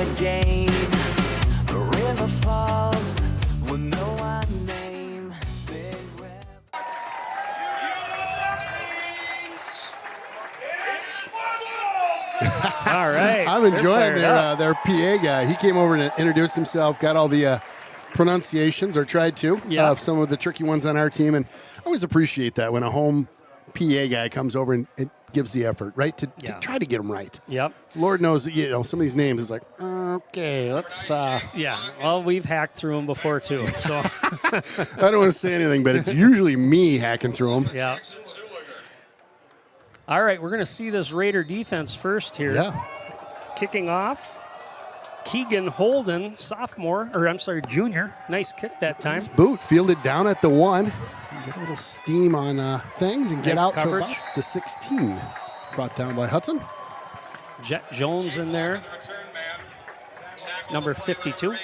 the game. The river falls with no one name. Big river. All right. I'm enjoying their PA guy. He came over and introduced himself, got all the pronunciations, or tried to, of some of the tricky ones on our team. And I always appreciate that when a home PA guy comes over and gives the effort, right, to try to get them right. Yep. Lord knows, some of these names is like, okay, let's. Yeah. Well, we've hacked through them before, too. So I don't want to say anything, but it's usually me hacking through them. Yeah. All right, we're going to see this Raider defense first here. Yeah. Kicking off, Keegan Holden, junior. Nice kick that time. Nice boot, fielded down at the 1. Get a little steam on things and get Nice out coverage. to about the 16. Brought down by Hudson. Jet Jones in there, number 52.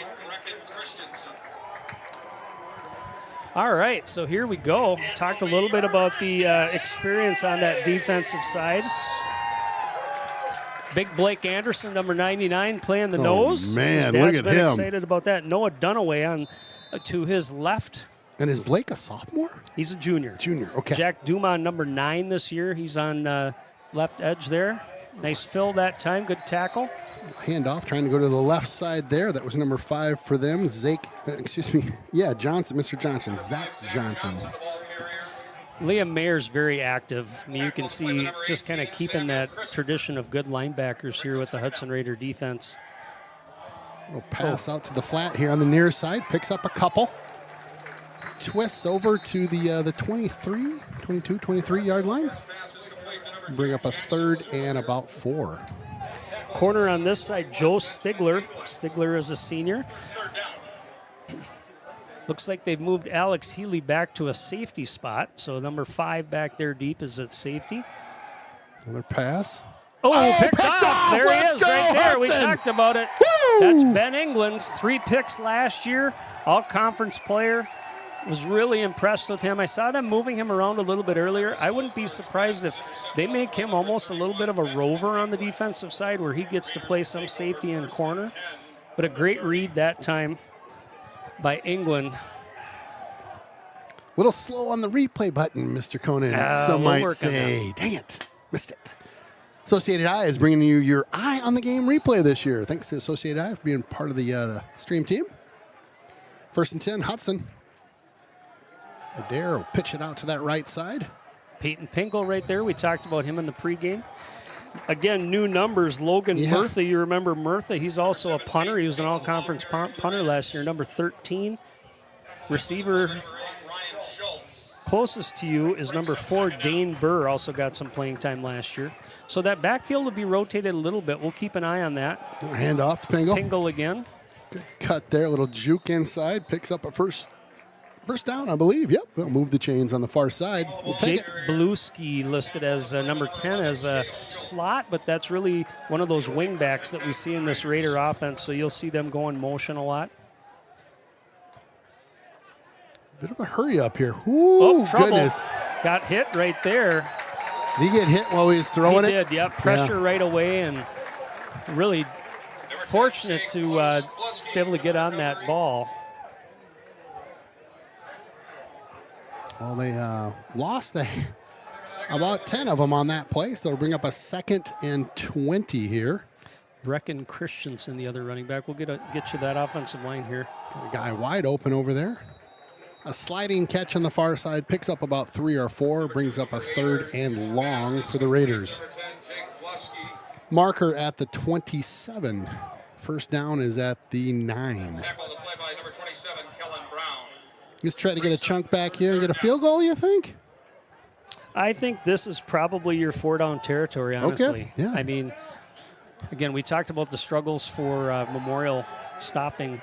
All right, so here we go. Talked a little bit about the experience on that defensive side. Big Blake Anderson, number 99, playing the nose. Man, his look dad's at been him. excited about that. Noah Dunaway on to his left. And is Blake a sophomore? He's a junior. Junior, okay. Jack Dumont, number 9 this year. He's on left edge there. Nice fill that time. Good tackle. Handoff, trying to go to the left side there. That was number 5 for them. Johnson, Mr. Johnson, Zach Johnson. Liam Mayer's very active. I mean, you can see just kind of keeping that tradition of good linebackers here with the Hudson Raider defense. We'll pass out to the flat here on the near side. Picks up a couple. Twists over to the 23-yard line. Bring up a 3rd and about 4. Corner on this side, Joe Stigler. Stigler is a senior. Looks like they've moved Alex Healy back to a safety spot. So number 5 back there deep is at safety. Another pass. Picked off. There he is, right there. We talked about it. Woo! That's Ben England. 3 picks last year. All-conference player. Was really impressed with him. I saw them moving him around a little bit earlier. I wouldn't be surprised if they make him almost a little bit of a rover on the defensive side where he gets to play some safety and corner. But a great read that time by England. A little slow on the replay button, Mr. Conan. Some might say, dang it, missed it. Associated Eye is bringing you your eye on the game replay this year. Thanks to Associated Eye for being part of the stream team. 1st and 10, Hudson. Adair will pitch it out to that right side. Peyton Pinkel right there. We talked about him in the pregame. Again, new numbers. Logan Murtha, you remember Murtha. He's also a punter. He was an all-conference punter last year, number 13. Receiver closest to you is number 4, Dane Burr, also got some playing time last year. So that backfield will be rotated a little bit. We'll keep an eye on that. Hand off to Pinkel. Pinkel again. Good cut there. A little juke inside. Picks up a first down, I believe. Yep. They'll move the chains on the far side. We'll take Jake Beluski listed as number 10 as a slot, but that's really one of those wing backs that we see in this Raider offense, so you'll see them go in motion a lot. Bit of a hurry up here. Ooh, trouble. Goodness. Got hit right there. Did he get hit while he was throwing He it? did, yep. Pressure right away, and really fortunate to be able to get on that ball. Well, they lost about 10 of them on that play, so it'll bring up a 2nd and 20 here. Brecken Christensen, the other running back. We'll get you that offensive line here. Got a guy wide open over there. A sliding catch on the far side, picks up about 3 or 4, brings up a 3rd and long for the Raiders. Marker at the 27. First down is at the 9. Just try to get a chunk back here and get a field goal, you think? I think this is probably your 4-down territory, honestly. Okay. Yeah. I mean, again, we talked about the struggles for Memorial stopping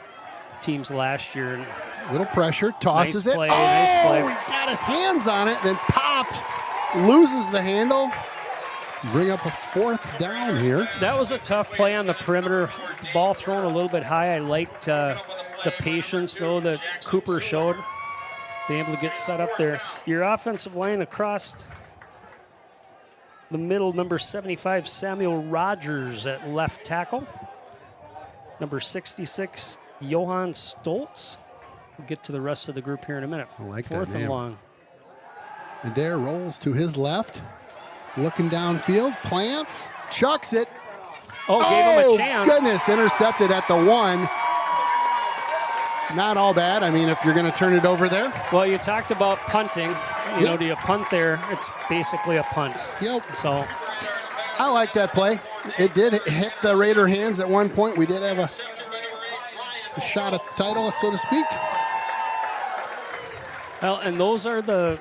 teams last year. And little pressure, tosses nice play, it. Nice play. He got his hands on it, then popped, loses the handle. Bring up a 4th down here. That was a tough play on the perimeter. The ball thrown a little bit high. I liked the patience, though, that Cooper showed. Being able to get set up there. Your offensive line across the middle, number 75, Samuel Rogers at left tackle. number 66, Johann Stoltz. We'll get to the rest of the group here in a minute. I like that Fourth and name. long. Adair rolls to his left, looking downfield, plants, chucks it. Oh, gave him a chance. Goodness, intercepted at the 1. Not all bad. I mean, if you're going to turn it over there. Well, you talked about punting. You know, do you punt there? It's basically a punt. Yep. So I like that play. It did hit the Raider hands at one point. We did have a shot at the title, so to speak. well, and those are the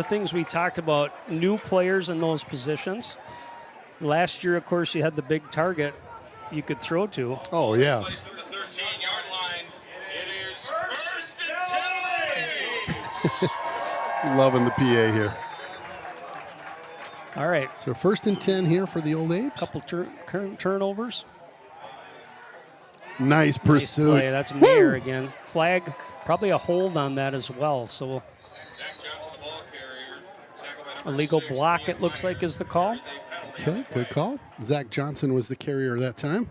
things we talked about, new players in those positions. Last year, of course, you had the big target you could throw to. Oh, yeah. Placed from the 13-yard line. It is first and 10. Loving the PA here. All right, So 1st and 10 here for the Old Apes. couple turnovers. Nice Nice pursuit. play. That's Mayer again. Flag, probably a hold on that as well. So Zach Johnson, the ball carrier. Tackled by number illegal 6. block, it looks like, is the call. Okay, good call. Zach Johnson was the carrier that time.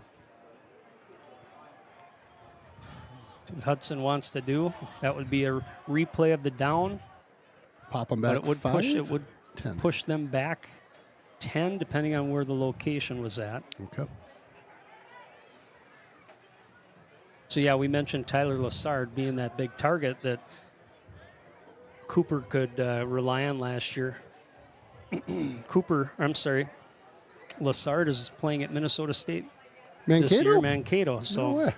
What Hudson wants to do, that would be a replay of the down, Pop them but back it would 5, push it would 10. push them back 10, depending on where the location was at. Okay. So yeah, we mentioned Tyler Lassard being that big target that Cooper could rely on last year. Lassard is playing at Minnesota State this year, Mankato? Mankato. So No way.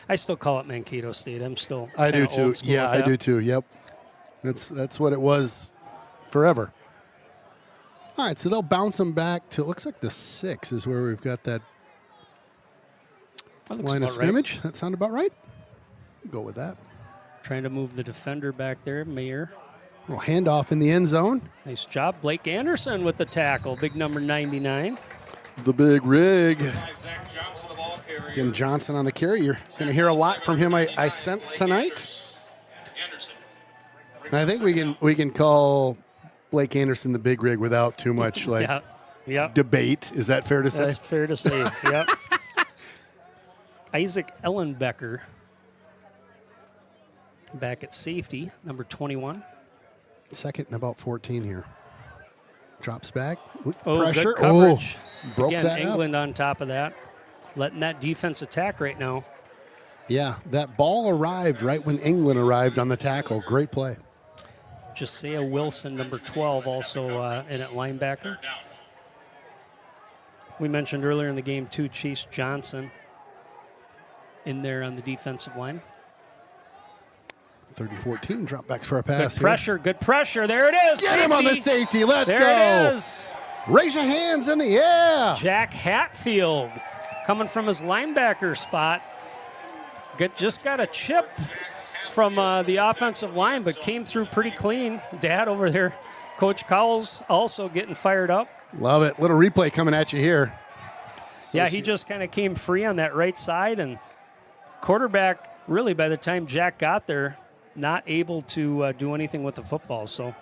I still call it Mankato State. I'm still I do kinda too. old school Yeah, with I that. do too. Yep. That's what it was forever. All right, so they'll bounce them back to, it looks like the 6 is where we've got that That looks line of about right. scrimmage. That sound about right? Go with that. Trying to move the defender back there, Mayer. Little handoff in the end zone. Nice job. Blake Anderson with the tackle, big number 99. The big rig. Zach Johnson, the ball carrier. Again, Johnson on the carry. You're going to hear a lot from him, I sense, tonight. Anderson. And I think we can call Blake Anderson the big rig without too much Yeah, debate. Is that fair to say? that's fair to say. Yep. Isaac Ellenbecker back at safety, number 21. Second and about 14 here. Drops back. With Oh, pressure. good coverage. Oh, broke Again, that up. England on top of that. Letting that defense attack right now. Yeah, that ball arrived right when England arrived on the tackle. Great play. Josiah Wilson, number 12, also in at linebacker. We mentioned earlier in the game, too, Chase Johnson in there on the defensive line. 3rd and 14. Drop backs for a Good pass. pressure, good pressure. There it is. Get him on the safety. Let's there go. it is. Raise your hands in the air. Jack Hatfield coming from his linebacker spot. Just got a chip from the offensive line, but came through pretty clean. Dad over there, Coach Cowles, also getting fired up. Love it. Little replay coming at you here. Yeah, he just kind of came free on that right side, and quarterback, really, by the time Jack got there, not able to do anything with the football. So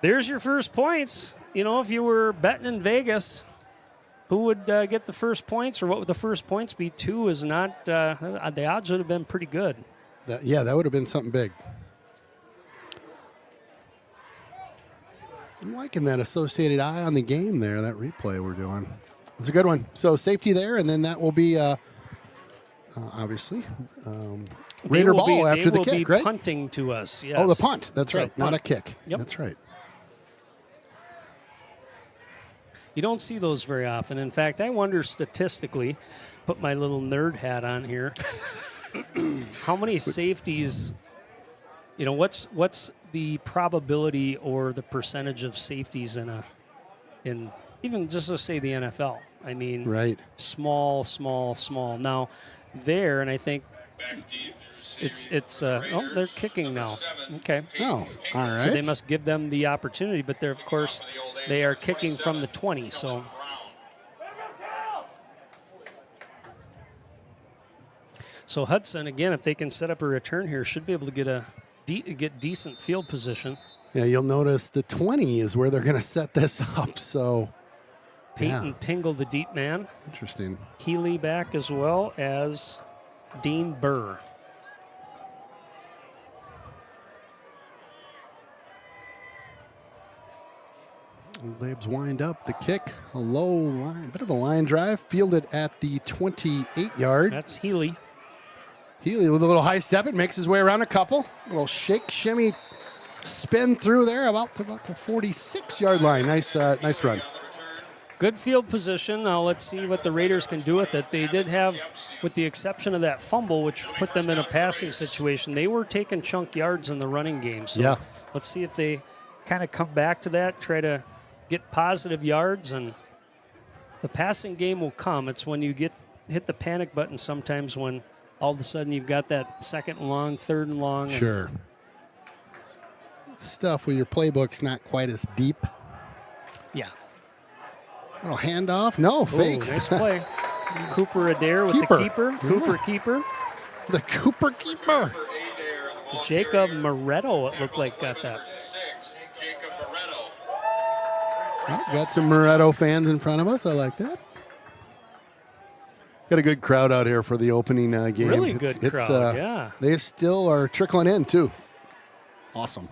there's your first points. You know, if you were betting in Vegas, who would get the first points, or what would the first points be? 2 is not, the odds would have been pretty good. That would have been something big. I'm liking that associated eye on the game there, that replay we're doing. It's a good one. So safety there, and then that will be, obviously, Raider ball after the kick, They will be right? punting to us, yes. Oh, the punt. That's So, right. Not a punt. kick. Yep. That's right. You don't see those very often. In fact, I wonder statistically, put my little nerd hat on here, how many safeties, you know, what's the probability or the percentage of safeties in even just to say the NFL? I mean, Right. small. Now, there, and I think Back deep. they're kicking now. Okay. Oh, all right. So they must give them the opportunity, but they're, of course, they are kicking from the 20. So Hudson, again, if they can set up a return here, should be able to get decent field position. Yeah, you'll notice the 20 is where they're going to set this up. So Peyton Pingle, the deep man. Interesting. Healy back as well as Dean Burr. Labs wind up the kick, a low line, bit of a line drive, fielded at the 28-yard. That's Healy. Healy with a little high step, it makes his way around a couple. A little shake, shimmy, spin through there about the 46-yard line. Nice run. Good field position. Now let's see what the Raiders can do with it. They did have, with the exception of that fumble, which put them in a passing situation, they were taking chunk yards in the running game. So let's see if they kind of come back to that, try to get positive yards, and the passing game will come. It's when you hit the panic button sometimes when all of a sudden you've got that second and long, third and long. Sure. Stuff where your playbook's not quite as deep. Yeah. Little handoff. No, fake. Ooh, nice play. Cooper Adair with Keeper. the keeper. Cooper keeper. The Cooper keeper. Jacob Moretto, it looked like, got that. Jacob Moretto. Well, got some Moretto fans in front of us. I like that. Got a good crowd out here for the opening game. Really good crowd, yeah. They still are trickling in, too. Awesome.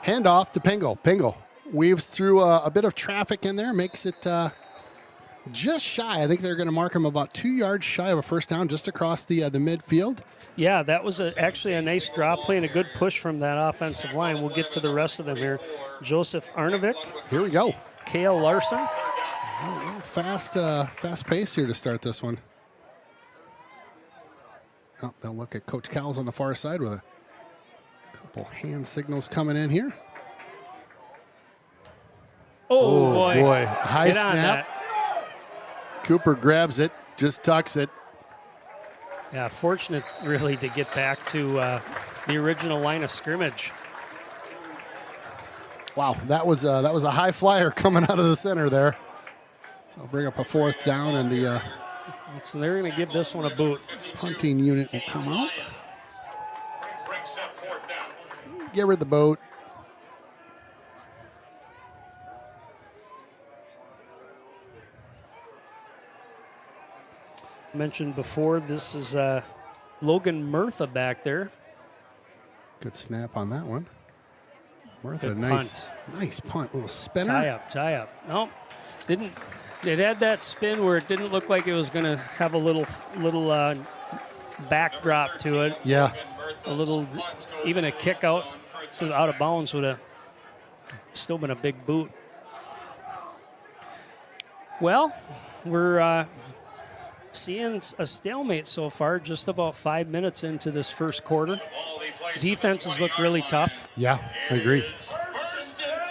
Handoff to Pingle. Pingle weaves through a bit of traffic in there, makes it just shy. I think they're going to mark him about 2 yards shy of a first down, just across the midfield. Yeah, that was actually a nice drop play and a good push from that offensive line. We'll get to the rest of them here. Joseph Arnovic. Here we go. Kale Larson. Fast pace here to start this one. Oh, they'll look at Coach Cowles on the far side with a couple hand signals coming in here. Oh, boy. High Get on snap. that. Cooper grabs it, just tucks it. Yeah, fortunate really to get back to the original line of scrimmage. Wow, that was a high flyer coming out of the center there. So I'll bring up a fourth down, and the So they're going to give this one a boot. punting unit will come out. Breaks up fourth down. Get rid of the boat. Mentioned before, this is Logan Murtha back there. Good snap on that one. Murtha, Good nice punt, little spinner. Tie up. Nope, didn't. It had that spin where it didn't look like it was going to have a little backdrop to it. Yeah, A little, even a kick out of bounds would have still been a big boot. Well, we're seeing a stalemate so far, just about 5 minutes into this first quarter. Defenses look really tough. yeah, I agree. First and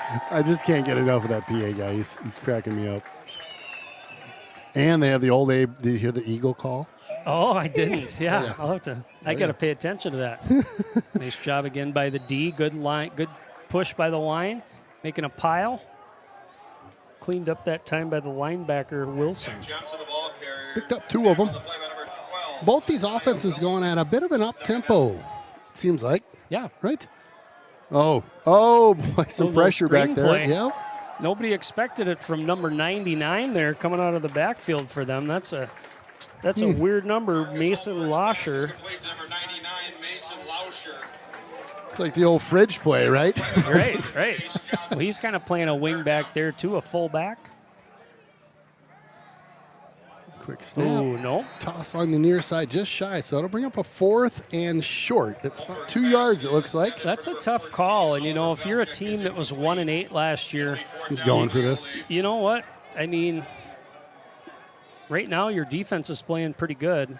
10. I just can't get enough of that PA guy. He's cracking me up. And they have the old Abe. Did you hear the Eagle call? Oh, I didn't. Yeah, Yeah. I'll have to. I got to pay attention to that. Nice job again by the D. Good line. Good push by the line, making a pile. Cleaned up that time by the linebacker Wilson. Jumps to the ball carrier. Picked up two of them. Play by number 12. Both these offenses going at a bit of an up tempo. It seems like, Yeah. right? Oh, boy, some little pressure back screen there. play. Yeah. Nobody expected it from number 99 there coming out of the backfield for them. That's a weird number, Mason Losher. Played to number 99, Mason Lauscher. It's like the old fridge play, right? Right. Well, he's kind of playing a wing back there too, a fullback. Quick snap. Ooh, no. Toss on the near side, just shy. So it'll bring up a fourth and short. It's about 2 yards, it looks like. That's a tough call. And, if you're a team that was 1-8 last year, He's going for this. you know what? I mean, right now your defense is playing pretty good.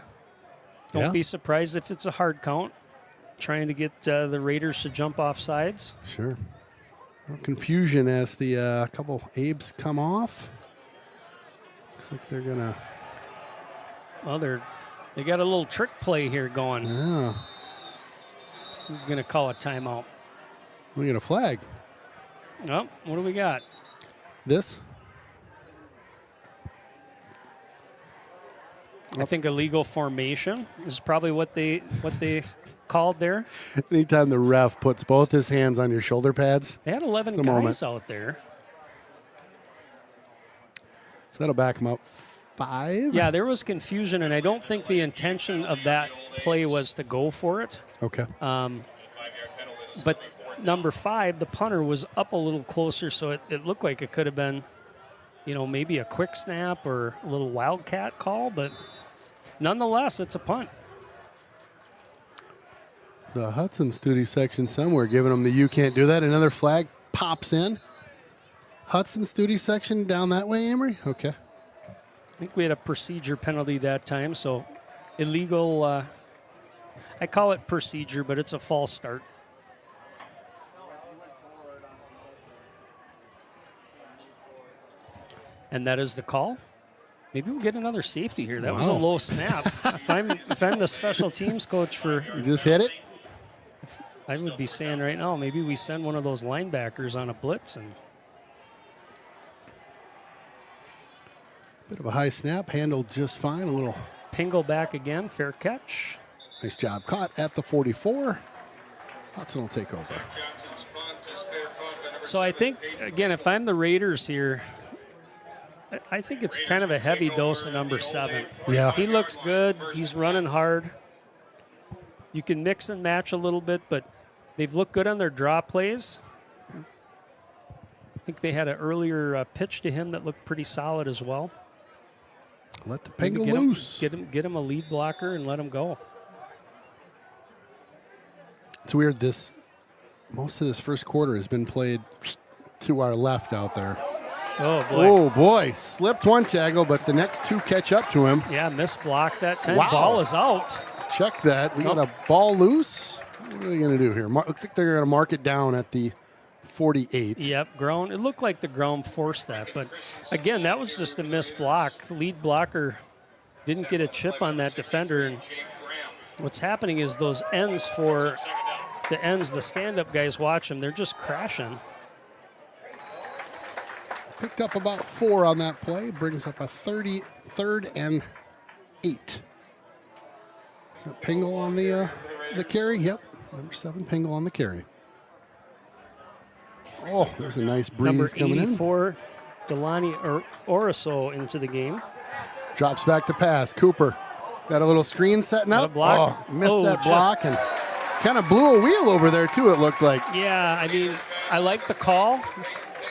Don't Yeah. be surprised if it's a hard count, trying to get the Raiders to jump off sides. Sure. No confusion as the couple Abes come off. Looks like they're going to. Well, they got a little trick play here going. Yeah. Who's going to call a timeout? We get a flag. Oh, what do we got? This? I think illegal formation is probably what they called there. Anytime the ref puts both his hands on your shoulder pads. They had 11 It's a guys moment. out there. So that'll back him up 5. Yeah, there was confusion, and I don't think the intention of that play was to go for it. Okay. But number 5, the punter, was up a little closer, so it looked like it could have been, maybe a quick snap or a little wildcat call, but nonetheless, it's a punt. The Hudson studio section somewhere giving them the "you can't do that." Another flag pops in. Hudson studio section down that way, Amory? Okay. I think we had a procedure penalty that time, so illegal. I call it procedure, but it's a false start. And that is the call. Maybe we'll get another safety here. That was a low snap. if I'm the special teams coach for, Just hit it. I would be saying right now, maybe we send one of those linebackers on a blitz. And Bit of a high snap, handled just fine. A little Pingle back again, fair catch. nice job caught at the 44. Hudson will take over. Johnson's punt is fair punt by number So I think, again, if I'm the Raiders here, I think it's kind of a heavy dose of number 7. Yeah. He looks good. He's running hard. You can mix and match a little bit, but they've looked good on their draw plays. I think they had an earlier pitch to him that looked pretty solid as well. Let the Maybe Pingle get him- loose. Get him a lead blocker and let him go. It's weird. Most of this first quarter has been played to our left out there. Oh, boy. Oh, boy. Slipped one tackle, but the next 2 catch up to him. Yeah, missed block that time. Wow. Ball is out. Check that. We got a ball loose. What are they going to do here? Looks like they're going to mark it down at the 48. Yep, ground. It looked like the ground forced that. But, again, that was just a missed block. The lead blocker didn't get a chip on that defender. And what's happening is those ends the stand-up guys watch them, they're just crashing. Picked up about 4 on that play. Brings up a 3rd and 8. Is that Pingle on the carry? Yep. Number 7, Pingle on the carry. Oh, there's a nice breeze Number coming 84, Delani Oriso into the game. in. Drops back to pass. Cooper got a little screen setting Got a up. block. Oh, missed Oh, that block and kind of blew a wheel over there, too, it looked like. Yeah, I mean, I like the call.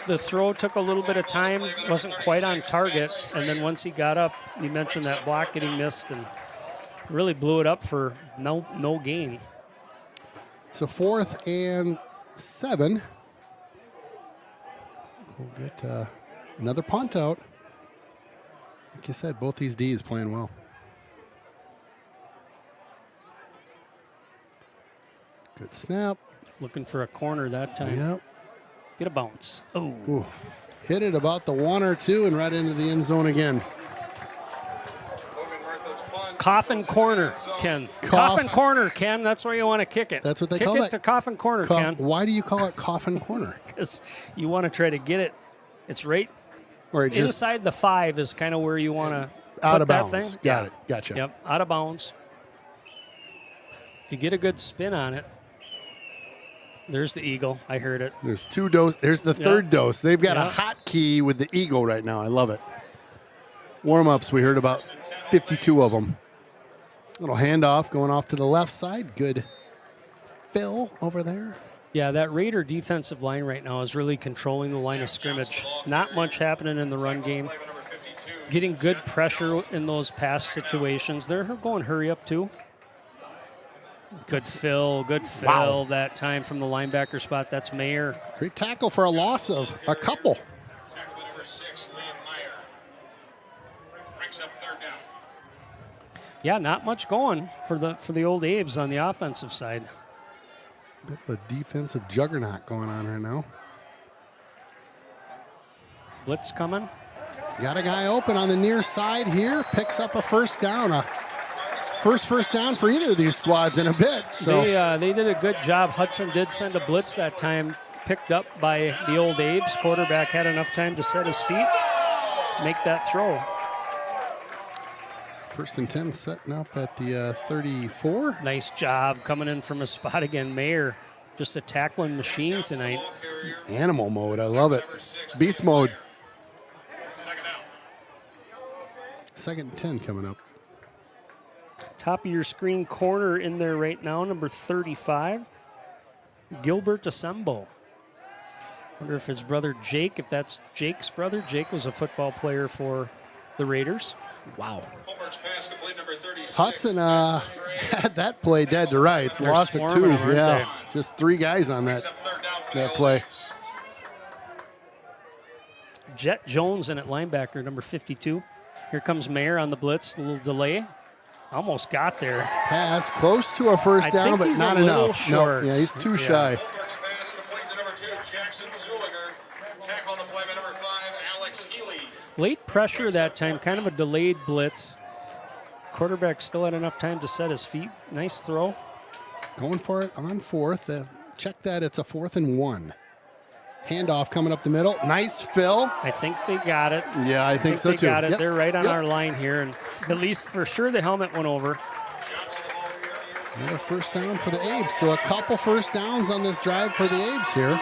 The throw took a little bit of time, wasn't quite on target, and then once he got up, you mentioned that block getting missed and really blew it up for no gain. So 4th and 7. We'll get another punt out. Like you said, both these Ds playing well. Good snap. Looking for a corner that time. Yep. Get a bounce. Oh, Ooh. Hit it about the 1 or 2 and right into the end zone again. Logan Murtha's punt. coffin corner, Ken. Cough. Coffin corner, Ken. That's where you want to kick it. That's what they kick call it that. to coffin corner, Ken. Why do you call it coffin corner? Because you want to try to get it. It's right Or it just inside the 5 is kind of where you want to out put of that bounds. thing. Got it. Gotcha. Yep, out of bounds. If you get a good spin on it, there's the eagle. I heard it. There's 2 dose. There's the 3rd dose. They've got a Yeah. hot key with the eagle right now. I love it. Warm-ups, we heard about 52 of them. Little handoff going off to the left side. Good fill over there. Yeah, that Raider defensive line right now is really controlling the line of scrimmage. Not much happening in the run game. Getting good pressure in those pass situations. They're going hurry up too. Good fill Wow. that time from the linebacker spot. That's Mayer. Great tackle for a loss of a couple. Tackle by number 6, Liam Meyer. Brings up 3rd down. Yeah, not much going for the old Abes on the offensive side. Bit of a defensive juggernaut going on right now. Blitz coming. Got a guy open on the near side here. Picks up a first down. A first down for either of these squads in a bit. So They did a good job. Hudson did send a blitz that time, picked up by the old Abes. Quarterback had enough time to set his feet, make that throw. 1st and 10 setting up at the 34. Nice job coming in from a spot again. Mayer, just a tackling machine tonight. Ball carrier, Animal mode. I love it. Beast mode. 2nd down. Second and 10 coming up. Top of your screen corner in there right now, number 35, Gilbert Asembo. Wonder if his brother Jake, if that's Jake's brother. Jake was a football player for the Raiders. Wow. Homer's pass complete, number 36. Hudson had that play dead to rights. They're Lost it swarming two. them, aren't Yeah, just 3 guys on that play. Jet Jones in at linebacker, number 52. Here comes Mayer on the blitz, a little delay. Almost got there. Pass close to a first I down, think but he's not a little enough. short. No, yeah, he's too shy. Homer's pass complete to number 2, Jackson Zuliger. Tackle on the play by number 5, Alex Healy. Late pressure that time, kind of a delayed blitz. Quarterback still had enough time to set his feet. Nice throw. Going for it on 4th. Check that. It's a 4th and 1. Handoff coming up the middle. Nice fill. I think they got it. Yeah, I think so they too. got it. Yep. They're right on Yep. our line here, and at least for sure the helmet went over. Another first down for the Abes. So a couple first downs on this drive for the Abes here.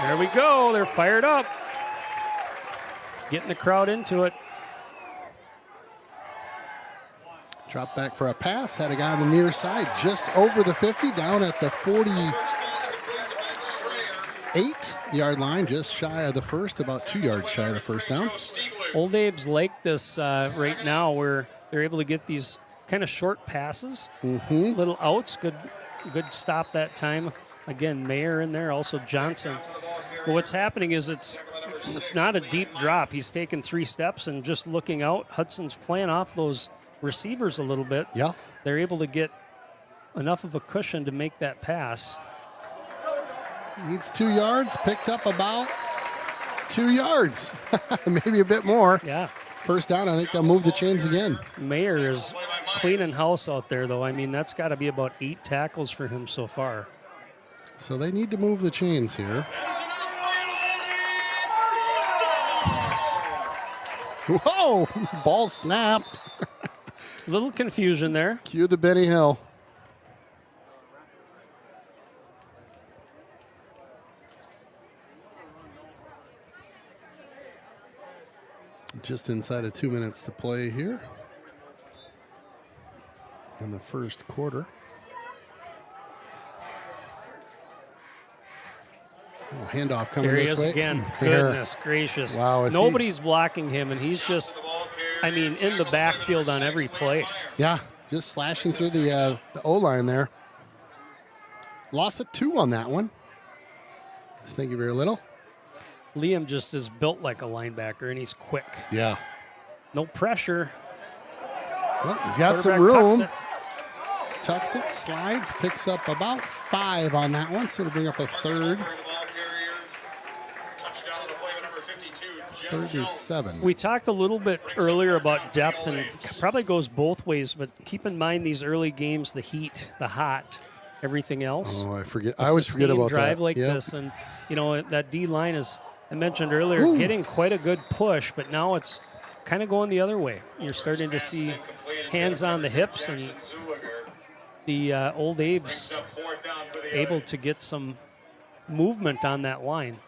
There we go. They're fired up. Getting the crowd into it. Drop back for a pass. Had a guy on the near side just over the 50, down at the 48-yard line, just shy of the first, about 2 yards shy of the first down. Old Abe's like this right now, where they're able to get these kind of short passes, little outs. Good stop that time. Again, Mayer in there, also Johnson. But what's happening is it's not a deep drop. He's taking 3 steps and just looking out. Hudson's playing off those receivers a little bit. Yeah. They're able to get enough of a cushion to make that pass. Needs 2 yards, picked up about 2 yards, maybe a bit more. Yeah. First down, I think they'll move the chains again. Mayer is cleaning house out there, though. I mean, that's got to be about 8 tackles for him so far. So they need to move the chains here. Whoa, ball snapped. Little confusion there. Cue the Benny Hill. Just inside of 2 minutes to play here in the first quarter. Oh, handoff coming There he this is way. again. There. Goodness gracious. Wow, is he- Nobody's blocking him, and he's just, I mean, in the backfield on every play. Yeah, just slashing through the O-line there. Lost a 2 on that one. Thank you very little. Liam just is built like a linebacker, and he's quick. Yeah. No pressure. Well, he's got some Quarterback room. Tucks it, slides, picks up about 5 on that one, so it'll bring up a third. 37. We talked a little bit earlier about depth, and probably goes both ways, but keep in mind these early games, the heat, the hot, everything else. Oh, I forget. A I always forget sustained about drive that. like Yep. this, and you know that D line is, I mentioned earlier, getting quite a good push, but now it's kind of going the other way. You're starting to see hands on the hips, and the old Abe's able to get some movement on that line.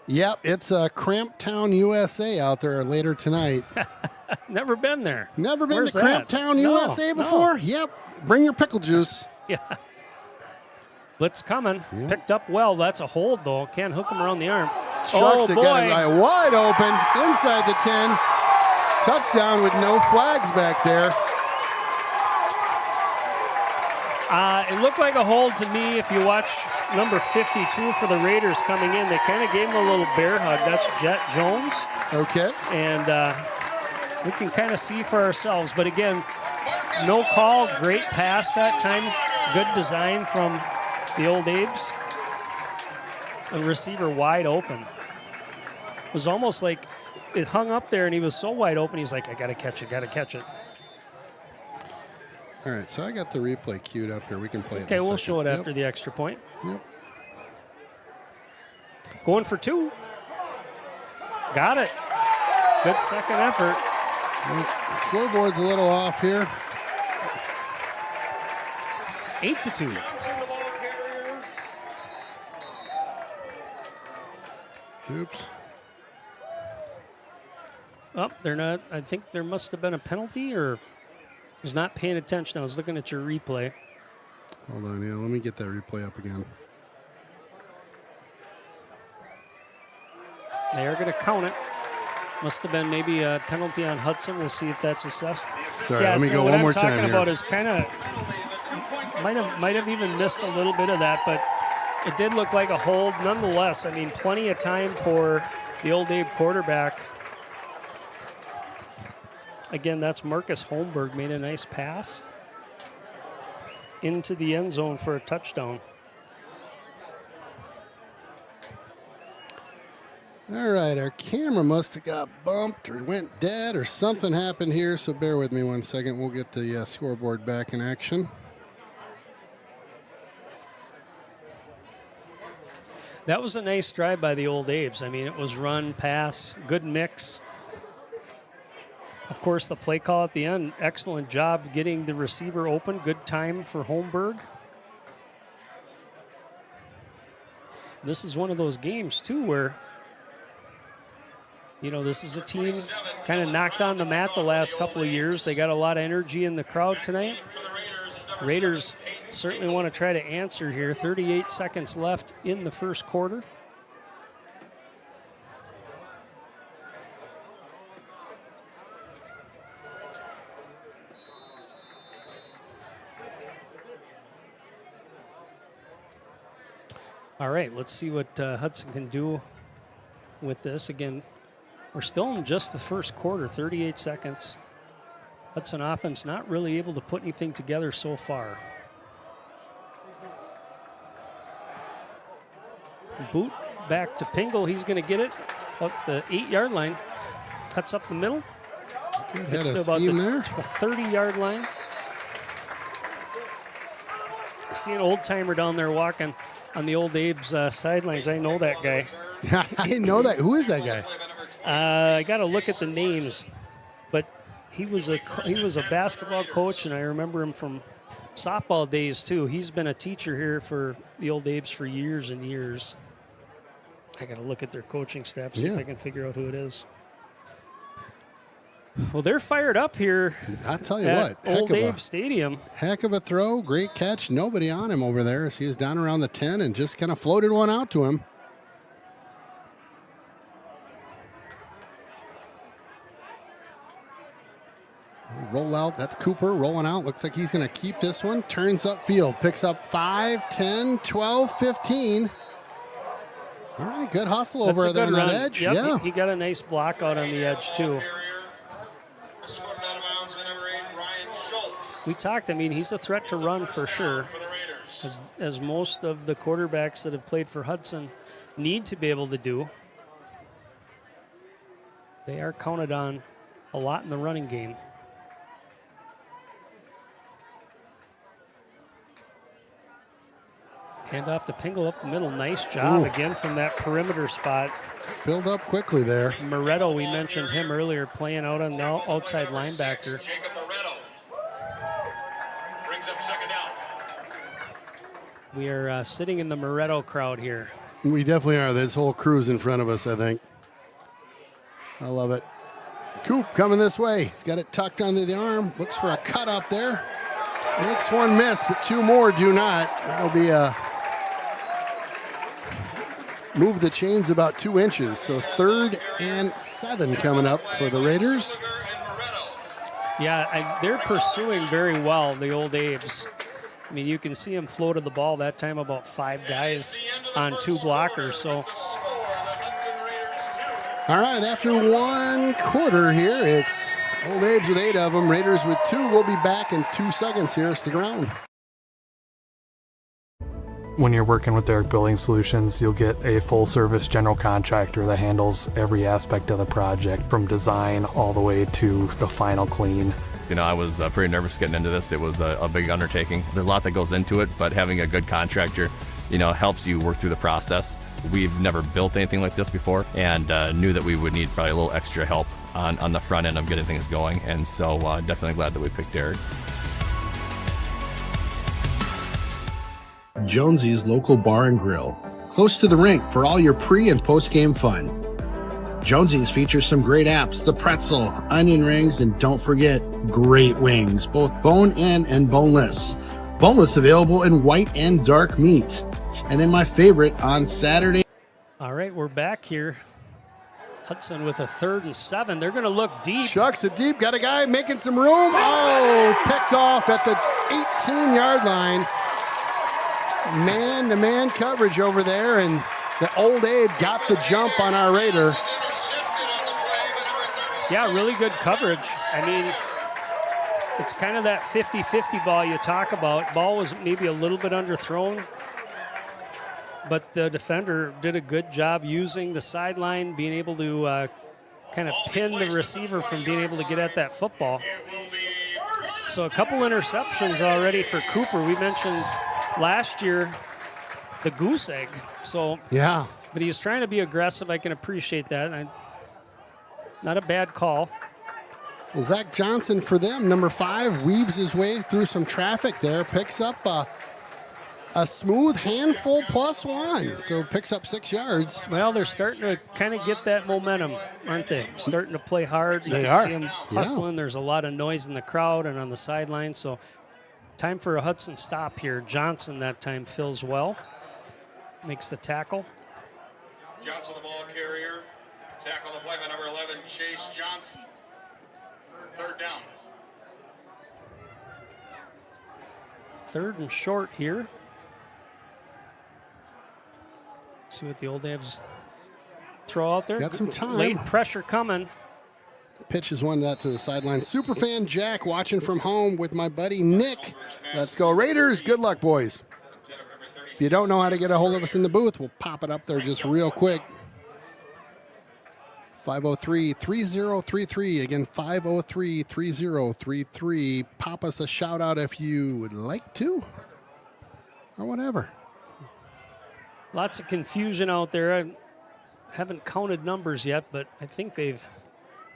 Yep, it's Cramptown, USA out there later tonight. Never been there. Never been Where's to that? Cramptown, No, USA no. before? Yep. Bring your pickle juice. Yeah. Blitz coming. Picked up well. That's a hold, though. Can't hook him around the arm. Sharks oh, that got a boy. guy wide open inside the 10. Touchdown with no flags back there. It looked like a hold to me. If you watch number 52 for the Raiders coming in, they kind of gave him a little bear hug. That's Jet Jones. Okay. And we can kind of see for ourselves. But again, no call. Great pass that time. Good design from the old Abes. And receiver wide open. It was almost like it hung up there, and he was so wide open, he's like, I got to catch it, got to catch it. All right, so I got the replay queued up here. We can play it. Okay, in a we'll second. show it Yep. after the extra point. Yep. Going for 2. Got it. Good second effort. The scoreboard's a little off here. 8-2. Oops. Oh, they're not. I think there must have been a penalty or was not paying attention. I was looking at your replay. Hold on, yeah, let me get that replay up again. They are going to count it. Must have been maybe a penalty on Hudson. We'll see if that's assessed. Sorry, yeah, let me so go what one I'm more time talking here. about is kind of might have even missed a little bit of that, but it did look like a hold nonetheless. I mean, plenty of time for the Old Abe quarterback. Again, that's Marcus Holmberg, made a nice pass into the end zone for a touchdown. All right, our camera must have got bumped or went dead or something happened here, so bear with me 1 second. We'll get the scoreboard back in action. That was a nice drive by the Old Abes. I mean, it was run, pass, good mix. Of course, the play call at the end, excellent job getting the receiver open. Good time for Holmberg. This is one of those games, too, where, you know, this is a team kind of knocked on the mat the last couple of years. They got a lot of energy in the crowd tonight. Raiders certainly want to try to answer here. 38 seconds left in the first quarter. All right, let's see what Hudson can do with this. Again, we're still in just the first quarter, 38 seconds. Hudson offense not really able to put anything together so far. Boot back to Pingle. He's going to get it up the 8-yard line. Cuts up the middle. Gets to about the 30-yard line. I see an old-timer down there walking on the Old Abe's sidelines. I know that guy. I didn't know that. Who is that guy? I got to look at the names, but he was a basketball coach, and I remember him from softball days too. He's been a teacher here for the Old Abes for years and years. I got to look at their coaching staff, see if I can figure out who it is. Well, they're fired up here. I'll tell you at what, Old Abe Stadium. Heck of a throw, great catch. Nobody on him over there as he is down around the 10 and just kind of floated one out to him. Roll out, that's Cooper rolling out. Looks like he's going to keep this one. Turns upfield, picks up 5, 10, 12, 15. All right, good hustle over there on that edge. Yep, yeah, he got a nice block out on the edge too. We talked, I mean, he's a threat to run for sure, as most of the quarterbacks that have played for Hudson need to be able to do. They are counted on a lot in the running game. Hand off to Pingle up the middle. Nice job again from that perimeter spot. filled up quickly there. Moretto, we mentioned him earlier, playing out on the outside linebacker. Jacob Moretto brings up second down. We are sitting in the Moretto crowd here. We definitely are. This whole crew's in front of us, I think. I love it. Coop coming this way. He's got it tucked under the arm. Looks for a cut up there. Makes one miss, but two more do not. That'll be a move the chains about 2 inches. So 3rd and 7 coming up for the Raiders. Yeah, they're pursuing very well, the Old Abes. I mean, you can see him flow to the ball that time, about 5 guys on 2 blockers. So, all right, after 1 quarter here, it's Old Abes with 8 of them, Raiders with 2. We'll be back in 2 seconds here. Stick around. When you're working with Derrick Building Solutions, you'll get a full-service general contractor that handles every aspect of the project, from design all the way to the final clean. You know, I was pretty nervous getting into this. It was a big undertaking. There's a lot that goes into it, but having a good contractor, you know, helps you work through the process. We've never built anything like this before, and knew that we would need probably a little extra help on the front end of getting things going, and so definitely glad that we picked Derrick. Jonesy's Local Bar and Grill, close to the rink for all your pre- and post-game fun. Jonesy's features some great apps, the pretzel, onion rings, and don't forget, great wings, both bone-in and boneless. Boneless available in white and dark meat. And then my favorite on Saturday. All right, we're back here. Hudson with a 3rd and 7. They're going to look deep. Chucks it deep. Got a guy making some room. Oh, picked off at the 18-yard line. Man-to-man coverage over there, and the Old Abe got the jump on our Raider. Yeah, really good coverage. I mean, it's kind of that 50-50 ball you talk about. Ball was maybe a little bit underthrown, but the defender did a good job using the sideline, being able to kind of pin the receiver from being able to get at that football. So a couple interceptions already for Cooper. We mentioned last year the goose egg. So yeah, but he's trying to be aggressive. I can appreciate that. Not a bad call. Well, Zach Johnson for them, number 5, weaves his way through some traffic there, picks up a smooth handful +1, so picks up 6 yards. Well, they're starting to kind of get that momentum, aren't they? Starting to play hard. You They can are. see them hustling. Yeah. There's a lot of noise in the crowd and on the sideline, so time for a Hudson stop here. Johnson that time fills well, makes the tackle. Johnson, the ball carrier. Tackle on the play by number 11, Chase Johnson. 3rd down. 3rd and short here. See what the Old Abs throw out there. Got some time. Late pressure coming. Pitches one out to the sideline. Superfan Jack watching from home with my buddy Nick. Let's go Raiders. Good luck, boys. If you don't know how to get a hold of us in the booth, we'll pop it up there just real quick. 503-3033. Again, 503-3033. Pop us a shout out if you would like to, or whatever. Lots of confusion out there. I haven't counted numbers yet, but I think they've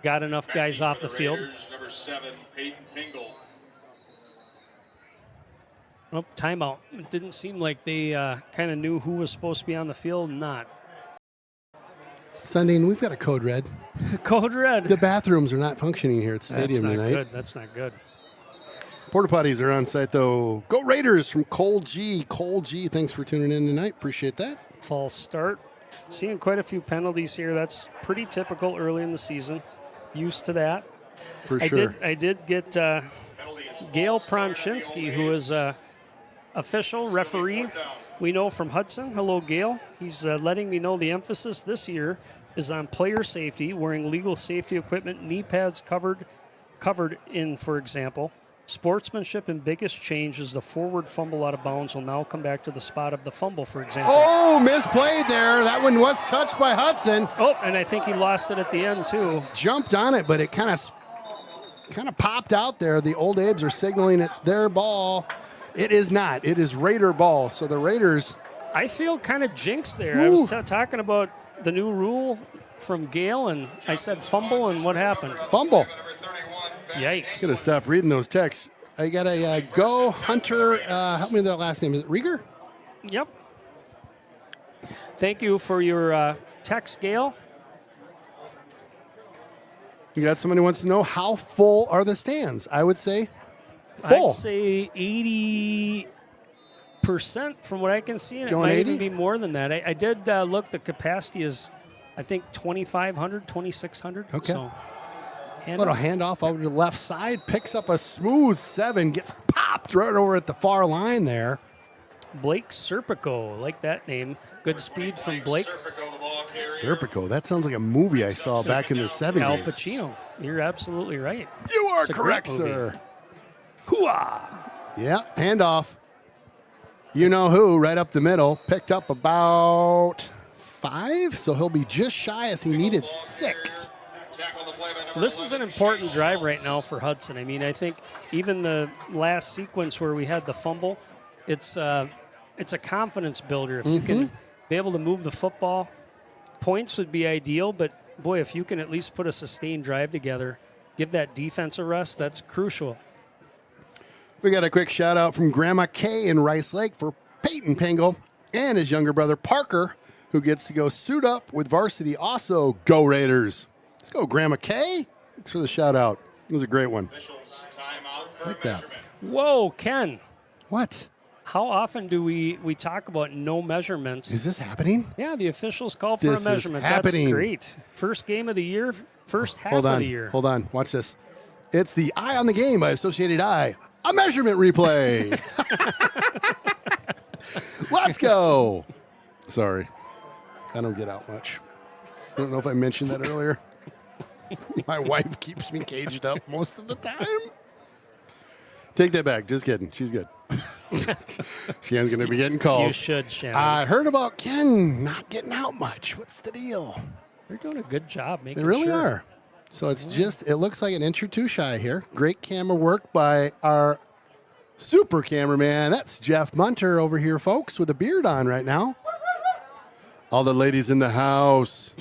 got enough guys off the field. Number 7, Peyton Pingle. Oh, timeout. It didn't seem like they kind of knew who was supposed to be on the field and not. Sundin, we've got a code red. Code red. The bathrooms are not functioning here at the stadium tonight. Good. That's not good. Porta potties are on site, though. Go Raiders from Cole G. Cole G, thanks for tuning in tonight. Appreciate that. False start. Seeing quite a few penalties here. That's pretty typical early in the season. Used to that. For sure. I did get Gail Pronchinsky, who is official referee we know from Hudson. Hello, Gail. He's letting me know the emphasis this year is on player safety, wearing legal safety equipment, knee pads covered in, for example. Sportsmanship and biggest change is the forward fumble out of bounds will now come back to the spot of the fumble, for example. Oh, misplayed there. That one was touched by Hudson. Oh, and I think he lost it at the end, too. Jumped on it, but it kind of popped out there. The Old Abes are signaling it's their ball. It is not. It is Raider ball. So the Raiders. I feel kind of jinxed there. Ooh. I was talking about the new rule from Gale, and I said fumble, and what happened? Fumble. Yikes. Gotta stop reading those texts. I got a go Hunter. Help me with their last name. Is it Rieger? Yep. Thank you for your text, Gale. You got somebody who wants to know how full are the stands? I would say full. I'd say 80% from what I can see, and it Going might 80? even be more than that. I did look. The capacity is, I think, 2,500, 2,600. Okay. So, Little handoff over to the left side. Picks up a smooth 7. Gets popped right over at the far line there. Blake Serpico, like that name. Good speed from Blake. Serpico. That sounds like a movie I saw back in the 70s. Al Pacino. You're absolutely right. You are It's a correct, great movie. sir. Hooah! Yeah, handoff. You know who, right up the middle. Picked up about 5, so he'll be just shy as he needed 6. This is an important drive right now for Hudson. I mean, I think even the last sequence where we had the fumble, it's a confidence builder. If you can be able to move the football, points would be ideal, but boy, if you can at least put a sustained drive together, give that defense a rest, that's crucial. We got a quick shout out from Grandma Kay in Rice Lake for Peyton Pingle and his younger brother Parker, who gets to go suit up with varsity. Also, go Raiders. Let's go, Grandma Kay. Thanks for the shout out. It was a great one. Officials timeout for Like that. measurement. Whoa, Ken. What? How often do we talk about no measurements? Is this happening? Yeah, the officials called for This a is measurement. happening. That's great. First game of the year, first half Hold on. of the year. Hold on. Watch this. It's the Eye on the Game by Associated Eye. A measurement replay. Let's go. Sorry. I don't get out much. I don't know if I mentioned that earlier. My wife keeps me caged up most of the time. Take that back. Just kidding. She's good. Shannon's going to be getting calls. You should, Shannon. I heard about Ken not getting out much. What's the deal? They're doing a good job making They really sure. are. So it's just, it looks like an inch or two shy here. Great camera work by our super cameraman. That's Jeff Munter over here, folks, with a beard on right now. All the ladies in the house.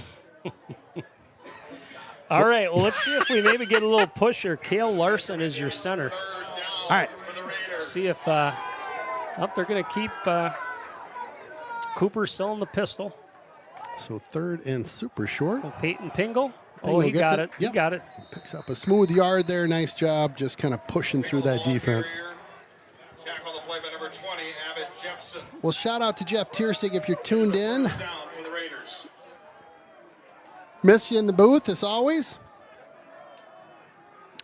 All right, well, let's see if we maybe get a little push here. Cale Larson is your center. All right. See if they're going to keep Cooper still in the pistol. So third and super short. Peyton Pingle. Oh, Pingle he gets got it. it. Yep. He got it. Picks up a smooth yard there. Nice job. Just kind of pushing through that defense. Tackle the play by number 20, Abbott Jepson. Well, shout out to Jeff Tiersig if you're tuned in. Down for the Raiders. Miss you in the booth as always.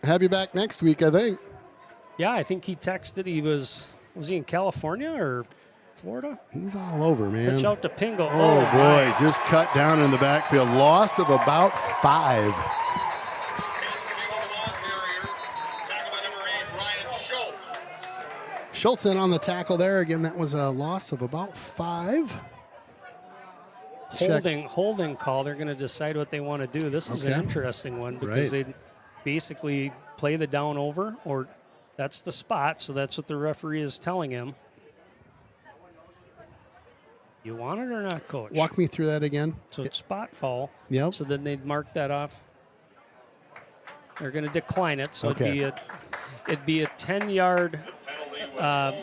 Have you back next week, I think. Yeah, I think he texted. Was he in California or Florida? He's all over, man. Pitch out to Pingle. Oh, boy, my. just cut down in the backfield. Loss of about 5. Peyton Pingle, the ball carrier. Tackle by number 8, Ryan Schultz. Schultzen on the tackle there. Again, that was a loss of about 5. Check. Holding call. They're going to decide what they want to do. This is Okay. an interesting one because Right. they basically play the down over, or that's the spot, so that's what the referee is telling him. You want it or not, Coach? Walk me through that again. So it's spot foul. Yep. So then they'd mark that off. They're going to decline it, so Okay. it'd be a 10-yard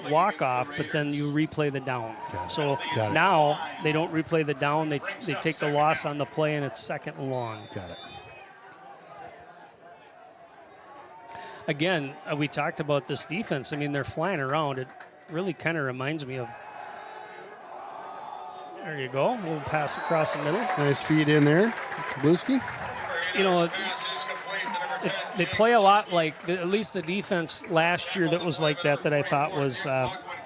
walk-off, but then you replay the down. So Got it. now they don't replay the down. They take the loss on the play, and it's second and long. Got it. Again, we talked about this defense. I mean, they're flying around. It really kind of reminds me of. There you go. A little pass across the middle. Nice feed in there. Bluski. You know, Pass is complete to number 10, they play a lot like, at least the defense last year that was like that I thought was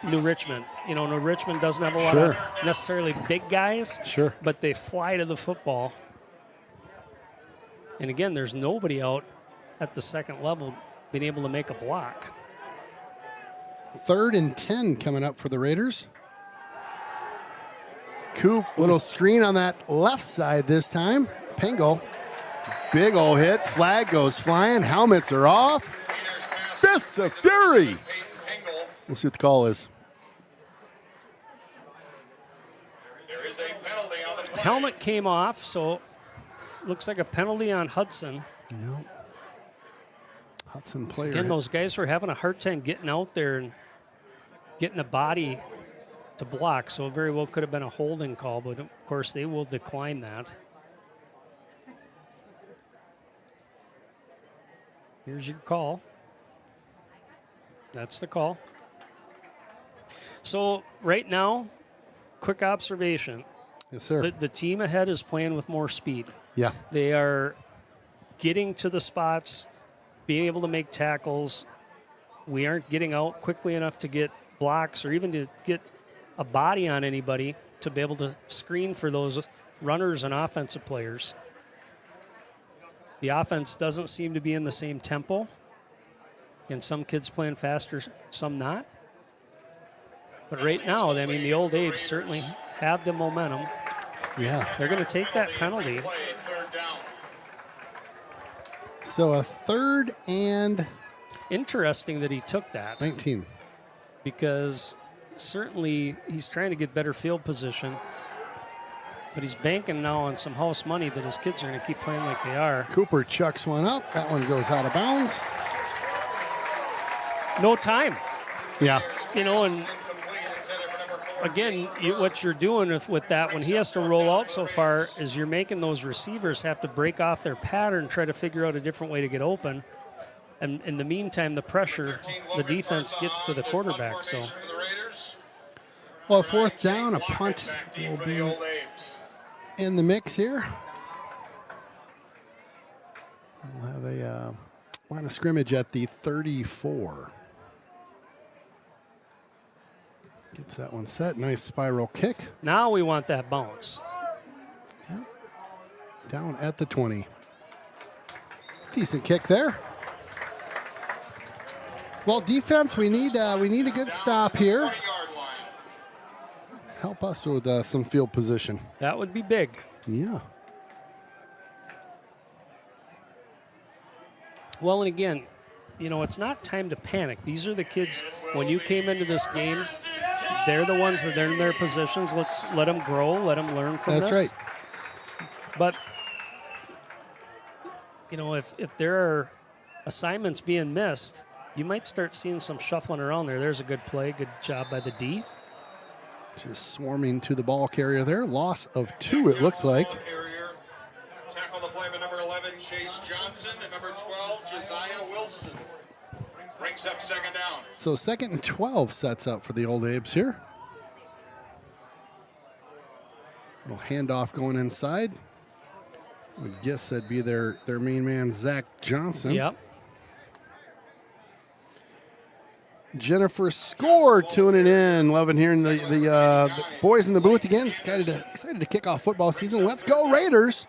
New Richmond. You know, New Richmond doesn't have a lot Sure. of necessarily big guys, Sure. but they fly to the football. And again, there's nobody out at the second level being able to make a block. 3rd and 10 coming up for the Raiders. Coop, little screen on that left side this time. Pingle, big old hit. Flag goes flying. Helmets are off. Fists of fury. Peyton Pingle. Let's see what the call is. There is a penalty on the play. Helmet came off, so looks like a penalty on Hudson. Yep. Hudson player. Again, those guys were having a hard time getting out there and getting the body to block, so it very well could have been a holding call, but of course they will decline that. Here's your call. That's the call. So right now, quick observation. Yes, sir. The team ahead is playing with more speed. Yeah. They are getting to the spots, being able to make tackles. We aren't getting out quickly enough to get blocks or even to get a body on anybody to be able to screen for those runners and offensive players. The offense doesn't seem to be in the same tempo, and some kids playing faster, some not. But right now, I mean, the old A's certainly have the momentum. Yeah. They're going to take that penalty. Play, 3rd down. So a 3rd and Interesting that he took that 19. because certainly he's trying to get better field position, but he's banking now on some house money that his kids are going to keep playing like they are. Cooper chucks one up. That one goes out of bounds. No time, Yeah. you know, and Incomplete. It's headed for number again, what you're doing with that when he has to roll out so far is you're making those receivers have to break off their pattern, try to figure out a different way to get open. And in the meantime, the pressure, the defense gets to the quarterback. So, well, fourth down, a punt will be in the mix here. We'll have a line of scrimmage at the 34. Gets that one set. Nice spiral kick. now we want that bounce. Down at the 20. Decent kick there. Well, defense, we need a good stop here. Help us with some field position. That would be big. Yeah. Well, and again, it's not time to panic. These are the kids, when you came into this game, they're the ones that are in their positions. Let's let them grow, let them learn from this. That's right. But, if there are assignments being missed, you might start seeing some shuffling around there. There's a good play, good job by the D. Just swarming to the ball carrier there. Loss of 2, it looked like. Tackle the play by number 11, Chase Johnson, and number 12, Josiah Wilson. Brings up second down. So 2nd and 12 sets up for the Old Abes here. Little handoff going inside. I would guess that'd be their main man, Zach Johnson. Yep. Jennifer Score tuning in. Loving hearing the boys in the booth again. Excited to kick off football season. Let's go Raiders.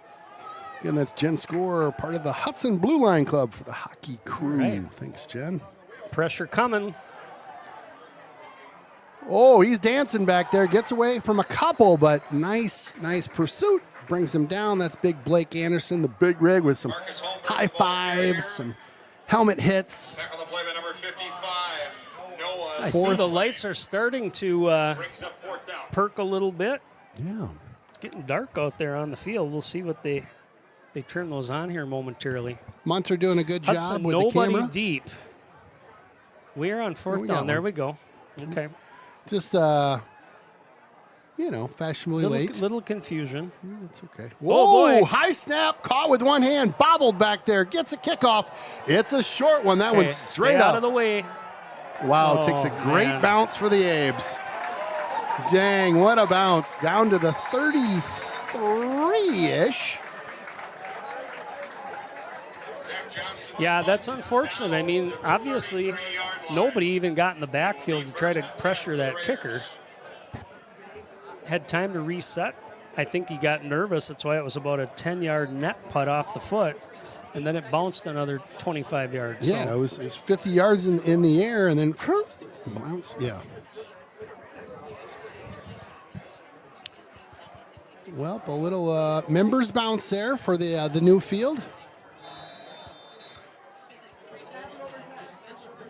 Again, that's Jen Score, part of the Hudson Blue Line Club for the hockey crew. Right. Thanks, Jen. Pressure coming. Oh, he's dancing back there. Gets away from a couple, but nice pursuit. Brings him down. That's big Blake Anderson, the big rig, with some high fives, some helmet hits. Tackle the play by number 55, Noah. I see the lights are starting to Brings up fourth down. perk a little bit. Yeah. It's getting dark out there on the field. We'll see what they turn those on here momentarily. Munter doing a good job Hudson, with the nobody camera. deep. We're on fourth we got down. There one. we go. Okay. Just, fashionably late. Little confusion. It's okay. Oh, Whoa, boy. high snap, caught with one hand, bobbled back there, gets a kickoff. It's a short one. That Okay, one's straight stay out up. of the way. Wow, Oh, takes a great man. bounce for the Abes. Dang, what a bounce. Down to the 33-ish. Yeah, that's unfortunate. I mean, obviously, nobody even got in the backfield to try to pressure that kicker. Had time to reset. I think he got nervous. That's why it was about a 10-yard net putt off the foot. And then it bounced another 25 yards. Yeah, it was 50 yards in the air and then bounce. Yeah. Well, a little members bounce there for the new field.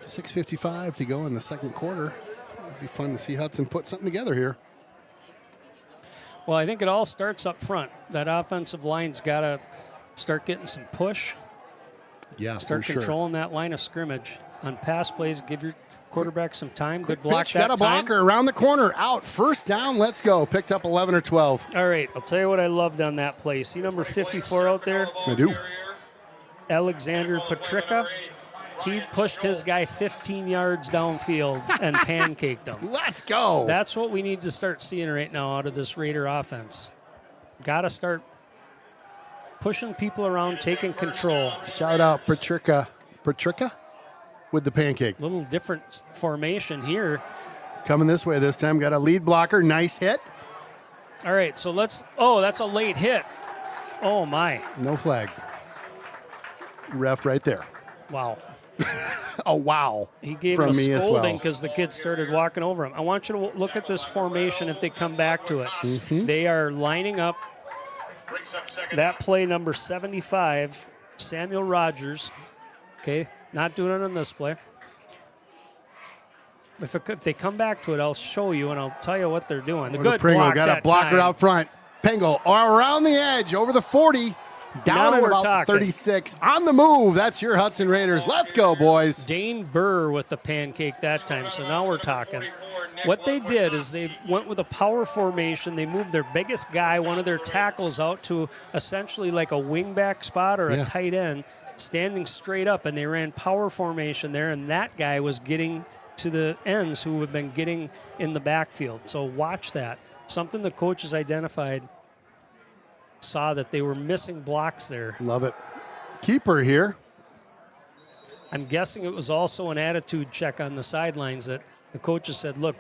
6:55 to go in the second quarter. It'd be fun to see Hudson put something together here. Well, I think it all starts up front. That offensive line's got to start getting some push, Yeah, start for sure. controlling that line of scrimmage. On pass plays, give your quarterback some time. Quick Good block pitch, that got a time. blocker around the corner, out, first down, let's go. Picked up 11 or 12. All right, I'll tell you what I loved on that play. See number 54 out there? I do. Alexander Patrica. He pushed his guy 15 yards downfield and pancaked him. Let's go. That's what we need to start seeing right now out of this Raider offense. Got to start pushing people around, taking control. Shout out Patrica with the pancake. Little different formation here. Coming this way this time. Got a lead blocker. Nice hit. All right, so that's a late hit. Oh, my. No flag. Ref right there. Wow. Oh, wow. He gave From him a me as scolding well. because the kids started walking over him. I want you to look at this formation if they come back to it. Mm-hmm. They are lining up Brings up second that play number 75, Samuel Rogers. Okay, not doing it on this play. If they come back to it, I'll show you and I'll tell you what they're doing. The good Pringle block got that a blocker time. out front. Pengo around the edge, over the 40. Down Now at we're about the talking. 36. On the move. That's your Hudson Raiders. Let's go, boys. Dane Burr with the pancake that time, so now we're talking. What they did is they went with a power formation. They moved their biggest guy, one of their tackles, out to essentially like a wingback spot or Yeah. a tight end, standing straight up, and they ran power formation there, and that guy was getting to the ends who have been getting in the backfield. So watch that. Something the coaches identified, saw that they were missing blocks there. Love it. Keeper here. I'm guessing it was also an attitude check on the sidelines that the coaches said, look,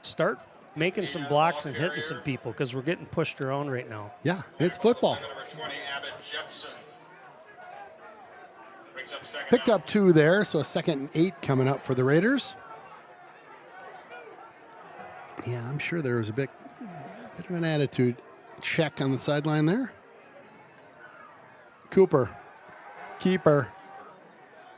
start making some blocks and hitting some people because we're getting pushed around right now. Yeah, it's football. Number 20, Abbott Jepson. Brings up second Picked down. up 2 there, so a 2nd and 8 coming up for the Raiders. Yeah, I'm sure there was a bit of an attitude check on the sideline there. Cooper, keeper,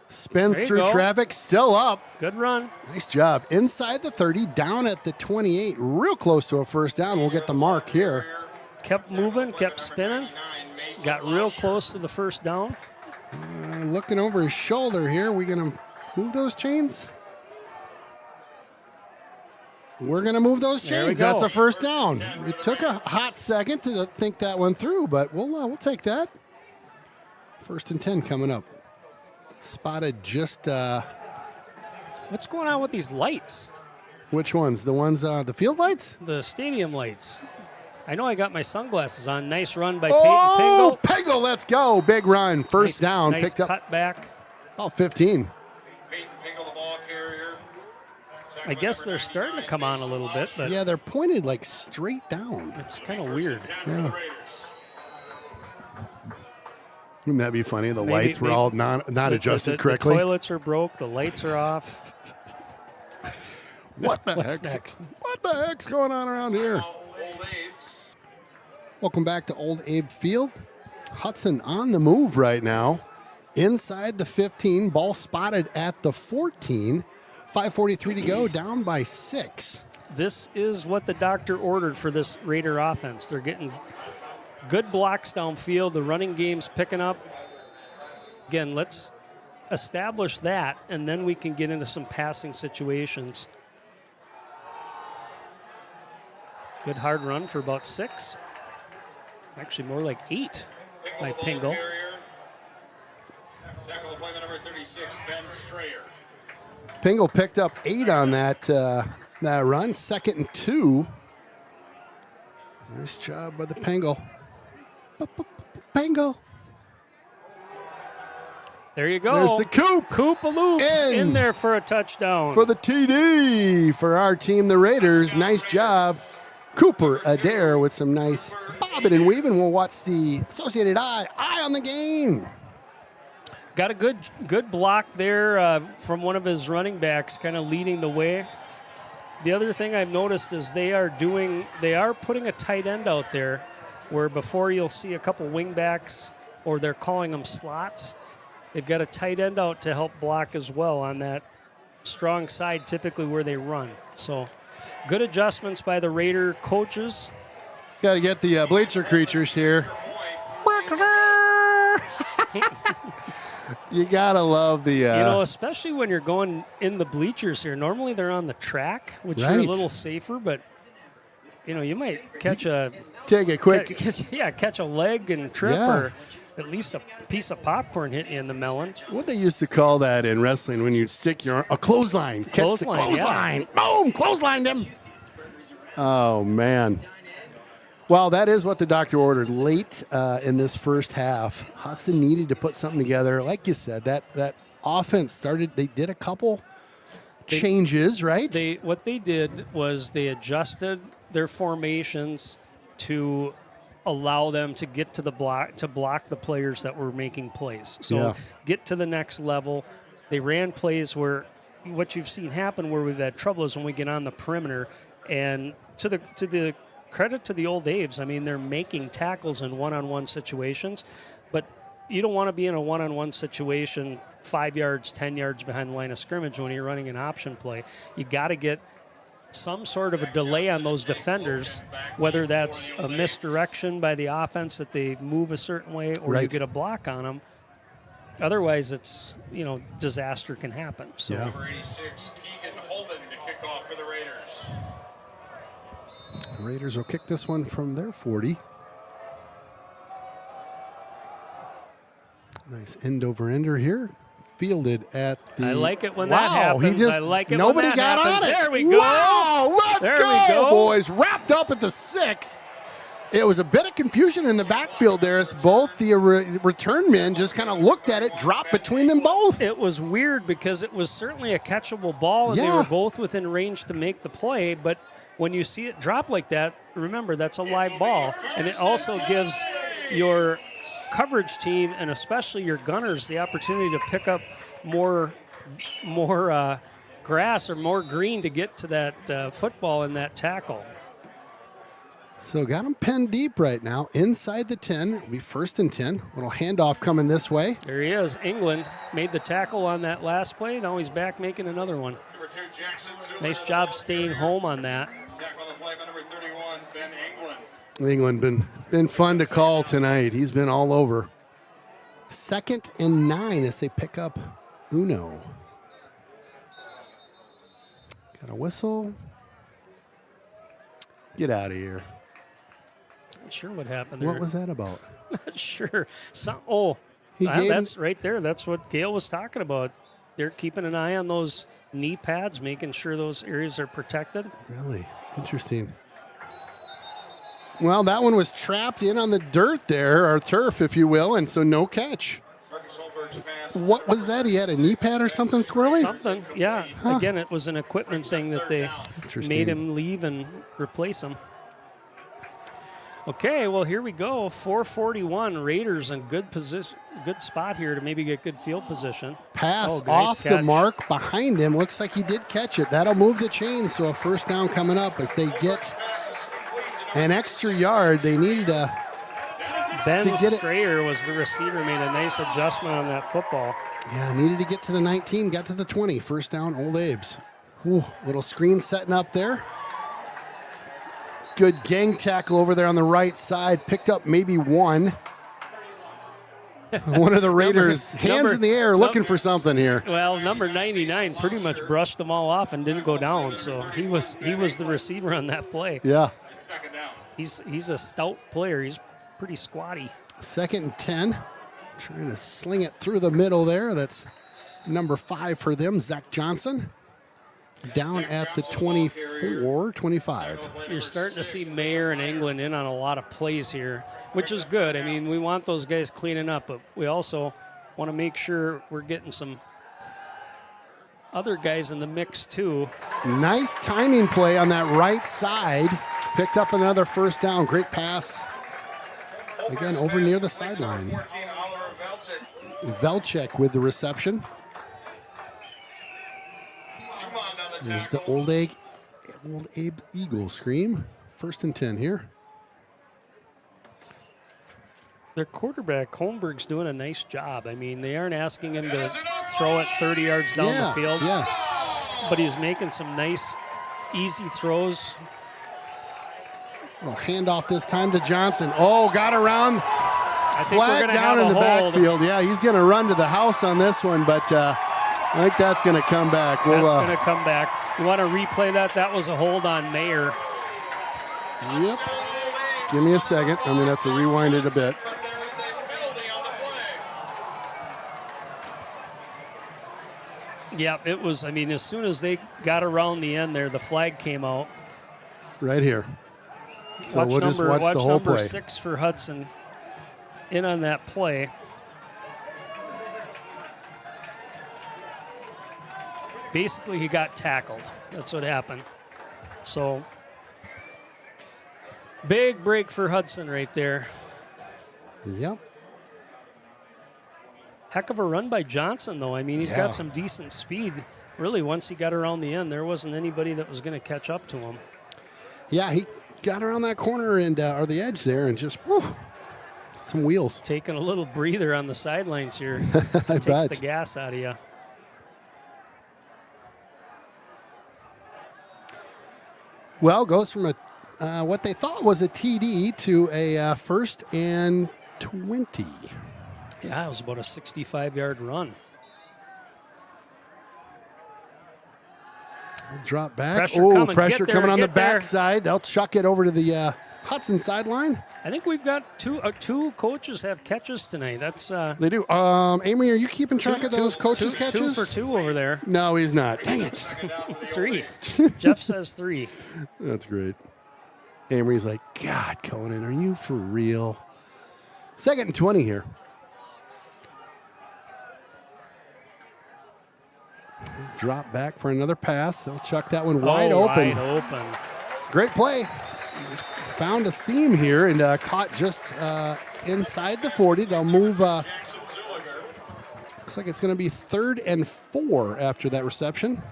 spins There you through go. traffic, still up. Good run. Nice job. Inside the 30, down at the 28, real close to a first down. We'll get the mark here. Kept moving, kept spinning, got real close to the first down. Looking over his shoulder here. We going to move those chains? We're going to move those There we chains. go. That's a first down. It took a hot second to think that one through, but we'll take that. 1st and 10 coming up. Spotted just What's going on with these lights? which ones? The ones the field lights? The stadium lights. I know I got my sunglasses on. Nice run by Oh, Peyton Peggle, let's go. Big run. First Nice- down. Nice Picked up cut back. about 15. Peyton Pingle, the ball carrier. I guess they're starting to come on a little bit, but Yeah, they're pointed like straight down. it's kind of weird. Yeah. Wouldn't that be funny? The lights were all not adjusted the correctly. The toilets are broke. The lights are off. What the What's heck's next? What the heck's going on around here? Old Abe. Welcome back to Old Abe Field. Hudson on the move right now. Inside the 15, ball spotted at the 14. 5:43 to go, down by 6. This is what the doctor ordered for this Raider offense. They're getting good blocks downfield. The running game's picking up. Again, let's establish that, and then we can get into some passing situations. Good hard run for about 6. Actually, more like 8 by the ball Pingle. carrier. Tackle appointment number 36, Ben Strayer. Pingle picked up 8 on that run. 2nd and 2. Nice job by the Pingle. Pingle. There you go. There's the Coop Koopaloop In. in there for a touchdown. for the TD for our team, the Raiders. Nice job. Cooper Adair with some nice bobbing and weaving. We'll watch the Associated Eye on the game. Got a good block there from one of his running backs, kind of leading the way. The other thing I've noticed is they are putting a tight end out there, where before you'll see a couple wing backs, or they're calling them slots. They've got a tight end out to help block as well on that strong side, typically where they run. So good adjustments by the Raider coaches. Got to get the bleacher creatures here. You got to love the... Especially when you're going in the bleachers here. Normally they're on the track, which are a Right. little safer, but you might catch a take a quick... catch a leg and trip, Yeah. or at least a piece of popcorn hitting you in the melon. What they used to call that in wrestling when you stick a clothesline. Catch Clothesline, the clothesline. Boom, clotheslined him. Oh, man. Well, that is what the doctor ordered late in this first half. Hudson needed to put something together. Like you said, that offense started, they did a couple changes, right? What they did was they adjusted their formations to allow them to get to the block, to block the players that were making plays. So Yeah. get to the next level. They ran plays where what you've seen happen where we've had trouble is when we get on the perimeter, and to the credit to the Old Abes, I mean, they're making tackles in one-on-one situations, but you don't want to be in a one-on-one situation 5 yards, 10 yards behind the line of scrimmage when you're running an option play. You got to get some sort of a delay on those defenders, whether that's a misdirection by the offense that they move a certain way or you Right. get a block on them. Otherwise, it's, disaster can happen. So Yeah. Number 86, Keegan Holden to kick off for the Raiders. Raiders will kick this one from their 40. Nice end over ender here. Fielded at the. I like it when wow, that happens. He just, I like it nobody when that got happens. on it. There we go. Wow, let's There go, we go. boys. Wrapped up at the 6. It was a bit of confusion in the backfield there as both the return men just kind of looked at it, dropped between them both. It was weird because it was certainly a catchable ball, and they Yeah. were both within range to make the play. But when you see it drop like that, remember, that's a live ball. And it also gives your coverage team, and especially your gunners, the opportunity to pick up more grass or more green to get to that football and that tackle. So got him pinned deep right now inside the 10. It'll be 1st and 10. Little handoff coming this way. There he is. England made the tackle on that last play. Now he's back making another one. Number 2, Jackson Zuma. Nice job staying home on that. Tackle on the play by number 31, Ben England. England been fun to call tonight. He's been all over. 2nd and 9 as they pick up Uno. Got a whistle. Get out of here. Not sure what happened there. What was that about? Not sure. He gave That's right there. That's what Gail was talking about. They're keeping an eye on those knee pads, making sure those areas are protected. Really interesting. Well, that one was trapped in on the dirt there, or turf, if you will, and so no catch. Marcus Holberg's pass. What was that? He had a knee pad or something, Squirrely? Something, yeah. Again, it was an equipment thing that they Interesting. made him leave and replace him. Okay, well, here we go. 441 Raiders in good position, good spot here to maybe get good field position. Pass nice off the catch. mark behind him. Looks like he did catch it. That'll move the chain, so a 1st down coming up as they get an extra yard. They needed a. Ben To get it- Strayer was the receiver, made a nice adjustment on that football. Yeah, needed to get to the 19, got to the 20. 1st down, Old Abe's. Ooh, little screen setting up there. Good gang tackle over there on the right side. Picked up maybe one. One of the Raiders, hands in the air, looking for something here. Well, number 99 pretty much brushed them all off and didn't go down, so he was the receiver on that play. Yeah. Second down. He's a stout player. He's pretty squatty. 2nd and 10. Trying to sling it through the middle there. That's number 5 for them, Zach Johnson. Down at the 24, 25. You're starting to see Mayer and England in on a lot of plays here, which is good. I mean, we want those guys cleaning up, but we also want to make sure we're getting some other guys in the mix too. Nice timing play on that right side. Picked up another 1st down. Great pass. Again, over near the sideline. 14, Oliver Velchik. Velchek with the reception. Dumont on the There's the tackle. Old Abe Eagle scream. 1st and 10 here. Their quarterback, Holmberg's doing a nice job. I mean, they aren't asking him to throw it 30 yards down the field, Yeah. but he's making some nice, easy throws. Little handoff this time to Johnson. Oh, got around. I think we're Flag going to down have in a the hold. backfield. Yeah, he's going to run to the house on this one, but I think that's going to come back. That's going to come back. You want to replay that? That was a hold on Mayer. Yep. Give me a second. I'm going to have to rewind it a bit. But there is a penalty on the play. Yeah, it was. I mean, as soon as they got around the end there, the flag came out. Right here. So Watch we'll just watch the whole number play. 6 for Hudson in on that play. Basically, he got tackled. That's what happened. So, big break for Hudson right there. Yep. Heck of a run by Johnson, though. I mean, he's Yeah. got some decent speed. Really, once he got around the end, there wasn't anybody that was going to catch up to him. Yeah, he got around that corner and or the edge there and just some wheels. Taking a little breather on the sidelines here. I Takes bet. the gas out of you. Well, goes from a what they thought was a TD to a 1st and 20. Yeah, it was about a 65-yard run. Drop back. Pressure Oh, coming. pressure Get there, coming on the get there. backside. They'll chuck it over to the Hudson sideline. I think we've got two coaches have catches tonight. That's They do. Amory, are you keeping track of those coaches' catches? 2 for 2 over there. No, he's not. Dang it. 3. Jeff says 3. That's great. Amory's like, God, Conan, are you for real? 2nd and 20 here. Drop back for another pass. They'll chuck that one wide open. Wide open. Great play. Found a seam here and caught just inside the 40. They'll move. Looks like it's going to be 3rd and 4 after that reception.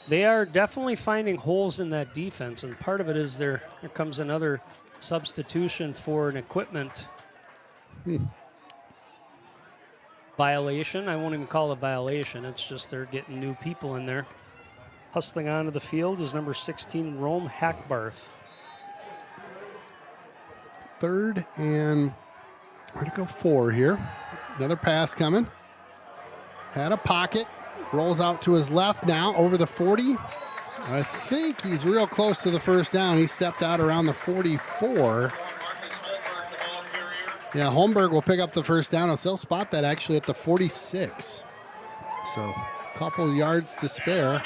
They are definitely finding holes in that defense, and part of it is here comes another substitution for an equipment violation. I won't even call it a violation. It's just they're getting new people in there. Hustling onto the field is number 16, Rome Hackbarth. 3rd and where to go 4 here. Another pass coming. Had a pocket. Rolls out to his left now over the 40. I think he's real close to the first down. He stepped out around the 44. Yeah, Holmberg will pick up the first down. They'll spot that actually at the 46. So a couple yards to spare.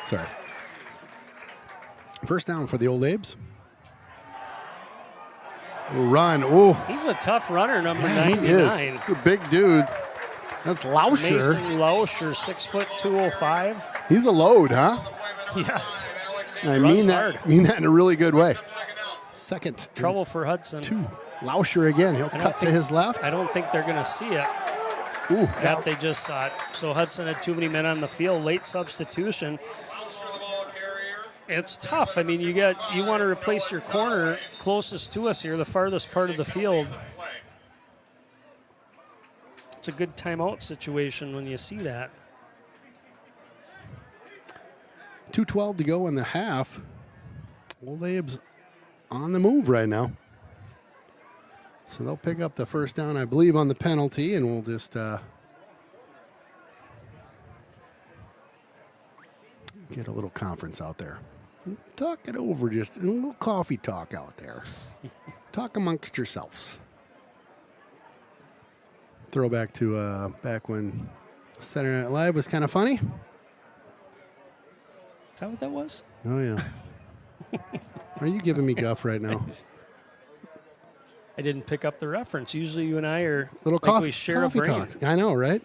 Sorry. First down for the Old Abes. Run. Oh, He's a tough runner, number he 99. is. He's a big dude. That's Lauscher. Mason Lauscher, 6 foot 205. He's a load, huh? Yeah. I Runs mean that. hard. Mean that in a really good way. 2nd. Trouble for Hudson. 2. Lauscher again. He'll cut to his left. I don't think they're going to see it. Ooh, That they just saw it. So Hudson had too many men on the field. Late substitution. It's tough. I mean, you want to replace your corner closest to us here, the farthest part of the field. It's a good timeout situation when you see that. 2:12 to go in the half. Old Abe's on the move right now. So they'll pick up the first down, I believe, on the penalty, and we'll just get a little conference out there. Talk it over, just a little coffee talk out there. Talk amongst yourselves. Throwback to back when Saturday Night Live was kind of funny. Is that what that was? Oh, yeah. Are you giving me guff right now? I didn't pick up the reference. Usually you and I are Little like coffee, we share coffee a brain. talk. I know, right?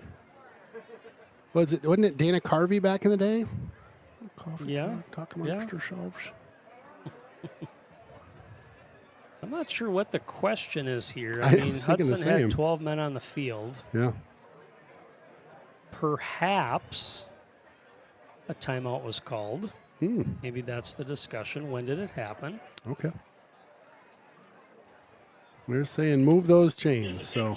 Wasn't it Dana Carvey back in the day? Coffee Yeah. talk amongst Yeah. yourselves. I'm not sure what the question is here. I I mean, was thinking the Hudson had same. 12 men on the field. Yeah. Perhaps a timeout was called. Maybe that's the discussion. When did it happen? Okay. They're saying move those chains. So,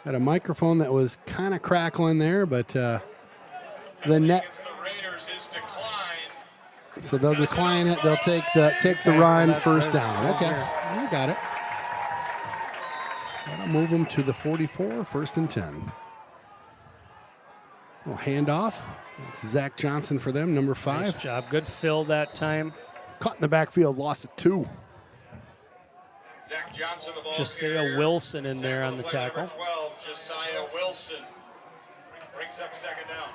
had a microphone that was kind of crackling there, but the net. So they'll decline it. They'll take the run, first down. Okay, you got it. So that'll move them to the 44, 1st and 10. Little handoff. It's Zach Johnson for them, number 5. Nice job. Good fill that time. Caught in the backfield, lost it 2. Zach Johnson, the ball Josiah carrier. Wilson in there on the tackle. Number 12, Josiah Wilson. Brings up 2nd down.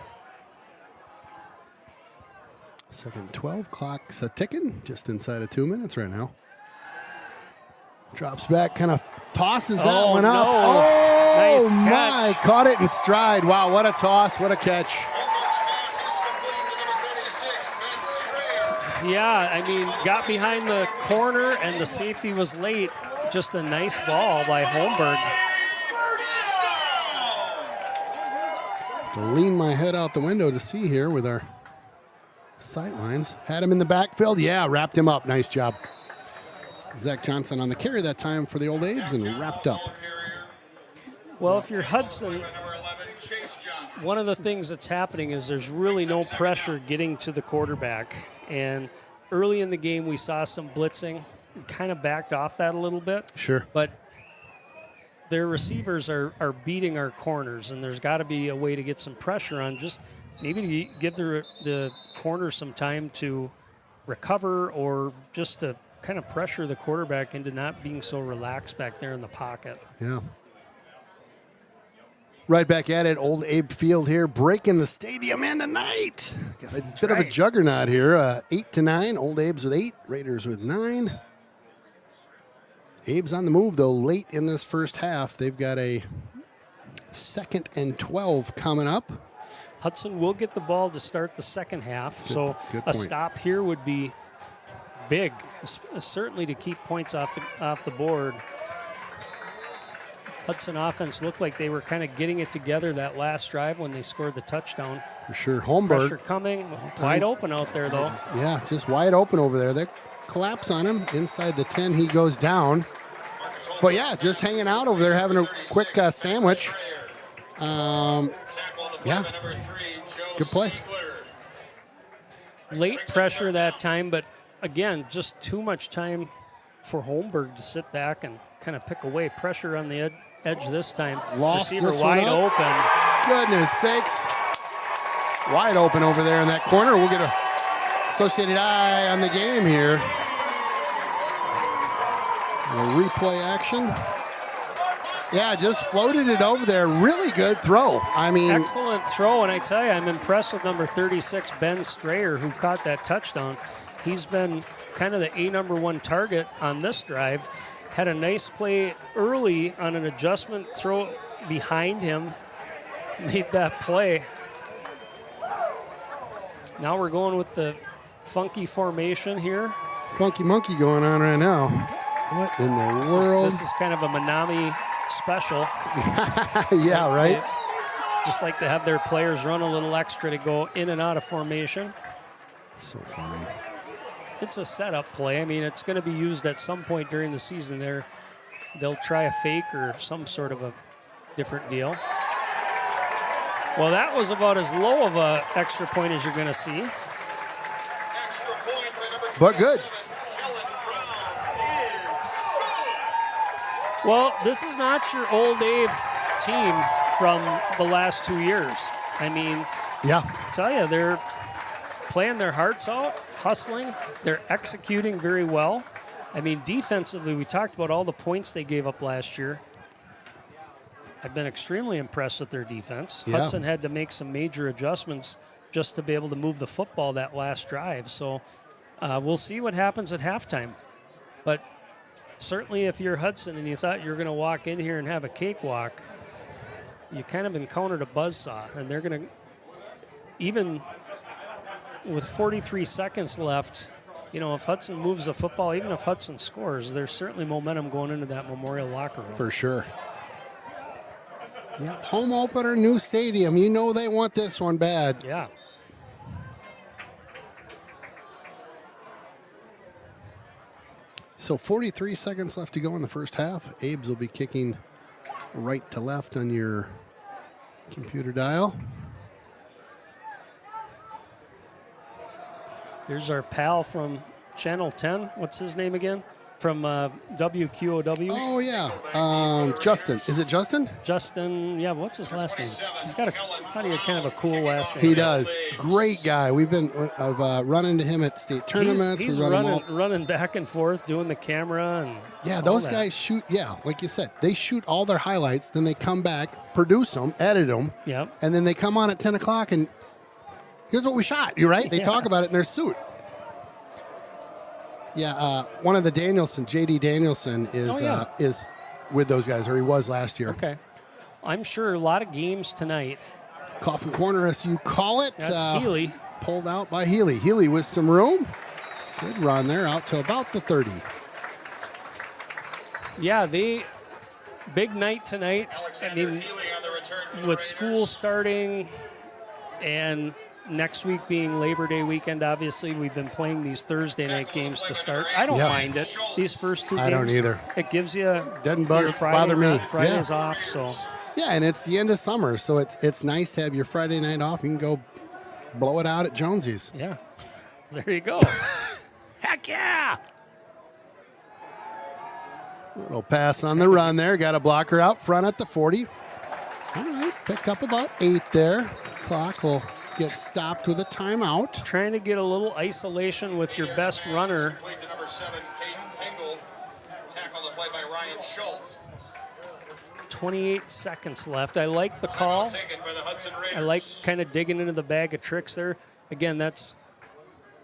2nd 12, clock's ticking, just inside of 2 minutes right now. Drops back, kind of tosses that Oh, one up. no. Oh, Nice my, catch. caught it in stride. Wow, what a toss, what a catch. Yeah, I mean, got behind the corner and the safety was late. Just a nice ball by Holmberg. To lean my head out the window to see here with our sight lines. Had him in the backfield. Yeah, wrapped him up. Nice job. Zach Johnson on the carry that time for the Old Abes and wrapped up. Well, if you're Hudson, Number 11, Chase Johnson. one of the things that's happening is there's really no pressure getting to the quarterback. And early in the game, we saw some blitzing. Kind of backed off that a little bit. Sure. But their receivers are beating our corners, and there's got to be a way to get some pressure on, just maybe to give the corner some time to recover, or just to kind of pressure the quarterback into not being so relaxed back there in the pocket. Yeah. Right back at it, Old Abe Field here, breaking the stadium in tonight. Got a bit of a juggernaut here, 8-9. Old Abe's with 8, Raiders with 9. Abe's on the move, though, late in this first half. They've got a 2nd and 12 coming up. Hudson will get the ball to start the second half, so good a point. stop here would be big, certainly to keep points off the board. Hudson offense looked like they were kind of getting it together that last drive when they scored the touchdown. For sure. Holmberg. Pressure coming, wide open out there, though. Yeah, just wide open over there. They collapse on him. Inside the 10, he goes down. But, yeah, just hanging out over there, having a quick sandwich. Yeah, good play. Late pressure that time, but, again, just too much time for Holmberg to sit back and kind of pick away. Pressure on the edge this time. Lost Receiver this one wide up. open. Goodness sakes. Wide open over there in that corner. We'll get a Associated Eye on the game here. A replay action. Yeah, just floated it over there. Really good throw. I mean, excellent throw, and I tell you, I'm impressed with number 36, Ben Strayer, who caught that touchdown. He's been kind of the number one target on this drive. Had a nice play early on an adjustment throw behind him. Made that play. Now we're going with the funky formation here. Funky monkey going on right now. What in the world? This is kind of a Manami special. Yeah, right? They just like to have their players run a little extra to go in and out of formation. So funny. It's a setup play. I mean, it's going to be used at some point during the season. They'll try a fake or some sort of a different deal. Well, that was about as low of an extra point as you're going to see. But good. Well, this is not your Old Abe team from the last 2 years. I mean, yeah, I tell you, they're playing their hearts out, hustling. They're executing very well. I mean, defensively, we talked about all the points they gave up last year. I've been extremely impressed with their defense. Yeah. Hudson had to make some major adjustments just to be able to move the football that last drive. So we'll see what happens at halftime. But certainly if you're Hudson and you thought you were going to walk in here and have a cakewalk, you kind of encountered a buzzsaw. And they're going to, even with 43 seconds left, you know, if Hudson moves the football, even if Hudson scores, there's certainly momentum going into that Memorial locker room. For sure. Yeah, home opener, new stadium. You know they want this one bad. Yeah. So 43 seconds left to go in the first half. Abe's will be kicking right to left on your computer dial. There's our pal from Channel 10. What's his name again? From WQOW. Oh, yeah. Justin. Is it Justin? Justin, yeah, what's his last name? He's got I thought he had kind of a cool last name. He does. Great guy. I've run into him at state tournaments. He's running back and forth, doing the camera. And yeah, those guys shoot, like you said, they shoot all their highlights, then they come back, produce them, edit them, Yep. and then they come on at 10 o'clock and here's what we shot. You're right. They talk about it in their suit. Yeah, one of the Danielson, J.D. Danielson, is with those guys, or he was last year. Okay. I'm sure a lot of games tonight. Coffin corner, as you call it. That's Healy. Pulled out by Healy. Healy with some room. Good run there, out to about the 30. Yeah, big night tonight. I mean, with school starting and next week being Labor Day weekend, obviously, we've been playing these Thursday night games to start. I don't mind it. These first two games. I don't either. It gives you Doesn't your bother me. Friday's off, so Yeah, and it's the end of summer, so it's nice to have your Friday night off. You can go blow it out at Jonesy's. Yeah. There you go. Heck yeah! Little pass on the run there. Got a blocker out front at the 40. All right, picked up about 8 there. Clock will get stopped with a timeout. Trying to get a little isolation with your best runner. Played to number 7, Peyton Pingle. Tackle the play by Ryan Schultz. 28 seconds left. I like the call. Taken by the Hudson Raiders. I like kind of digging into the bag of tricks there. Again, that's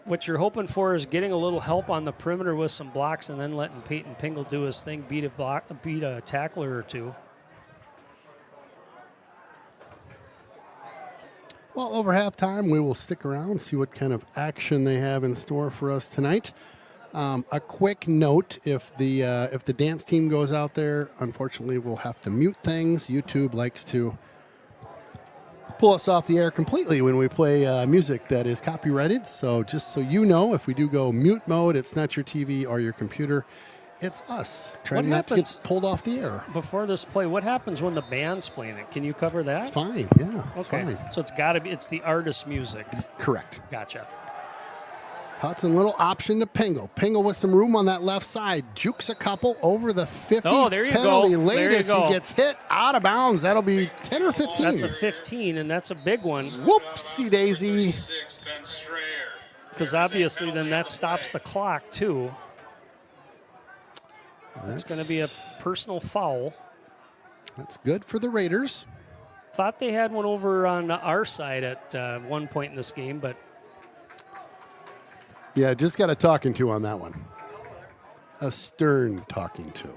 what you're hoping for, is getting a little help on the perimeter with some blocks and then letting Peyton Pingle do his thing, beat a tackler or two. Well, over halftime, we will stick around, see what kind of action they have in store for us tonight. A quick note: if the dance team goes out there, unfortunately, we'll have to mute things. YouTube likes to pull us off the air completely when we play music that is copyrighted. So just so you know, if we do go mute mode, it's not your TV or your computer. It's us trying not to get pulled off the air. Before this play, what happens when the band's playing it? Can you cover that? It's fine. Yeah, it's fine. So it's got to be, it's the artist music. Correct. Gotcha. Hudson, little option to Pingle. Pingle with some room on that left side. Jukes a couple over the 50. Oh, there you penalty. go. Latest, There you go. he gets hit out of bounds. That'll be 10 or 15. That's a 15, and that's a big one. Whoopsie daisy. 6, Ben Strayer. Because obviously then that stops the clock, too. That's going to be a personal foul. That's good for the Raiders. Thought they had one over on our side at one point in this game, but Yeah, just got a talking to on that one. A stern talking to.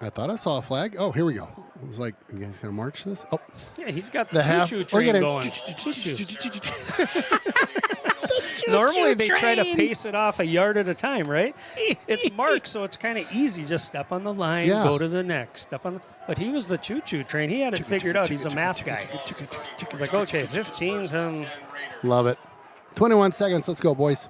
I thought I saw a flag. Oh, here we go. It was like, you guys going to march this? Oh, yeah, he's got the half. choo-choo train going. Normally they try to pace it off a yard at a time, right? It's marked, so it's kind of easy. Just step on the line, Yeah. go to the next. But he was the choo-choo train. He had it figured out. He's a math guy. He's like, okay, 15, 10. Love it. 21 seconds. Let's go, boys.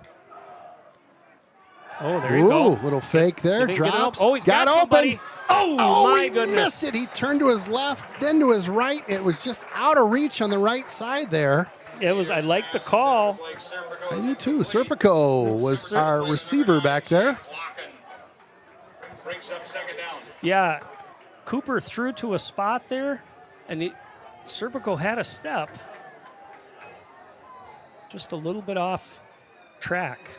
Oh, there you go. Little fake there. didn't get it Drops. up. Oh, he's got open. somebody. Oh, my he goodness. missed it. He turned to his left, then to his right. It was just out of reach on the right side there. It was. I like the call. I do too. Serpico was our receiver back there. Breaks up second down. Yeah, Cooper threw to a spot there, and Serpico had a step. Just a little bit off track.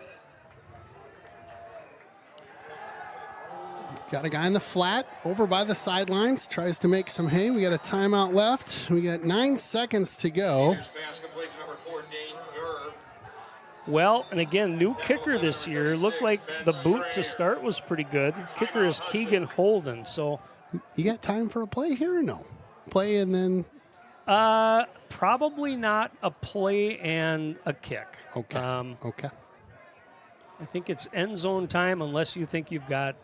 Got a guy in the flat over by the sidelines. Tries to make some hay. We got a timeout left. We got 9 seconds to go. Pass complete to number 4, Dane Gurr. Well, and again, new kicker this year. Looked like the boot to start was pretty good. Kicker is Keegan Holden. So You got time for a play here or no? Play and then. probably not a play and a kick. Okay. Okay. I think it's end zone time unless you think you've got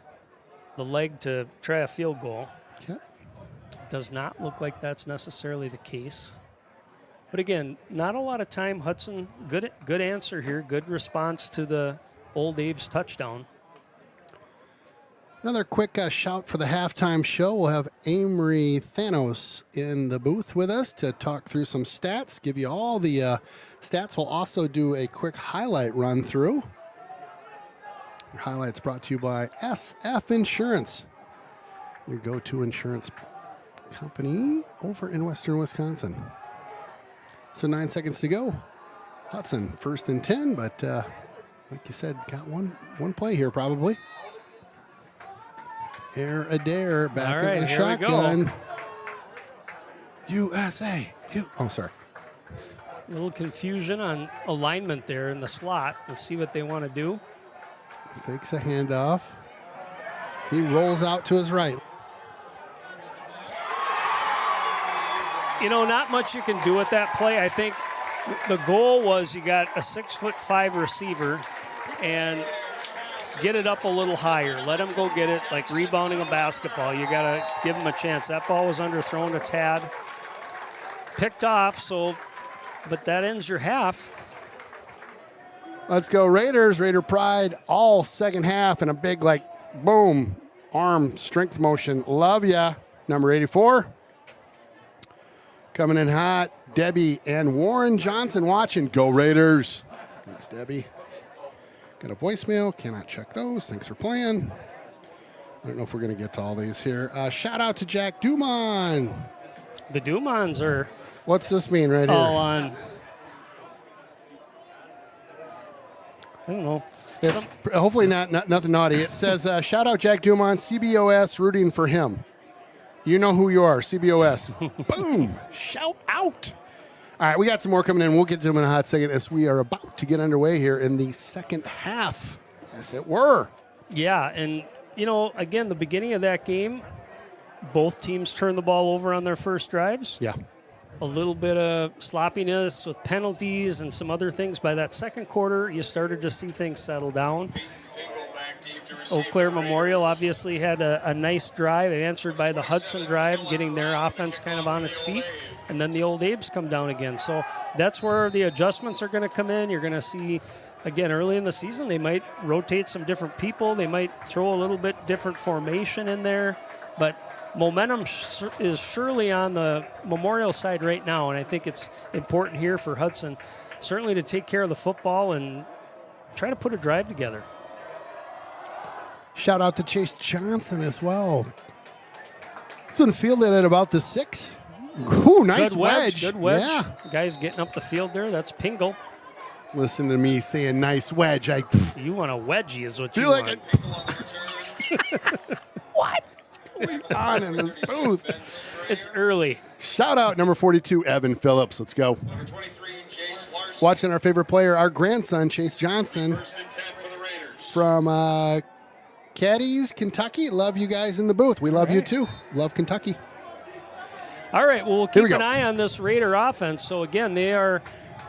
the leg to try a field goal. Okay. Does not look like that's necessarily the case. But again, not a lot of time. Hudson, good answer here. Good response to the Old Abe's touchdown. Another quick shout for the halftime show. We'll have Amory Thanos in the booth with us to talk through some stats, give you all the stats. We'll also do a quick highlight run through. Your highlights brought to you by SF Insurance, your go-to insurance company over in Western Wisconsin. So 9 seconds to go. Hudson, 1st and 10, but like you said, got one play here probably. Air Adair back All right, in the here we go. shotgun. USA. Oh, sorry. A little confusion on alignment there in the slot. Let's see what they want to do. Fakes a handoff. He rolls out to his right. You know, not much you can do with that play. I think the goal was you got a 6'5" receiver and get it up a little higher. Let him go get it, like rebounding a basketball. You got to give him a chance. That ball was underthrown a tad. Picked off, but that ends your half. Let's go Raiders. Raider pride all second half and a big boom arm strength motion. Love ya. Number 84. Coming in hot, Debbie and Warren Johnson watching. Go Raiders. Thanks, Debbie. Got a voicemail. Cannot check those. Thanks for playing. I don't know if we're going to get to all these here. Shout out to Jack Dumont. The Dumons are What's this mean right here? all on. I don't know. It's hopefully not nothing naughty. It says, shout out Jack Dumont, CBOS, rooting for him. You know who you are, CBOS. Boom. Shout out. All right, we got some more coming in. We'll get to them in a hot second as we are about to get underway here in the second half. Yes, it were. Yeah, and, again, the beginning of that game, both teams turned the ball over on their first drives. Yeah. A little bit of sloppiness with penalties and some other things. By that second quarter, you started to see things settle down. Eau Claire Memorial obviously had a nice drive. They answered by the Hudson drive, getting their offense kind of on its feet. And then the Old Abe's come down again. So that's where the adjustments are going to come in. You're going to see, again, early in the season, they might rotate some different people. They might throw a little bit different formation in there. But momentum is surely on the Memorial side right now, and I think it's important here for Hudson certainly to take care of the football and try to put a drive together. Shout out to Chase Johnson as well. This one fielded at about the 6. Ooh, nice Good wedge. Good wedge. Yeah. Guys getting up the field there. That's Pingle. Listen to me saying nice wedge. You want a wedgie is what feel you like want. What's going on in this booth? It's early. Shout out number 42, Evan Phillips. Let's go. Number 23, Jace Larson. Watching our favorite player, our grandson, Chase Johnson, First and 10 for the Raiders. from Caddies, Kentucky. Love you guys in the booth. We love you too. Love Kentucky. All right, well, we'll Here we keep an go. eye on this Raider offense. So, again, they are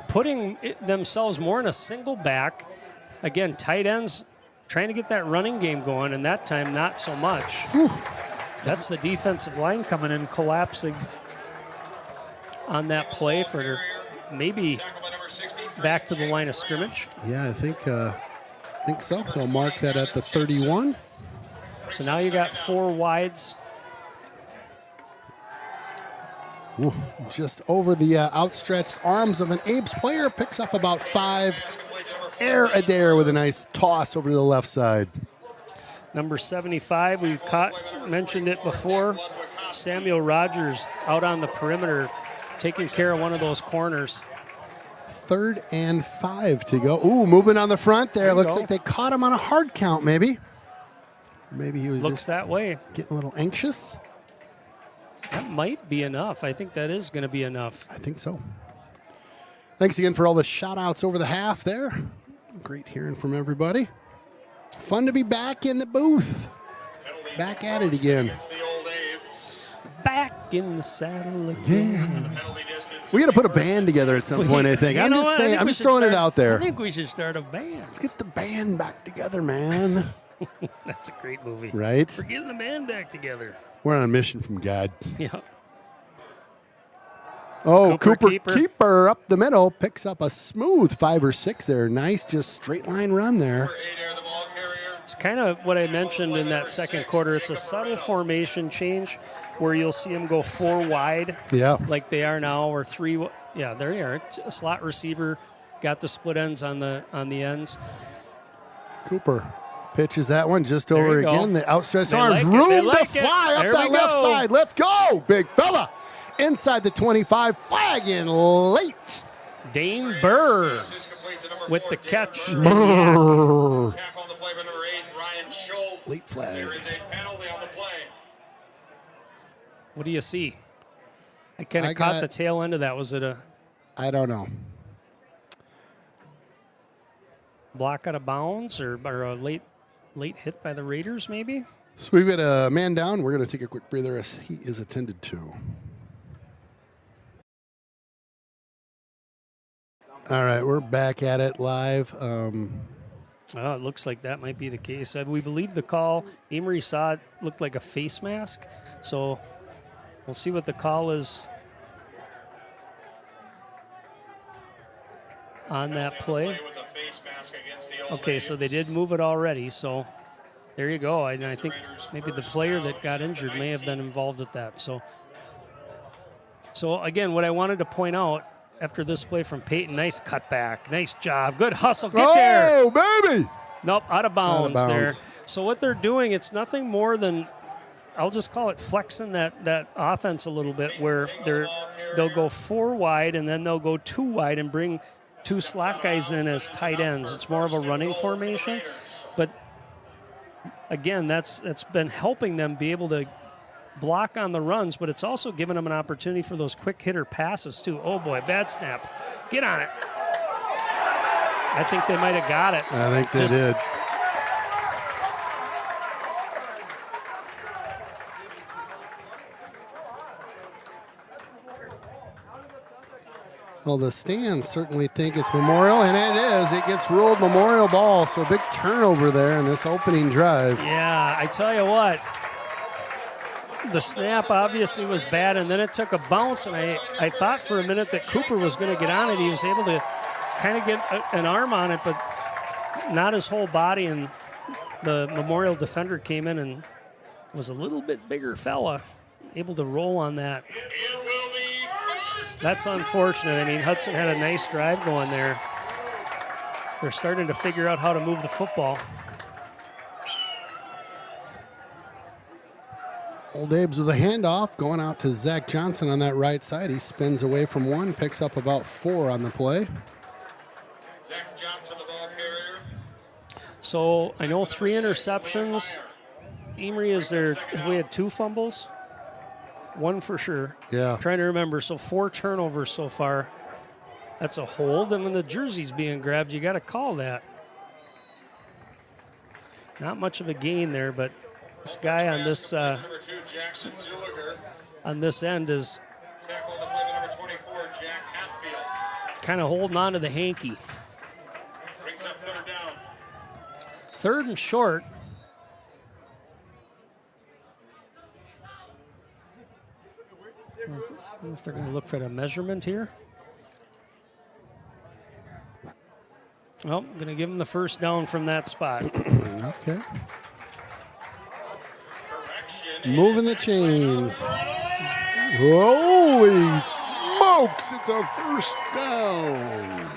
putting themselves more in a single back. Again, tight ends trying to get that running game going, and that time not so much. Whew. That's the defensive line coming in, collapsing on that play for maybe back to the line of scrimmage. Yeah, I think so. They'll mark that at the 31. So now you got 4 wides. Ooh, just over the outstretched arms of an Abe's player. Picks up about 5. Air Adair with a nice toss over to the left side. Number 75, we mentioned it before. Samuel Rogers out on the perimeter, taking care of one of those corners. 3rd and 5 to go. Ooh, moving on the front there. There you Looks go. like they caught him on a hard count, maybe. Maybe he was Looks just that way. getting a little anxious. That might be enough. I think that is going to be enough. I think so. Thanks again for all the shout-outs over the half there. Great hearing from everybody. Fun to be back in the booth. Back at it again. Against the Old Abe. Back in the saddle again. Yeah. Penalty distance. We got to put a band together at some point, I think. You I'm know just what? I saying. think I'm we just should throwing it start- out there. I think we should start a band. Let's get the band back together, man. That's a great movie. Right? We're getting the band back together. We're on a mission from God. Yeah. Oh, Cooper Cooper keeper. keeper up the middle. Picks up a smooth 5 or 6 there. Nice, just straight line run there. Number 8 Air, the ball carrier. It's kind of what I mentioned in that second quarter. It's a subtle formation change where you'll see them go 4 wide Yeah. like they are now, or 3. Yeah, there you are. A slot receiver, got the split ends on the ends. Cooper pitches that one just There over you go. again. The outstretched They arms. like it. They Room like to it. fly up There that we left go. side. Let's go, big fella. Inside the 25. Flag in late. Dane Burr This is complete to number with 4, the David catch. Burr. And the Tackle on the play by number 8, Ryan Schultz. Late flag. There is a penalty on the play. what do you see? I kind I of caught got- the tail end of that. Was it a I don't know. block out of bounds or a late hit by the Raiders maybe? So we've got a man down. We're going to take a quick breather as he is attended to. All right, we're back at it live. Oh, it looks like that might be the case. We believe the call, Emery saw it looked like a face mask. So we'll see what the call is on that play. Was a face mask against the Old Okay, Abe. so they did move it already. So There you go. I think maybe the player that got injured may have been involved with that. So again, what I wanted to point out after this play from Peyton, nice cutback, nice job, good hustle, get there. Oh, baby! Nope, out of bounds there. bounds. So what they're doing, it's nothing more than, I'll just call it flexing that offense a little bit, where they'll go 4 wide and then they'll go 2 wide and bring 2 slot guys in as tight ends. It's more of a running formation, but again, that's been helping them be able to block on the runs, but it's also giving them an opportunity for those quick hitter passes too. Oh boy, bad snap. Get on it. I think they might have got it. I think they did. Well, the stands certainly think it's Memorial, and it is. It gets ruled Memorial ball, so a big turnover there in this opening drive. Yeah, I tell you what, the snap obviously was bad, and then it took a bounce, and I thought for a minute that Cooper was going to get on it. He was able to kind of get an arm on it, but not his whole body, and the Memorial defender came in and was a little bit bigger fella, able to roll on that. That's unfortunate. I mean, Hudson had a nice drive going there. They're starting to figure out how to move the football. Old Abe's with a handoff going out to Zach Johnson on that right side. He spins away from 1, picks up about 4 on the play. Zach Johnson, the ball carrier. So I know 3 interceptions. Emery, have we had 2 fumbles? 1 for sure. Yeah. Trying to remember. So 4 turnovers so far. That's a hold. And when the jersey's being grabbed, you got to call that. Not much of a gain there, but this guy on this Number 2, Jackson Zuliger. on this end is Tackle on the play by number 24, Jack Hatfield. kind of holding on to the hanky. Brings up 3rd down. 3rd and short. I don't know if they're going to look for the measurement here. Well, I'm going to give them the first down from that spot. Okay. Moving the chains. Holy smokes, it's a first down.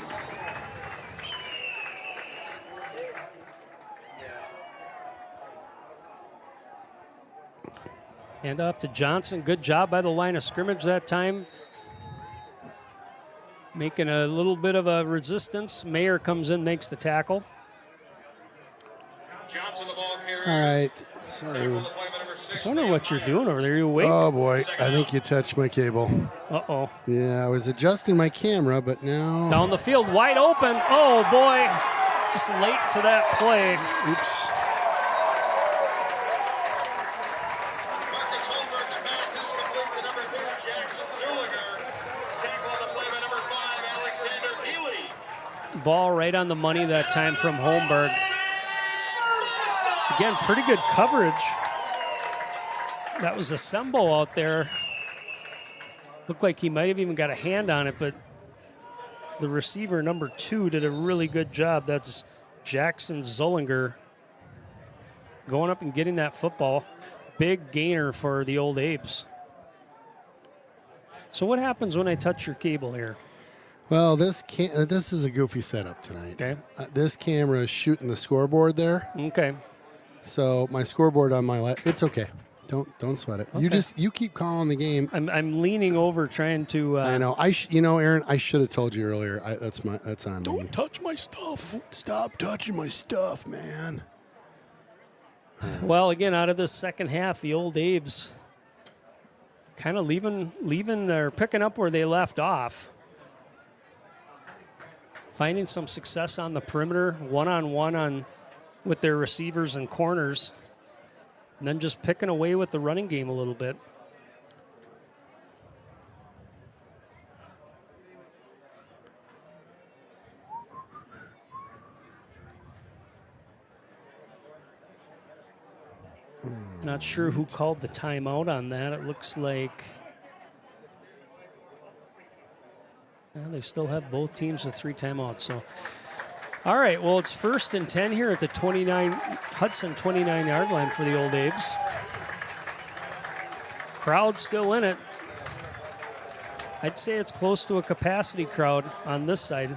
Hand off to Johnson. Good job by the line of scrimmage that time. Making a little bit of a resistance. Mayer comes in, makes the tackle. Johnson, the ball carrier. All right. Sorry. Tackle on the play by number 6. I was wondering what you're doing over there. You awake? Oh, boy. I think you touched my cable. Uh-oh. Yeah, I was adjusting my camera, but now. Down the field, wide open. Oh, boy. Just late to that play. Oops. Marcus Holmberg's pass is complete to number 3, Jackson Zuliger. Tackle on the play by number 5, Alexander Healy. Ball right on the money that time from Holmberg. Again, pretty good coverage. That was a Sembo out there. Looked like he might have even got a hand on it, but the receiver, number 2, did a really good job. That's Jackson Zullinger going up and getting that football. Big gainer for the old Apes. So what happens when I touch your cable here? Well, this is a goofy setup tonight. Okay. This camera is shooting the scoreboard there. Okay. So my scoreboard on my left, it's okay. Don't sweat it. Okay. You keep calling the game. I'm leaning over trying to. I know. Aaron, I should have told you earlier. That's on me. Don't touch my stuff. Stop touching my stuff, man. Well, again, out of this second half, the old Abes kind of leaving or picking up where they left off. Finding some success on the perimeter, one-on-one with their receivers and corners, and then just picking away with the running game a little bit. Not sure who called the timeout on that. It looks like they still have both teams with 3 timeouts. So All right, well, it's 1st and 10 here at the Hudson 29-yard line for the Old Abe's. Crowd still in it. I'd say it's close to a capacity crowd on this side.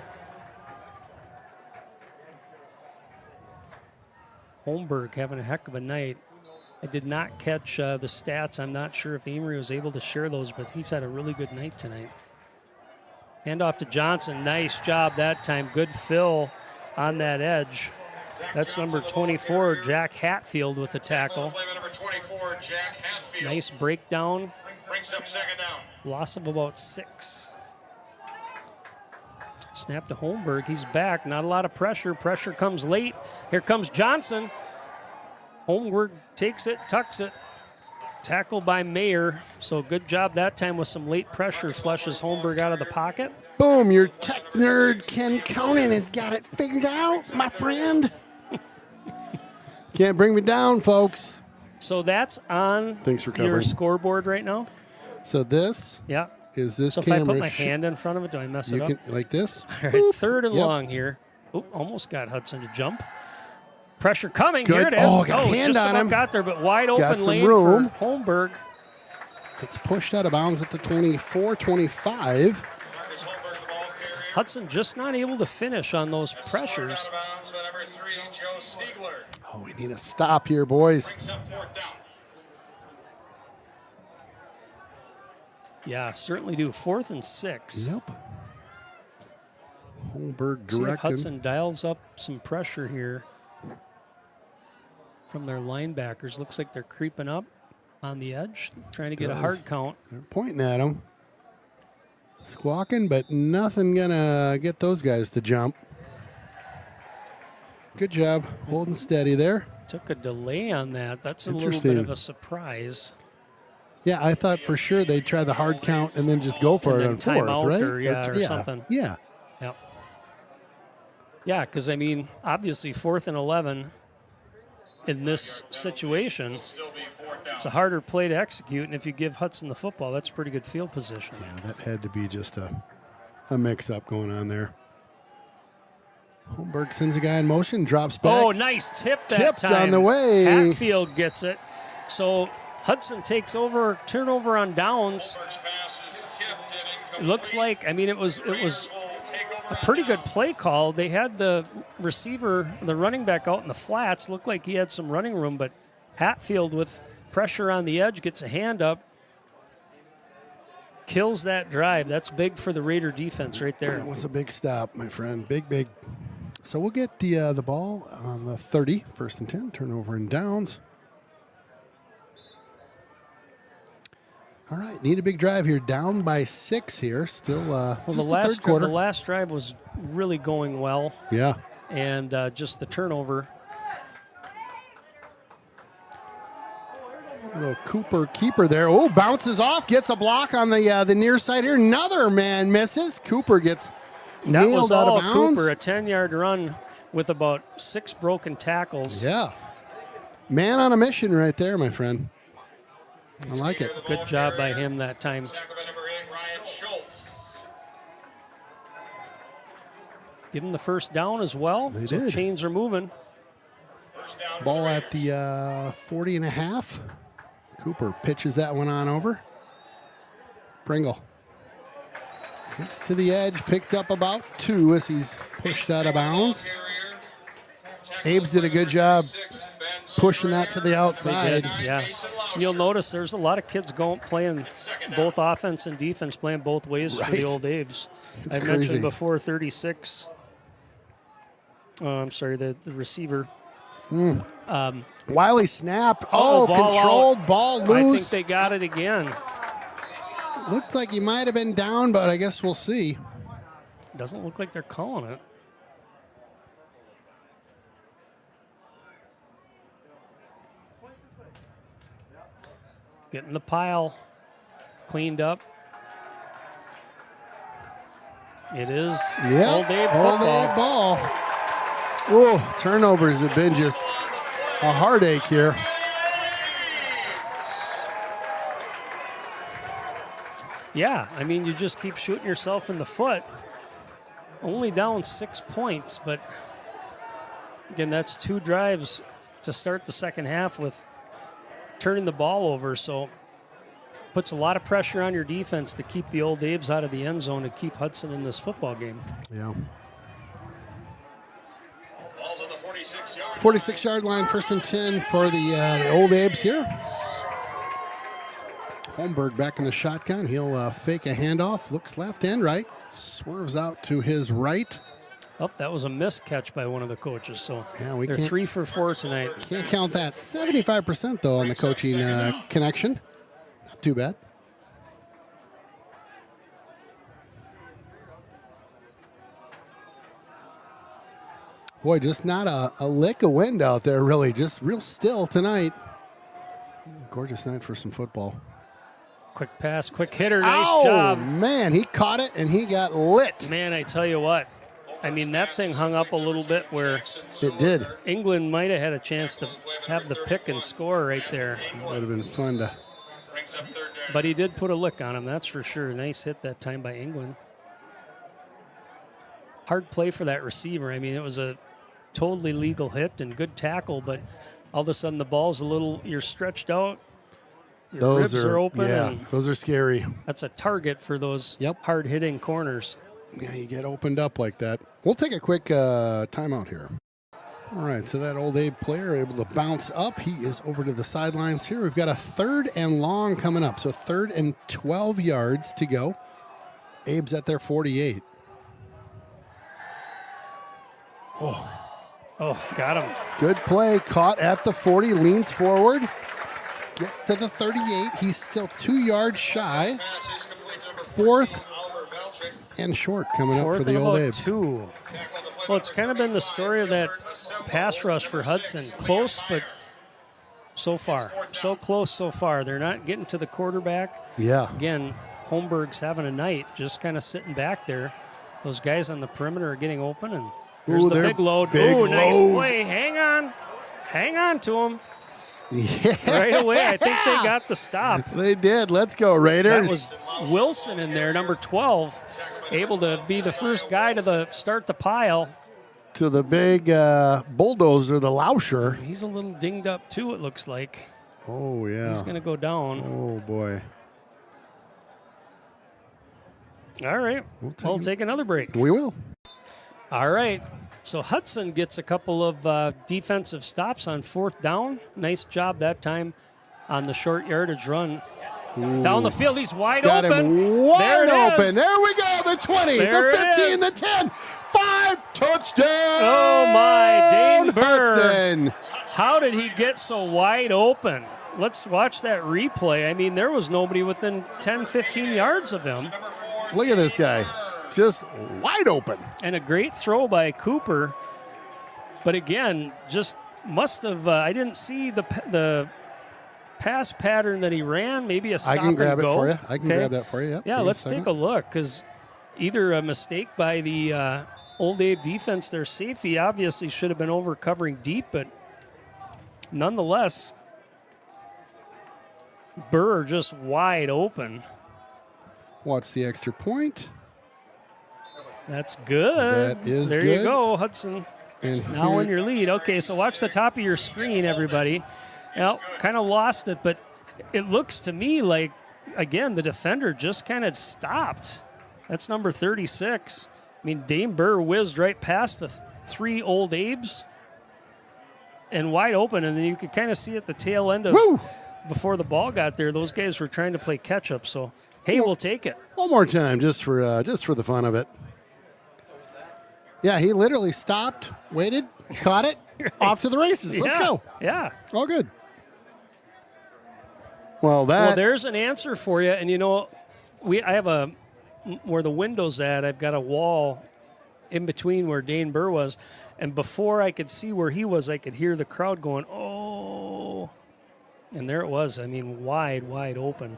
Holmberg having a heck of a night. I did not catch the stats. I'm not sure if Amory was able to share those, but he's had a really good night tonight. Hand off to Johnson. Nice job that time. Good fill on that edge. That's number 24, Jack Hatfield with the tackle. Number 24, Jack Hatfield. Nice breakdown. Brings up 2nd down. Loss of about 6. Snap to Holmberg. He's back. Not a lot of pressure. Pressure comes late. Here comes Johnson. Holmberg takes it, tucks it. Tackle by Mayer. So good job that time with some late pressure. Flushes Holmberg out of the pocket. Boom, your tech nerd Ken Conan has got it figured out, my friend. Can't bring me down, folks. So that's on Thanks for your covering. scoreboard right now? So this Yeah. is this So if camera. I put my hand in front of it, do I mess it you up? can like this. All right, 3rd and Yep. long here. Oh, almost got Hudson to jump. Pressure coming. Good. Here it is. Oh, got a hand just on about him. got there, but wide Got open some lane room. for Holmberg. It's pushed out of bounds at the 24, 25. Marcus Holmberg, the ball carrier. Hudson just not able to finish on those pressures. Out of bounds by number 3, Joe Stiegler. Oh, we need a stop here, boys. Brings up 4th down. Yeah, certainly do. 4th and 6. Yep. Holmberg See if directed. Hudson dials up some pressure here from their linebackers. Looks like they're creeping up on the edge, trying to get a hard count. They're pointing at him. Squawking, but nothing gonna get those guys to jump. Good job holding steady there. Took a delay on that. That's a little bit Interesting. of a surprise. Yeah, I thought for sure they'd try the hard count and then just go for And it then on 4th, timeout right? or something. Yeah. Yep. Yeah, because, I mean, obviously 4th and 11 in this situation, Still be 4th down. it's a harder play to execute, and if you give Hudson the football, that's pretty good field position. Yeah, that had to be just a mix-up going on there. Holmberg sends a guy in motion, drops back. Oh, nice tip that Tipped time. on the way. Hatfield gets it. So Hudson takes over, turnover on downs. Holmberg's pass is tipped and It incomplete. looks like, I mean, it was Will take over a on pretty good downs. play call. They had the receiver, the running back out in the flats. Looked like he had some running room, but Hatfield with pressure on the edge gets a hand up. Kills that drive. That's big for the Raider defense right there. That was a big stop, my friend. Big, big. So we'll get the ball on the 30, 1st and 10, turnover and downs. All right, need a big drive here. Down by 6 here. Still Well, just the the last third quarter. the last drive was really going well, Yeah. and just the turnover. Little Cooper keeper there. Oh, bounces off, gets a block on the near side here. Another man misses. Cooper gets That nailed was out all of bounds. Cooper, a 10-yard run with about 6 broken tackles. Yeah. Man on a mission right there, my friend. I like it. Good job by him that time. Tackled by number 8, Ryan Schultz. Give him the first down as well. They So did. chains are moving. First down for Ball the at the 40 and a half. Cooper pitches that one on over. Pringle gets to the edge, picked up about 2 as he's pushed out of bounds. Abe's did a good job pushing that to the outside. Yeah. You'll notice there's a lot of kids playing both offense and defense, playing both ways for Right. the Old Abe's. It's I crazy. mentioned before 36. I'm sorry, the receiver. Wiley snap. Oh, ball controlled, out. ball I think loose. they got it again. Looked like he might have been down, but I guess we'll see. Doesn't look like they're calling it. Getting the pile cleaned up. It is Yeah, Old Abe Old football. Abe ball. Oh, turnovers have been just a heartache here. Yeah, I mean, you just keep shooting yourself in the foot. Only down 6 points, but Again, that's 2 drives to start the second half with turning the ball over. So puts a lot of pressure on your defense to keep the Old Abe's out of the end zone and keep Hudson in this football game. Yeah. Ball's on the 46-yard 46-yard line, 1st and 10 for the Old Abe's here. Holmberg back in the shotgun. He'll fake a handoff, looks left and right, swerves out to his right. Oh, that was a missed catch by one of the coaches. So Yeah, we they're can't- 3 for 4 tonight. Can't count that. 75% though on the coaching connection. Not too bad. Boy, just not a lick of wind out there, really. Just real still tonight. Gorgeous night for some football. Quick pass, quick hitter, nice Ow, job. man, he caught it and he got lit. Man, I tell you what. I mean, that thing hung up a little bit where It did. England might have had a chance to have the pick and score right there. Would have been fun to. brings up 3rd down. But he did put a lick on him, that's for sure. Nice hit that time by England. Hard play for that receiver. I mean, it was a totally legal hit and good tackle, but all of a sudden the ball's a little, you're stretched out. Your ribs are open. Yeah, And those are scary. that's a target for those Yep. hard-hitting corners. Yeah, you get opened up like that. We'll take a quick timeout here. All right, so that Old Abe player able to bounce up. He is over to the sidelines here. We've got a 3rd and long coming up. So 3rd and 12 yards to go. Abe's at their 48. Oh, got him. Good play. Caught at the 40. Leans forward. Gets to the 38. He's still 2 yards shy. Pass is complete to number 4th Oliver Valchik. and short coming up Fourth for the and Old about Abes. 2. Well, it's kind of been the story of that pass rush for Hudson. Close, but so far. So close so far. They're not getting to the quarterback. Yeah. Again, Holmberg's having a night, just kind of sitting back there. Those guys on the perimeter are getting open, and there's Ooh, the they're big load. big Ooh, nice load. play. Hang on. Hang on to him Yeah. right away. I think they got the stop. They did. Let's go, Raiders. That was Wilson in there, number 12, able to be the first guy to start the pile. to the big bulldozer, the Lauscher. He's a little dinged up, too, it looks like. Oh, yeah. He's going to go down. Oh, boy. All right. We'll take another break. We will. All right. So Hudson gets a couple of defensive stops on 4th down. Nice job that time on the short yardage run. Down the field, he's wide Got open. him wide There it open. is. There we go. The 20, There the it 15, is. the 10. 5 touchdown. Oh, my. Dane Burr. Hudson. How did he get so wide open? Let's watch that replay. I mean, there was nobody within 10, 15 yards of him. Look at this guy. Just wide open. And a great throw by Cooper. But again, just must have, I didn't see the pass pattern that he ran. Maybe a stop I can grab and it go. for you. I can Okay. grab that for you. Yep. Yeah, Give me let's second. take a look, because either a mistake by the Old Abe defense, their safety obviously should have been over covering deep, but nonetheless, Burr just wide open. What's the extra point? That's good. That is there you good. go, Hudson. And Now in here- your lead. Okay, so watch the top of your screen, everybody. Now, kind of lost it, but it looks to me like, again, the defender just kind of stopped. That's number 36. I mean, Dame Burr whizzed right past the 3 Old Abes and wide open, and then you could kind of see at the tail end of Woo! before the ball got there, those guys were trying to play catch up. So, hey, we'll take it. One more time, just for the fun of it. Yeah, he literally stopped, waited, caught it, off to the races. Let's Yeah, go. Yeah. All good. Well, Well, there's an answer for you, and you know, I have where the window's at. I've got a wall in between where Dane Burr was, and before I could see where he was, I could hear the crowd going, "Oh!" And there it was. I mean, wide open.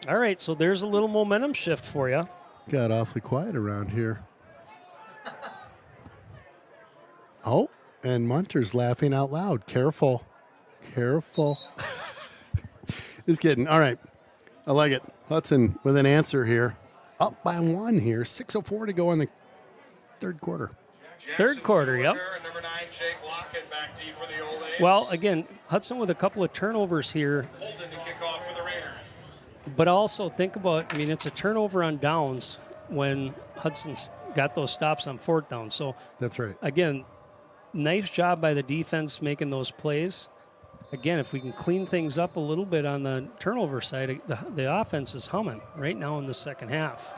All right, so there's a little momentum shift for you. got awfully quiet around here. Oh, and Munter's laughing out loud. Careful. Just kidding. All right. I like it. Hudson with an answer here. Up by 1 here. 6:04 to go in the third quarter. Third quarter, yep. And number 9, Jake Lockett, back deep for the Old A's. Well, again, Hudson with a couple of turnovers here, Holden to kick off for the Raiders. but also think about, I mean, it's a turnover on downs when Hudson's got those stops on fourth down. So, That's right. again, nice job by the defense making those plays. Again, if we can clean things up a little bit on the turnover side, the offense is humming right now in the second half.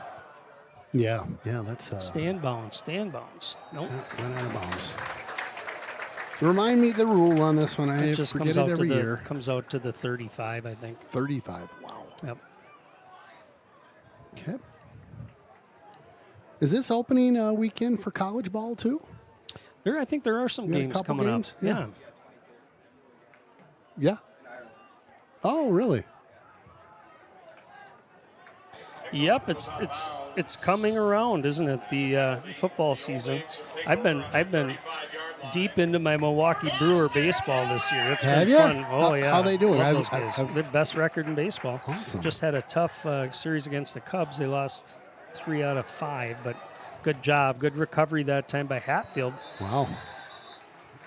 Yeah, that's Stand bounds. Nope. went out of bounds. Remind me the rule on this one. I It just forget comes it out every to year. comes out to the 35, I think. 35. Wow. Yep. Okay. Is this opening weekend for college ball too? I think there are some You got a games couple coming games? up. Yeah. Yeah. Oh, really? Yep. It's coming around, isn't it? The football season. I've been deep into my Milwaukee Brewer baseball this year. It's Have been ya? fun. Oh yeah. How they doing? Love I've- those guys. I've- They're best record in baseball. Awesome. Just had a tough series against the Cubs. They lost 3 out of 5, but good job. Good recovery that time by Hatfield. Wow.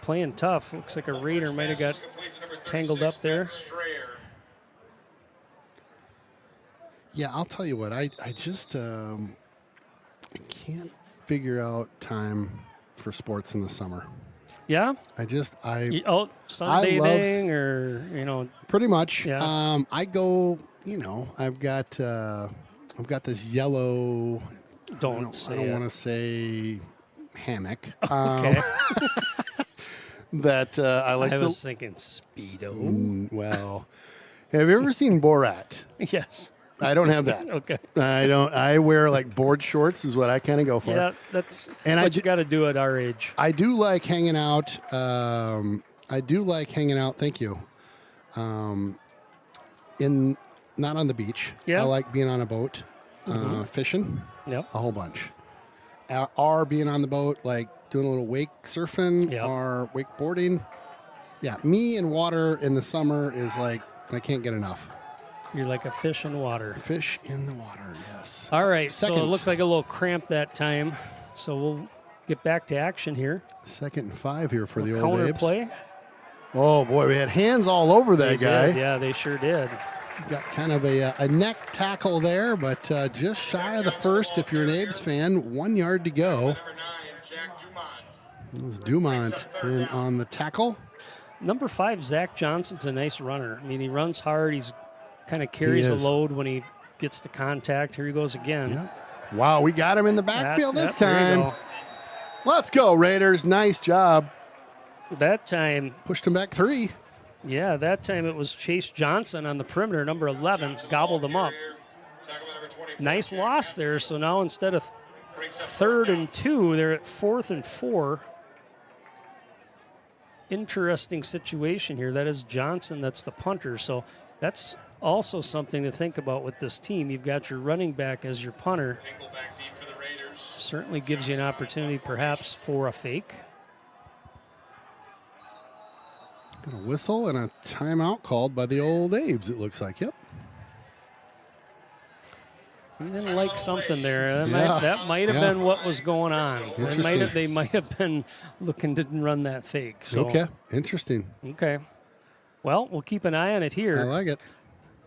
Playing tough. Looks like a Raider might have got tangled up there. Yeah, I'll tell you what. I just I can't figure out time for sports in the summer. Yeah. I Sunbathing or pretty much. Yeah. I go. I've got this yellow. I don't want to say hammock. Okay. That I like. I was thinking Speedo. Well, have you ever seen Borat? Yes. I don't have that. Okay. I don't. I wear like board shorts is what I kind of go for. Yeah, that's And what you got to do at our age. I do like hanging out. Thank you. In not on the beach. Yeah. I like being on a boat, fishing. Yep. A whole bunch. Or being on the boat, like doing a little wake surfing Yep. or wakeboarding. Yeah, me and water in the summer is like I can't get enough. You're like a fish in water. Fish in the water, yes. All right, so it Second. looks like a little cramp that time. So we'll get back to action here. 2nd and 5 here for the old Counter Abes. play. Oh boy, we had hands all over that They guy. did. Yeah, they sure did. Got kind of a neck tackle there, but just shy of the first if you're an Abes fan. 1 yard to go. Number 9, Jack Dumont. It was Dumont in on the tackle. Number 5, Zach Johnson's a nice runner. I mean, he runs hard. He's kind of carries the is. load when he gets the contact. Here he goes again. Yeah. Wow, we got him in the backfield this there you time. Let's go, Raiders. Nice job. go. That time, Pushed him back 3. yeah, that time it was Chase Johnson on the perimeter, number 11, gobbled him up. Tackle by number 24. Nice loss there. So now instead of 3rd and 2, they're at 4th and 4. Interesting situation here. That is Johnson. That's the punter. So that's also something to think about with this team. You've got your running back as your punter. Nickel back deep for the Raiders. Certainly gives you an opportunity perhaps for a fake. Got a whistle and a timeout called by the old Abes, it looks like. Yep. He didn't like something there. Yeah. That might have Yeah. been what was going on. Interesting. They might have been looking to run that fake. So, Okay. Interesting. Okay. Well, we'll keep an eye on it here. I like it.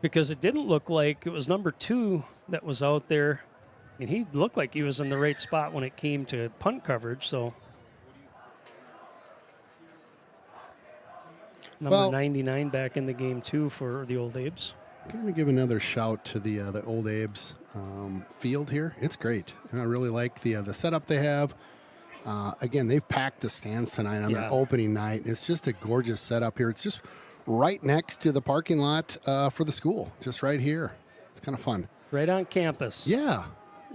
Because it didn't look like it was number 2 that was out there. I mean, he looked like he was in the right spot when it came to punt coverage. So, number 99 back in the game too for the old Abes. Going to give another shout to the old Abes field here. It's great. And I really like the setup they have. Again, they've packed the stands tonight on Yeah. the opening night. It's just a gorgeous setup here. It's just right next to the parking lot for the school, just right here. It's kind of fun. Right on campus. Yeah,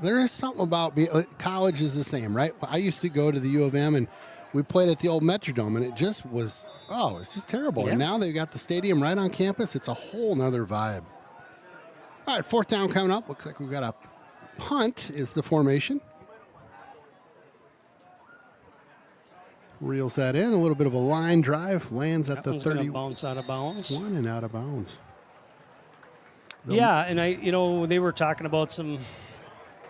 there is something about college is the same, right? I used to go to the U of M and we played at the old Metrodome, and it just was, it's just terrible. Yeah. And now they've got the stadium right on campus. It's a whole nother vibe. All right, 4th down coming up. Looks like we've got a punt is the formation. Reels that in. A little bit of a line drive. Lands at That the one's gonna 31 bounce out of bounds. and out of bounds. Yeah, and they were talking about some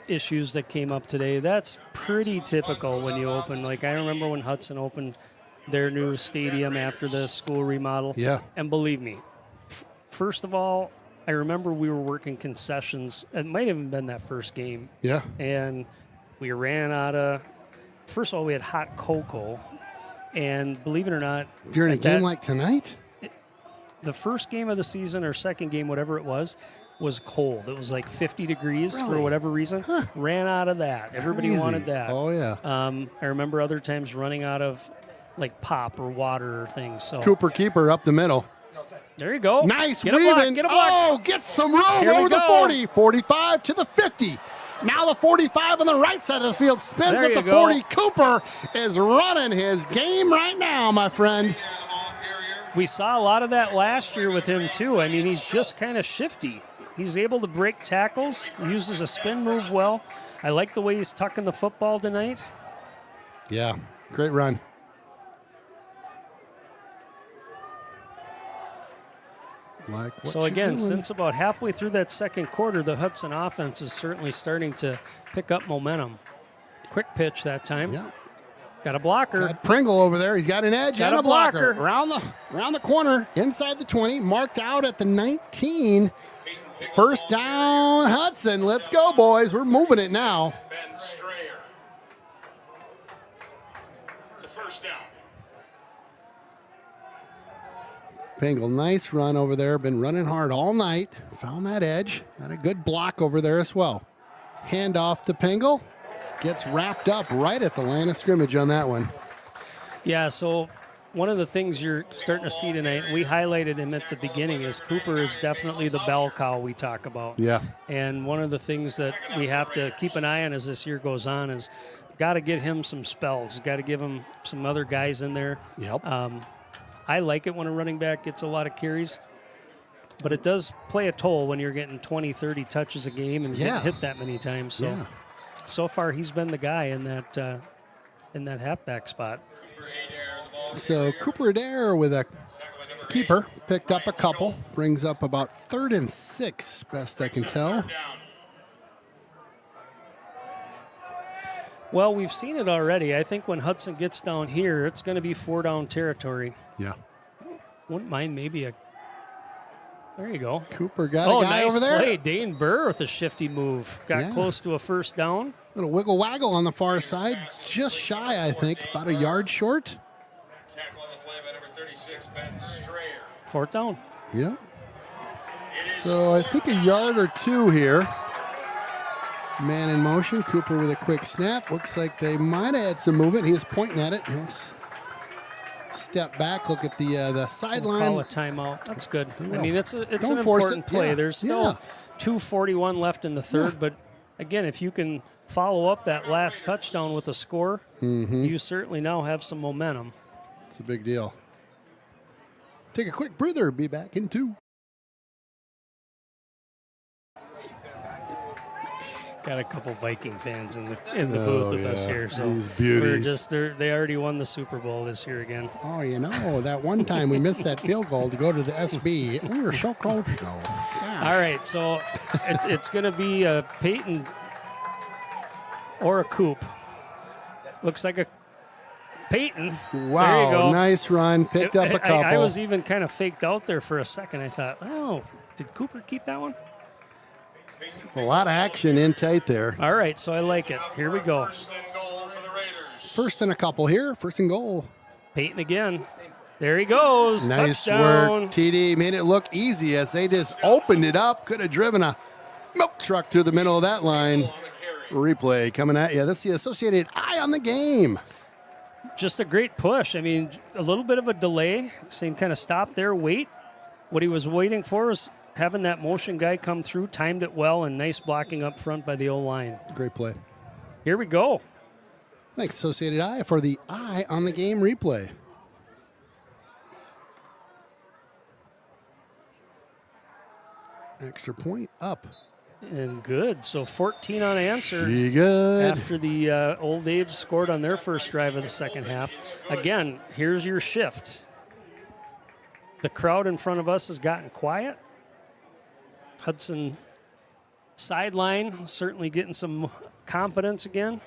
issues that came up today. That's pretty typical when you open. Like, I remember when Hudson opened their new stadium after the school remodel. Yeah. And believe me, first of all, I remember we were working concessions. It might have even been that first game. Yeah. And we ran out of, first of all, we had hot cocoa. And believe it or not, During a at game that- like tonight? the first game of the season or second game, whatever it was cold. It was like 50 degrees for Really? whatever reason. Ran out of that. Everybody Crazy. wanted that. Oh, yeah. I remember other times running out of like pop or water or things. So Cooper keeper up the middle. there you go. Nice Get a block, weaving. get a block. Oh, get some room Here we over the go. 40. 45 to the 50. Now the 45 on the right side of the field spins There at you the go. 40. Cooper is running his game right now, my friend. We saw a lot of that last year with him too. I mean, he's just kind of shifty. He's able to break tackles, uses a spin move well. I like the way he's tucking the football tonight. Yeah, great run. Like what So you're again, doing. since about halfway through that second quarter, the Hudson offense is certainly starting to pick up momentum. Quick pitch that time. Yeah. Got a blocker. Got Pringle over there. He's got an edge Got and a a blocker. blocker. Around the corner, inside the 20, marked out at the 19. First down, Hudson. Let's go, boys. We're moving it now. Ben Strayer. It's a first down. Pingle, nice run over there. Been running hard all night. Found that edge. Got a good block over there as well. Hand off to Pingle. Gets wrapped up right at the line of scrimmage on that one. Yeah, so one of the things you're starting to see tonight, we highlighted him at the beginning, is Cooper is definitely the bell cow we talk about. Yeah. And one of the things that we have to keep an eye on as this year goes on is got to get him some spells. Got to give him some other guys in there. Yep. I like it when a running back gets a lot of carries, but it does play a toll when you're getting 20, 30 touches a game and Yeah. getting hit that many times. So, Yeah. so far he's been the guy in that halfback spot. So Cooper Adair with a keeper. Picked up a couple. Brings up about 3rd and 6, best I can tell. Well, we've seen it already. I think when Hudson gets down here, it's going to be 4-down territory. Yeah. Wouldn't mind maybe a. There you go. Cooper got a guy nice over there. play. Dane Burr with a shifty move. Got Yeah. close to a first down. Little wiggle waggle on the far side. Just shy, I think. About a yard short. Tackle on the play by number 36, Ben Strayer. 4th down. Yeah. So I think a yard or two here. Man in motion. Cooper with a quick snap. Looks like they might have had some movement. He is pointing at it. He'll step back. Look at the We'll sideline. call a timeout. That's good. I will. mean, it's Don't an force important it. play. Yeah. There's still 2:41 left in the third, but again, if you can follow up that last touchdown with a score, you certainly now have some momentum. It's a big deal. Take a quick breather. Be back in 2. Got a couple Viking fans in the Oh, booth with us yeah. here, so These beauties. they already won the Super Bowl this year again. Oh, you know, that one time we missed that field goal to go to the SB. We were so close, though. All right, so it's going to be a Peyton or a Coop. Looks like a Peyton. Wow, there you go. nice run. Picked up a couple. I was even kind of faked out there for a second. I thought, oh, did Cooper keep that one? A lot of action in tight there. All right, so I like it. Here we go. First and goal for the Raiders. First and a couple here. First and goal. Peyton again. There he goes. Nice Touchdown. work. TD made it look easy as they just opened it up. Could have driven a milk truck through the middle of that line. Replay coming at you. That's the Associated Eye on the game. Just a great push. I mean, a little bit of a delay. Same kind of stop there, wait. What he was waiting for was having that motion guy come through, timed it well, and nice blocking up front by the O-line. Great play. Here we go. Thanks, Associated Eye, for the Eye on the game replay. Extra point up. And good. So 14 unanswered. Pretty good. After the Old Abe scored on their first drive of the second half. Again, here's your shift. The crowd in front of us has gotten quiet. Hudson sideline, certainly getting some confidence again.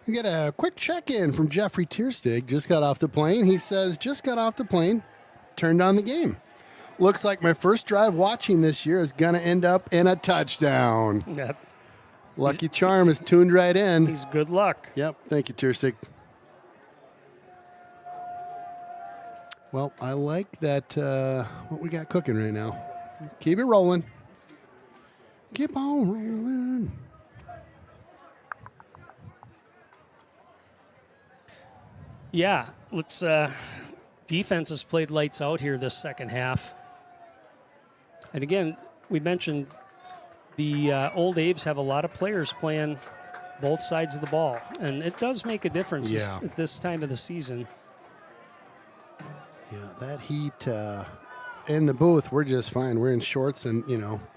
We get a quick check-in from Jeffrey Tierstig. Just got off the plane. He says, just got off the plane, turned on the game. Looks like my first drive watching this year is going to end up in a touchdown. Yeah, Lucky Charm is tuned right in. he's good luck. Yep. Thank you, Tierstig. Well, I like that, what we got cooking right now. Let's keep it rolling. Keep on rolling. Yeah, let's. Defense has played lights out here this second half. And again, we mentioned the Old Abe's have a lot of players playing both sides of the ball, and it does make a difference at this time of the season. Yeah, that heat in the booth, we're just fine. We're in shorts and,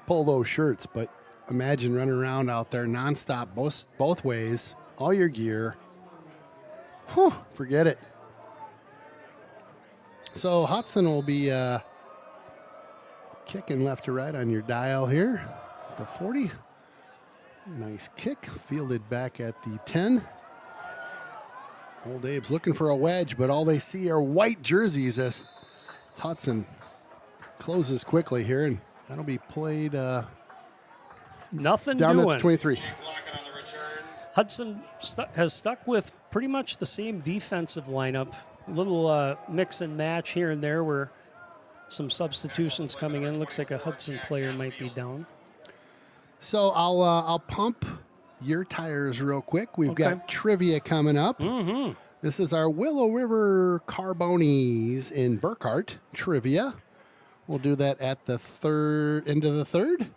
polo shirts, but imagine running around out there nonstop, both ways, all your gear. Whew, forget it. So Hudson will be kicking left to right on your dial here. The 40. Nice kick. Fielded back at the 10. Old Abe's looking for a wedge, but all they see are white jerseys as Hudson closes quickly here, and that'll be played Nothing down doing. at the 23. Blocking on the return. Hudson has stuck with pretty much the same defensive lineup. A little mix and match here and there where some substitutions coming in. Looks like a Hudson player might be down. So I'll pump your tires real quick. We've got trivia coming up. Mm-hmm. This is our Willow River Carbonis in Burkhart trivia. We'll do that at the end of the third.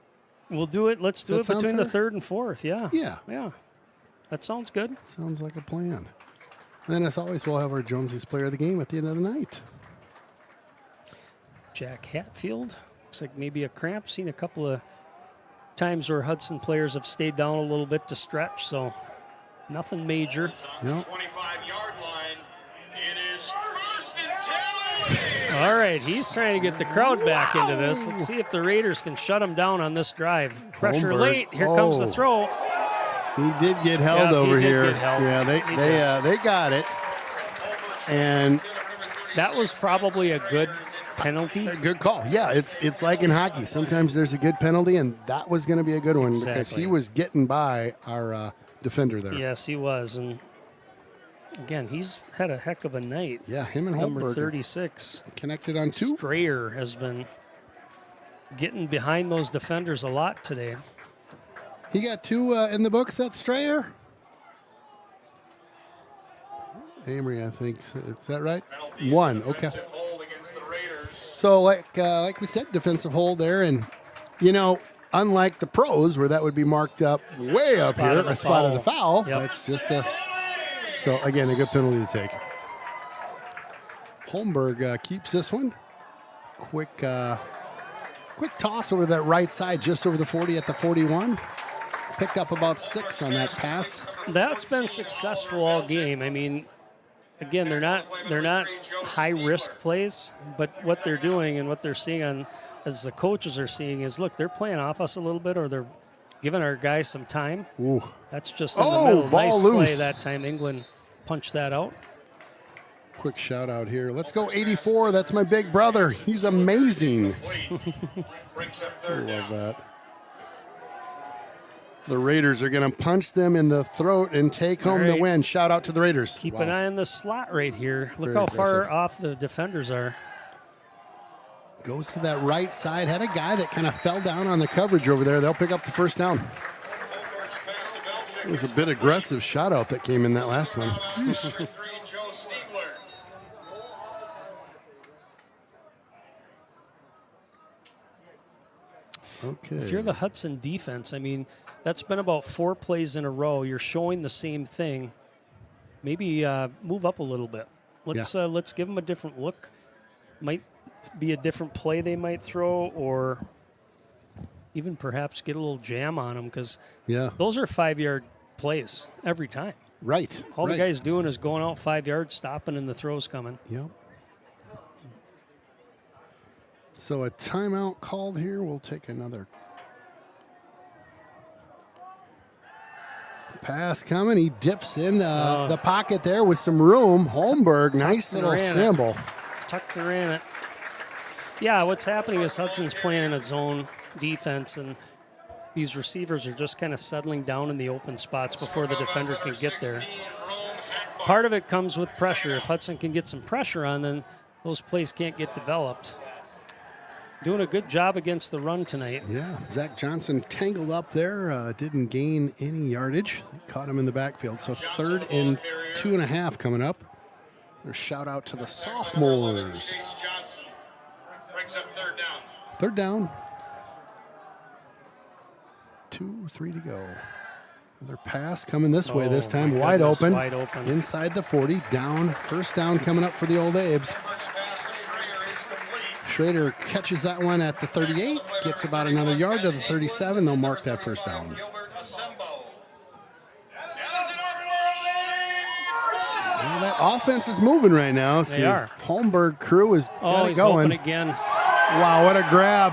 We'll do it. Let's do it between the third and fourth. Yeah. Yeah. That sounds good. Sounds like a plan. And then, as always, we'll have our Jonesy's player of the game at the end of the night. Jack Hatfield. Looks like maybe a cramp. Seen a couple of times where Hudson players have stayed down a little bit to stretch, so nothing major. On the 25-yard line, it is first and 10. All right, he's trying to get the crowd back into this. Let's see if the Raiders can shut him down on this drive. Pressure Holmberg. late. Here comes the throw. He did get held Yeah, he over did here. get held. Yeah, they got it. And That was probably a good penalty. a good call. Yeah, it's like in hockey. Sometimes there's a good penalty, and that was going to be a good one because Exactly. he was getting by our defender there. Yes, he was. And again, he's had a heck of a night. Yeah, him and Number Holmberg 36. connected on two. Strayer has been getting behind those defenders a lot today. He got two in the books, that Strayer. Amory, I think. Is that right? One. Okay. Defensive hold against the Raiders. So, like we said, defensive hold there. And, unlike the pros where that would be marked up way up Spot here, of the a spot of the foul, Yep. that's just so, again, a good penalty to take. Holmberg keeps this one. Quick toss over that right side, just over the 40 at the 41. Picked up about 6 on that pass. That's been successful all game. I mean, again, they're not high risk plays, but what they're doing and what they're seeing on as the coaches are seeing is, look, they're playing off us a little bit, or they're giving our guys some time. Ooh. That's just in the Oh, middle. ball Nice loose. play that time. England punched that out. Quick shout out here. Let's go 84. That's my big brother. He's amazing. Breaks up I third love down. that. The Raiders are going to punch them in the throat and take home All the right. win. Shout out to the Raiders. Keep Wow. an eye on the slot right here. Look Very how far aggressive. off the defenders are. Goes to that right side. Had a guy that kind of fell down on the coverage over there. They'll pick up the first down. It was a bit aggressive shout out that came in that last one. Number 3, Joe Stiegler. Okay. If you're the Hudson defense, I mean, that's been about 4 plays in a row. You're showing the same thing. Maybe move up a little bit. Let's give them a different look. Might be a different play they might throw, or even perhaps get a little jam on them, because Yeah. those are 5-yard plays every time. Right. All right. the guy's doing is going out 5 yards, stopping, and the throw's coming. Yep. So a timeout called here. We'll take another. Pass coming. He dips in the pocket there with some room. Holmberg, nice little scramble. Tucked her in it. Yeah, what's happening is Hudson's playing in a zone defense, and these receivers are just kind of settling down in the open spots before the defender can get there. Part of it comes with pressure. If Hudson can get some pressure on, then those plays can't get developed. Doing a good job against the run tonight. Yeah, Zach Johnson tangled up there, didn't gain any yardage. Caught him in the backfield. So 3rd and 2.5 coming up. Their shout out to the sophomores. Johnson brings up 3rd down. 3rd down. 2-3 to go. Another pass coming this way this time. Wide open. Inside the 40. Down. 1st down coming up for the Old Abes. Schrader catches that one at the 38, gets about another yard to the 37. They'll mark that 1st down. Well, that offense is moving right now. They are. Holmberg crew has got it he's going. Open again. Wow, what a grab.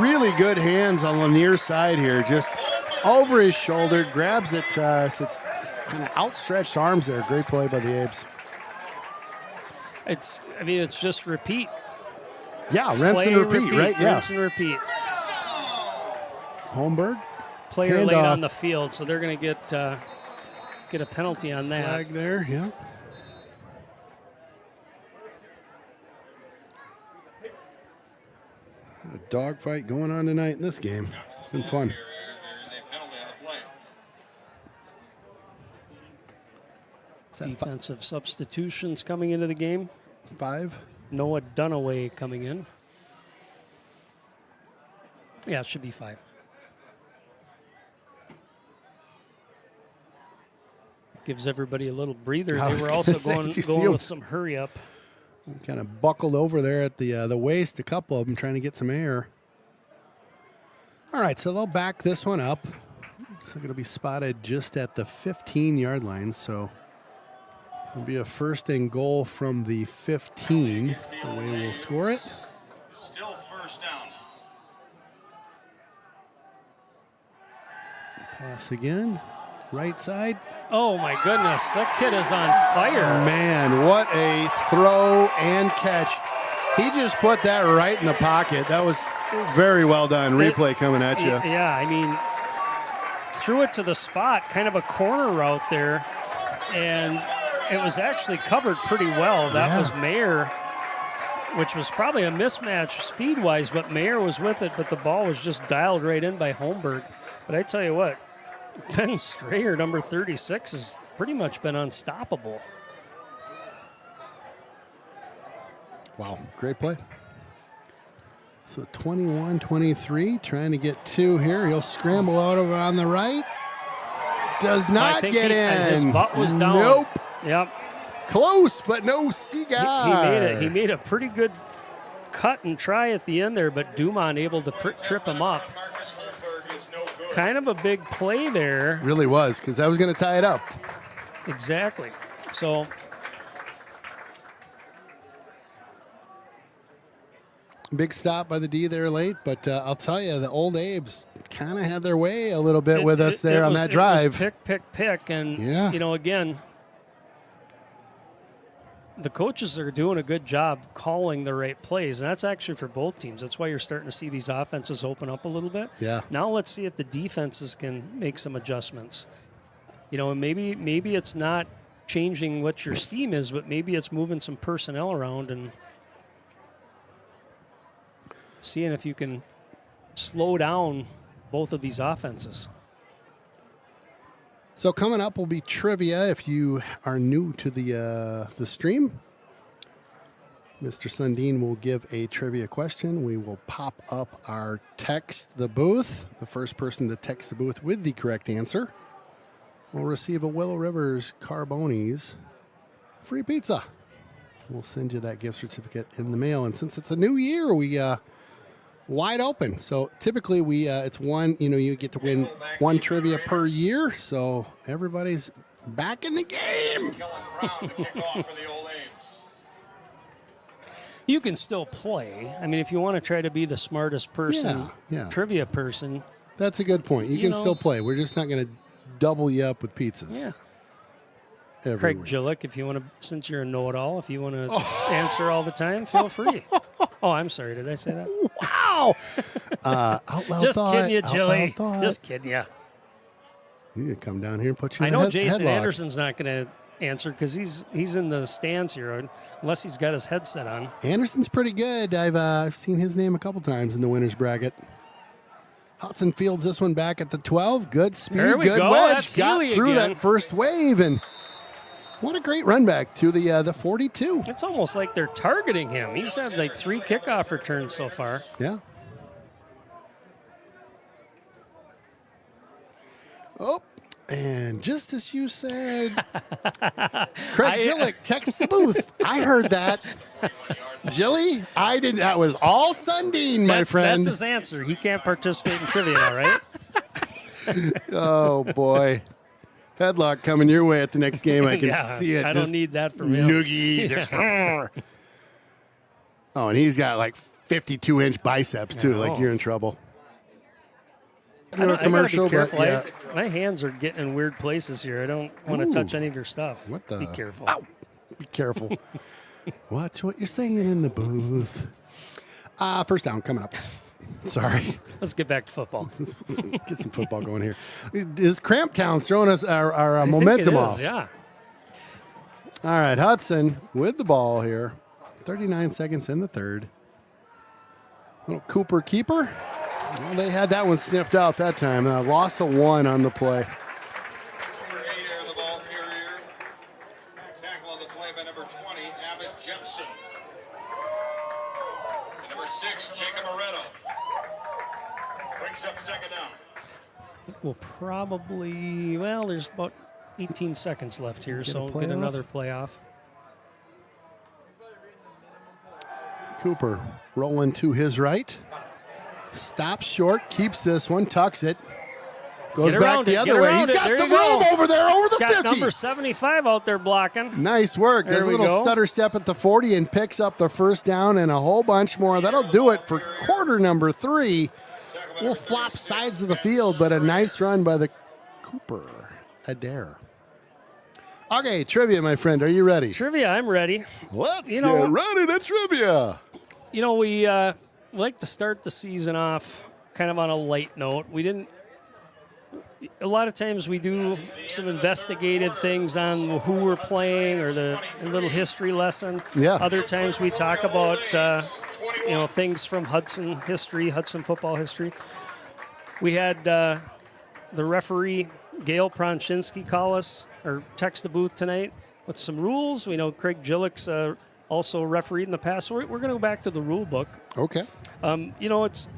Really good hands on Lanier's side here. Just over his shoulder, grabs it. So it's just kind of outstretched arms there. Great play by the Abes. It's just repeat. Yeah, rinse and repeat, right? Yeah. Rinse and repeat. Holmberg. Player late on the field, so they're going to get a penalty on that. Flag there, yeah. A dogfight going on tonight in this game. It's been fun. Defensive substitutions coming into the game. 5. Noah Dunaway coming in. Yeah, it should be 5. Gives everybody a little breather. They were also going with some hurry up. Kind of buckled over there at the waist, a couple of them trying to get some air. All right, so they'll back this one up. So going to be spotted just at the 15-yard line, so it'll be a 1st and goal from the 15. That's the way we'll score it. Still 1st down. Pass again. Right side. Oh, my goodness. That kid is on fire. Man, what a throw and catch. He just put that right in the pocket. That was very well done. Replay coming at you. Yeah, I mean, threw it to the spot, kind of a corner route there, and it was actually covered pretty well. That was Mayer, which was probably a mismatch speed-wise, but Mayer was with it, but the ball was just dialed right in by Holmberg. But I tell you what, Ben Strayer, number 36, has pretty much been unstoppable. Wow, great play. So 21-23, trying to get 2 here. He'll scramble out of on the right. Does not get in. His butt was down. Nope. Yep. Close, but no cigar. He made a pretty good cut and try at the end there, but Dumont able to trip him up. Kind of a big play there. Really was, because I was going to tie it up. Exactly. So big stop by the D there late, but I'll tell you, the Old Abes kind of had their way a little bit with us there on that drive. It was pick, and, again, the coaches are doing a good job calling the right plays, and that's actually for both teams. That's why you're starting to see these offenses open up a little bit. Yeah. Now let's see if the defenses can make some adjustments. And maybe it's not changing what your scheme is, but maybe it's moving some personnel around and seeing if you can slow down both of these offenses. So coming up will be trivia. If you are new to the stream, Mr. Sundin will give a trivia question. We will pop up our text the booth. The first person to text the booth with the correct answer will receive a Willow Rivers Carbonis free pizza. We'll send you that gift certificate in the mail. And since it's a new year, we wide open. So typically it's one, you get to win one trivia per year. So everybody's back in the game. You can still play. I mean, if you want to try to be the smartest person, trivia person, That's a good point. You can know. still play. We're just not going to double you up with pizzas. Yeah. every Craig week. Gillick, if you want to, since you're a know-it-all, if you want to answer all the time, feel free. Oh, I'm sorry. Did I say that? Wow. Out loud Just thought, kidding you, out Jilly. loud thought. Just kidding you. You need to come down here and put you I in know a Jason headlock. Anderson's not going to answer because he's in the stands here, unless he's got his headset on. Anderson's pretty good. I've seen his name a couple times in the winners bracket. Hudson fields this one back at the 12. Good speed, There we good go. wedge. That's Got Healy through again. that first wave, and what a great run back to the 42. It's almost like they're targeting him. He's had like 3 kickoff returns so far. Yeah. Oh, and just as you said, Craig Gillick texts the booth. I heard that. Jilly, I didn't. That was all Sundin, my friend. That's his answer. He can't participate in trivia now, right? Oh, boy. Headlock coming your way at the next game. I can Yeah, see it. I Just don't need that from him. noogie. Just, oh, and he's got like 52-inch biceps, too. I Like, know. you're in trouble. I gotta be careful. but, yeah. My hands are getting in weird places here. I don't want to touch any of your stuff. What the? Be careful. Ow. Be careful. Watch what you're saying in the booth. First down coming up. Sorry. Let's get back to football. Let's get some football going here. Is Cramptown's throwing us our I think momentum it is, off? Yeah. All right, Hudson with the ball here. 39 seconds in the third. Little Cooper keeper. Well, they had that one sniffed out that time. Loss of 1 on the play. Number 8 air the ball carrier. Tackle on the play by number 20, Abbott Jepson. And number 6, Jacob Moretto. Brings up second down. We'll probably, well, there's about 18 seconds left here, Get a so playoff? get another playoff. Cooper rolling to his right. Stops short, keeps this one, tucks it. Goes Get back around the it, other get way. around He's it. got There some you go. room over there, over the Got 50. number 75 out there blocking. Nice work. There Does a we little go. stutter step at the 40 and picks up the first down and a whole bunch more. That'll do it for quarter number 3. We'll flop sides of the field, but a nice run by the Cooper Adair. Okay, trivia, my friend. Are you ready? Trivia, I'm ready. Let's You know- get ready to trivia. You know, we like to start the season off kind of on a light note. We didn't. A lot of times we do some investigative things on who we're playing or a little history lesson. Yeah. Other times we talk about things from Hudson history, Hudson football history. We had the referee Gail Pronchinski call us or text the booth tonight with some rules. We know Craig Gillick's also refereed in the past, so we're going to go back to the rule book. Okay. It's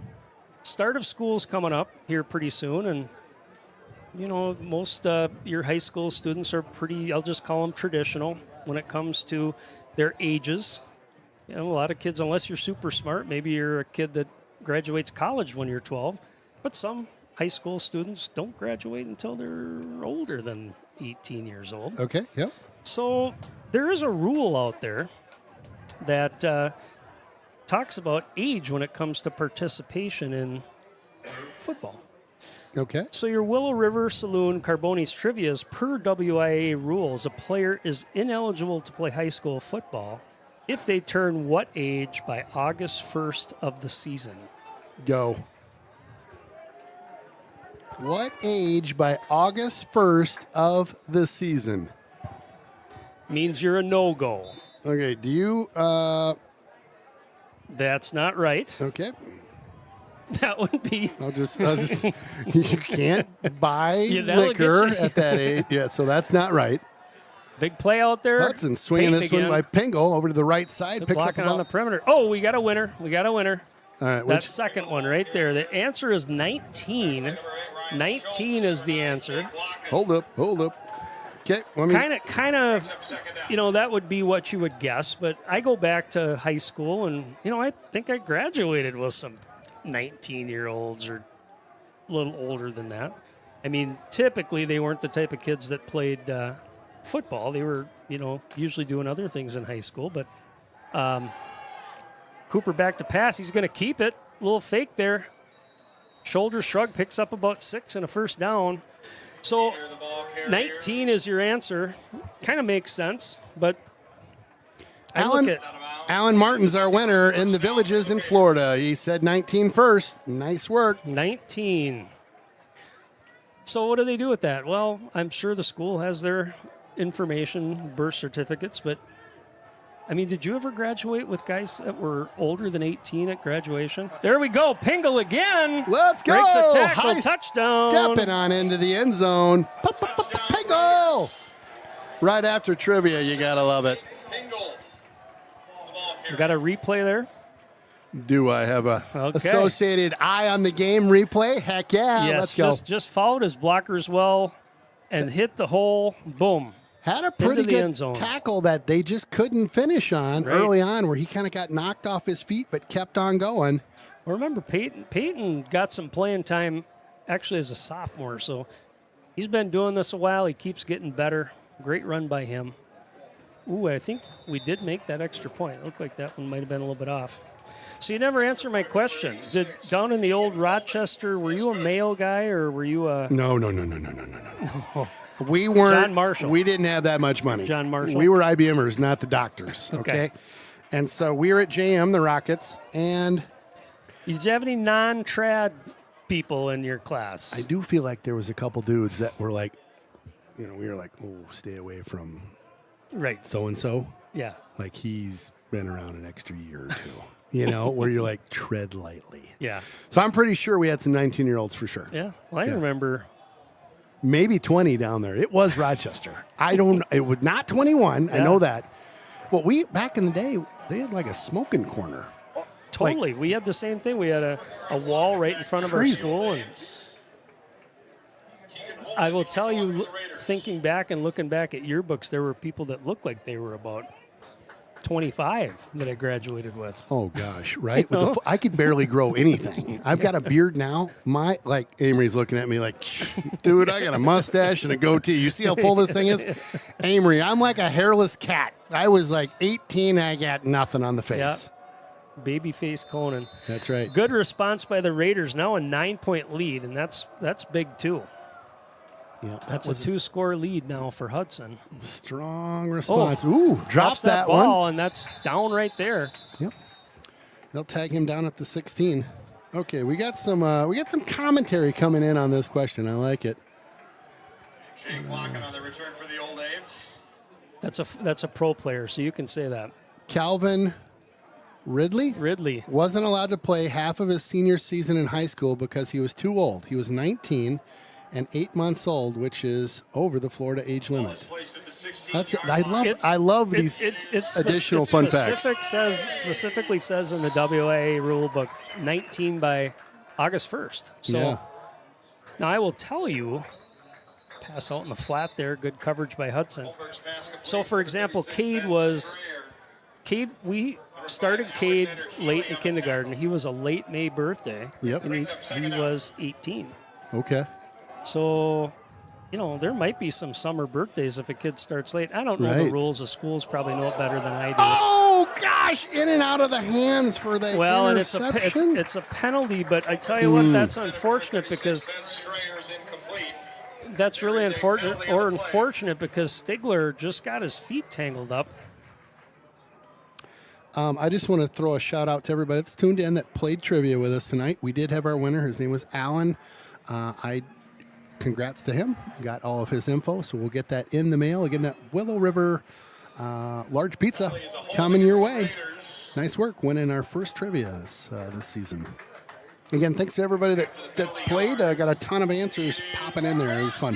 start of school's coming up here pretty soon, and most your high school students are pretty, I'll just call them traditional when it comes to their ages. A lot of kids, unless you're super smart, maybe you're a kid that graduates college when you're 12, but some high school students don't graduate until they're older than 18 years old. Okay. Yep. So there is a rule out there that talks about age when it comes to participation in football. Okay. So your Willow River Saloon Carboni's trivia is per WIA rules. A player is ineligible to play high school football if they turn what age by August 1st of the season? Go. What age by August 1st of the season? Means you're a no-go. Okay. Do you? That's not right. Okay. That would be I'll just you can't buy Yeah, that'll liquor get you. at that age. Yeah, so that's not right. big play out there. Hudson swinging Peyton this again. one by Pingle over to the right side. Picks up Blocking the on ball. the perimeter. Oh, we got a winner. All right, That second one right there. The answer is 19. 19 is the answer. hold up. Okay, let me. Kind of, that would be what you would guess. But I go back to high school, and I think I graduated with some 19-year-olds or a little older than that. I mean, typically they weren't the type of kids that played football. They were, usually doing other things in high school. But Cooper back to pass. He's going to keep it. A little fake there. Shoulder shrug, picks up about 6 and a first down. So 19 is your answer. Kind of makes sense, but I look at Alan Martin's our winner in the Villages in Florida. He said 19 first. Nice work. 19. So what do they do with that? Well, I'm sure the school has their information, birth certificates, but I mean, did you ever graduate with guys that were older than 18 at graduation? There we go. Pingle again. Let's go. Breaks a tackle. High Touchdown. Stepping on into the end zone. Pingle. Right after trivia, you got to love it. You got a replay there? Do I have a Okay. associated eye on the game replay? Heck yeah. Yes, Let's go. just followed his blockers well and hit the hole. Boom. Had a pretty into the end good zone. tackle that they just couldn't finish on Right. early on, where he kind of got knocked off his feet but kept on going. Well, remember, Peyton got some playing time actually as a sophomore, so he's been doing this a while. He keeps getting better. Great run by him. Ooh, I think we did make that extra point. It looked like that one might have been a little bit off. So you never answered my question. Down in the old Rochester, were you a Mayo guy or were you a... No. We weren't. John Marshall. We didn't have that much money. John Marshall. We were IBMers, not the doctors. Okay. Okay. And so we were at JM, the Rockets, and Did you have any non-trad people in your class? I do feel like there was a couple dudes that were like, we were like, oh, stay away from Right. so-and-so. Yeah. Like he's been around an extra year or two, where you're like, tread lightly. Yeah. So I'm pretty sure we had some 19-year-olds for sure. Yeah. Well, I Yeah. remember... Maybe 20 down there. It was Rochester. It was not 21. I Yeah. know that. Well, back in the day, they had like a smoking corner. Totally. We had the same thing. We had a wall right in front of Crazy. our school. And I will tell you, thinking back and looking back at yearbooks, there were people that looked like they were about 25 that I graduated with. Oh gosh, right? I could barely grow anything. I've got a beard now. Amory's looking at me like, dude, I got a mustache and a goatee. You see how full this thing is? Amory, I'm like a hairless cat. I was like 18, I got nothing on the face. Babyface Conan. That's right. Good response by the Raiders. Now a 9-point lead, and that's big too. Yeah, That's a 2-score lead now for Hudson. strong response. Ooh, drops that ball, one. and that's down right there. Yep. They'll tag him down at the 16. Okay, we got some commentary coming in on this question. I like it. Jake Locken on the return for the Old Ames. That's a pro player, so you can say that. Calvin Ridley wasn't allowed to play half of his senior season in high school because he was too old. He was 19 and 8 months old, which is over the Florida age limit. I love these additional fun facts. Specifically says in the WIA rule book 19 by August 1st. So Yeah. now I will tell you, pass out in the flat there, good coverage by Hudson. So for example, we started Cade late in kindergarten. He was a late May birthday. Yep. And he was 18. Okay. So, there might be some summer birthdays if a kid starts late. I don't know the Right. rules. The schools probably know it better than I do. Oh gosh! In and out of the hands for the Well, and interception. it's a penalty, but I tell you what, that's unfortunate because Strayer's incomplete. that's really unfortunate because Stigler just got his feet tangled up. I just want to throw a shout out to everybody that's tuned in that played trivia with us tonight. We did have our winner. His name was Alan. Congrats to him. Got all of his info, so we'll get that in the mail. Again, that Willow River large pizza coming your way. Nice work winning our first trivia this season. Again, thanks to everybody that played. Got a ton of answers popping in there. It was fun.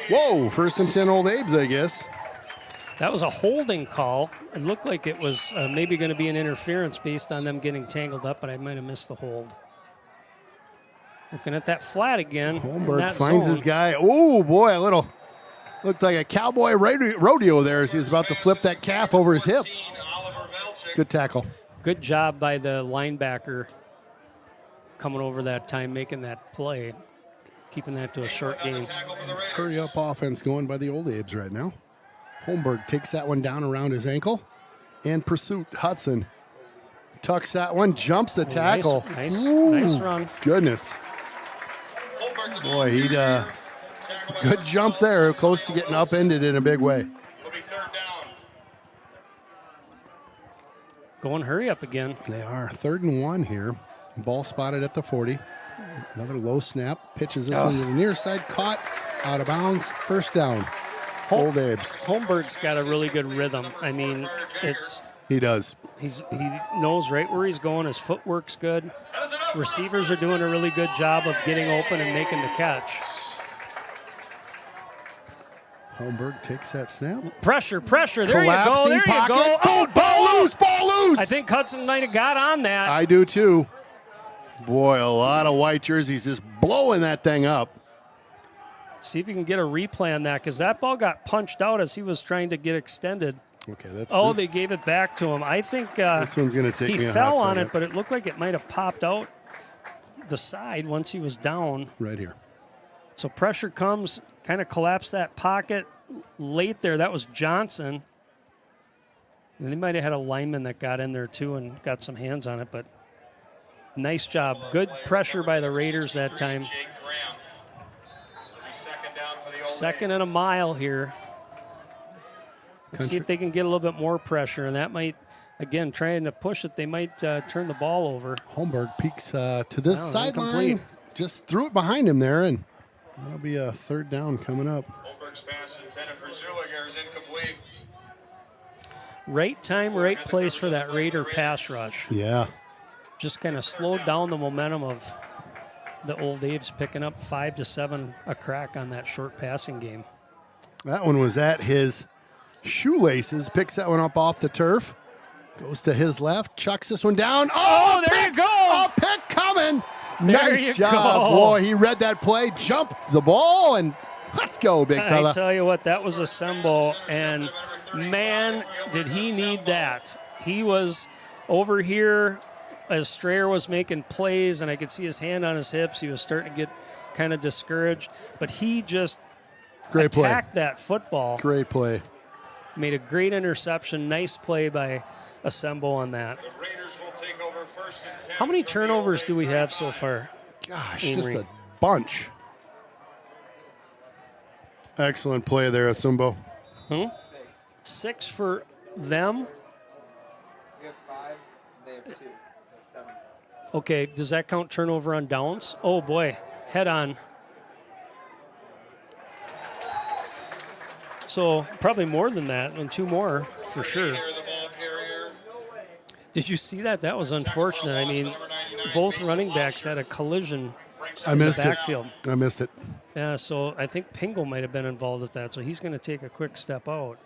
Whoa, 1st and 10 Old Abe's, I guess. That was a holding call. It looked like it was maybe going to be an interference based on them getting tangled up, but I might have missed the hold. Looking at that flat again. Holmberg finds his guy. Oh, boy, looked like a cowboy rodeo there as he was about to flip that calf over his hip. Good tackle. Good job by the linebacker coming over that time, making that play, keeping that to a short game. Hurry up offense going by the Old Abes right now. Holmberg takes that one down around his ankle. And pursuit, Hudson Tucks that one, jumps the tackle. Nice run. Goodness. Holberg, the ball Boy, he'd carrier. Tackle by good jump there, close to getting upended in a big way. It'll be third down. Going hurry up again. They are 3rd and 1 here. Ball spotted at the 40. Another low snap. Pitches this one to the near side. Caught out of bounds. First down. Old Abe's. Holmberg's got a really good rhythm. I mean, He does. he knows right where he's going. His footwork's good. Receivers are doing a really good job of getting open and making the catch. Holmberg takes that snap. Pressure. There you Collapsing go. There pocket. you go. Oh, ball loose. Ball loose. I think Hudson might have got on that. I do too. Boy, a lot of white jerseys just blowing that thing up. See if you can get a replay on that, because that ball got punched out as he was trying to get extended. Okay, that's. They gave it back to him. I think This one's going to take he me a fell hot on second. it, but it looked like it might have popped out the side once he was down. Right here. So pressure comes, kind of collapsed that pocket late there. That was Johnson. And they might have had a lineman that got in there too and got some hands on it, but nice job. Good pressure by the Raiders that time. Jake Graham. It'll be second down for the Old Second and a mile here. Let's see if they can get a little bit more pressure, and that might, again, trying to push it, they might turn the ball over. Holmberg peeks to this Oh, sideline. incomplete. Just threw it behind him there, and that'll be a 3rd down coming up. Holberg's pass intended for Zuliger is incomplete. Right time, right place for that Raider pass rush. Yeah. Just kind of slowed down the momentum of the Old Abe's picking up 5 to 7 a crack on that short passing game. That one was at his shoelaces. Picks that one up off the turf. Goes to his left. Chucks this one down. Oh, there you go. A pick coming. There you Nice job. go. Boy, he read that play, jumped the ball, and let's go, big I fella. tell you what, that was a symbol, and man, did he need that. He was over here as Strayer was making plays, and I could see his hand on his hips. He was starting to get kind of discouraged, but he just Great play. attacked that football. Great play. Made a great interception. Nice play by Assemble on that. The Raiders will take over first and 10. How many from the turnovers Old do we Abe have 35. so far? Gosh, Amory. just a bunch. Excellent play there, Asumbo. 6 for them. We have 5, they have 2, so 7. Okay, does that count turnover on downs? Oh boy, head on. So probably more than that, and 2 more for sure. Here, the ball carrier. Did you see that? That was unfortunate. I mean, both running backs had a collision I in the missed it. backfield. I missed it. Yeah, so I think Pingle might have been involved with that, so he's going to take a quick step out.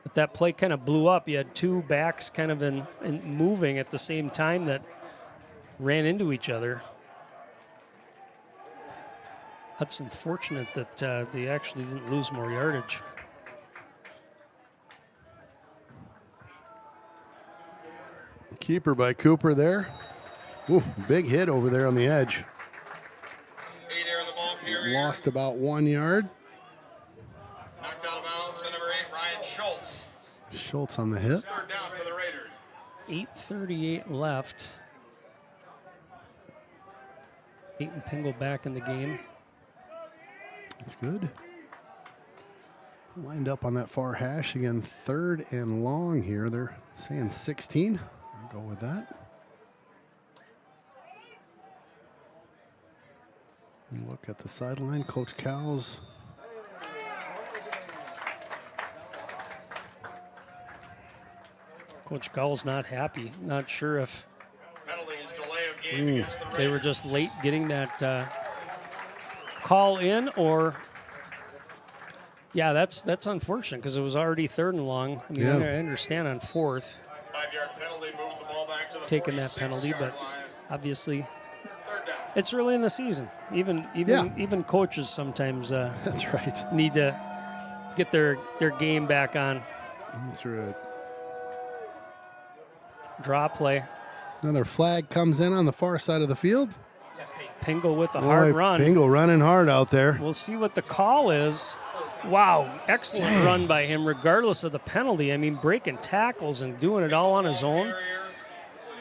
But that play kind of blew up. You had 2 backs kind of in moving at the same time that ran into each other. Hudson fortunate that they actually didn't lose more yardage. Keeper by Cooper there. Ooh, big hit over there on the edge. 8 here in the ball carrier. Lost about 1 yard. Knocked out of bounds by number 8, Ryan Schultz. Schultz on the hit. Third down for the Raiders. 8:38 left. Peyton Pingle back in the game. That's good. Lined up on that far hash again. 3rd and long here. They're saying 16. I'll go with that. And look at the sideline. Coach Cowles. Coach Gull's not happy. Not sure if Penalty is delay of game against the Raiders. they were just late getting that call in, or that's unfortunate because it was already 3rd and long. I mean, Yeah. I understand on 4th 5-yard penalty moves the ball back to the taking that penalty, 46-yard but line. obviously Third down. it's early in the season. Even coaches sometimes That's right. need to get their game back on. That's right. Draw play. Another flag comes in on the far side of the field. Pingle with a hard Boy, run. Pingle running hard out there. We'll see what the call is. Wow, excellent run by him, regardless of the penalty. I mean, breaking tackles and doing it all on his own.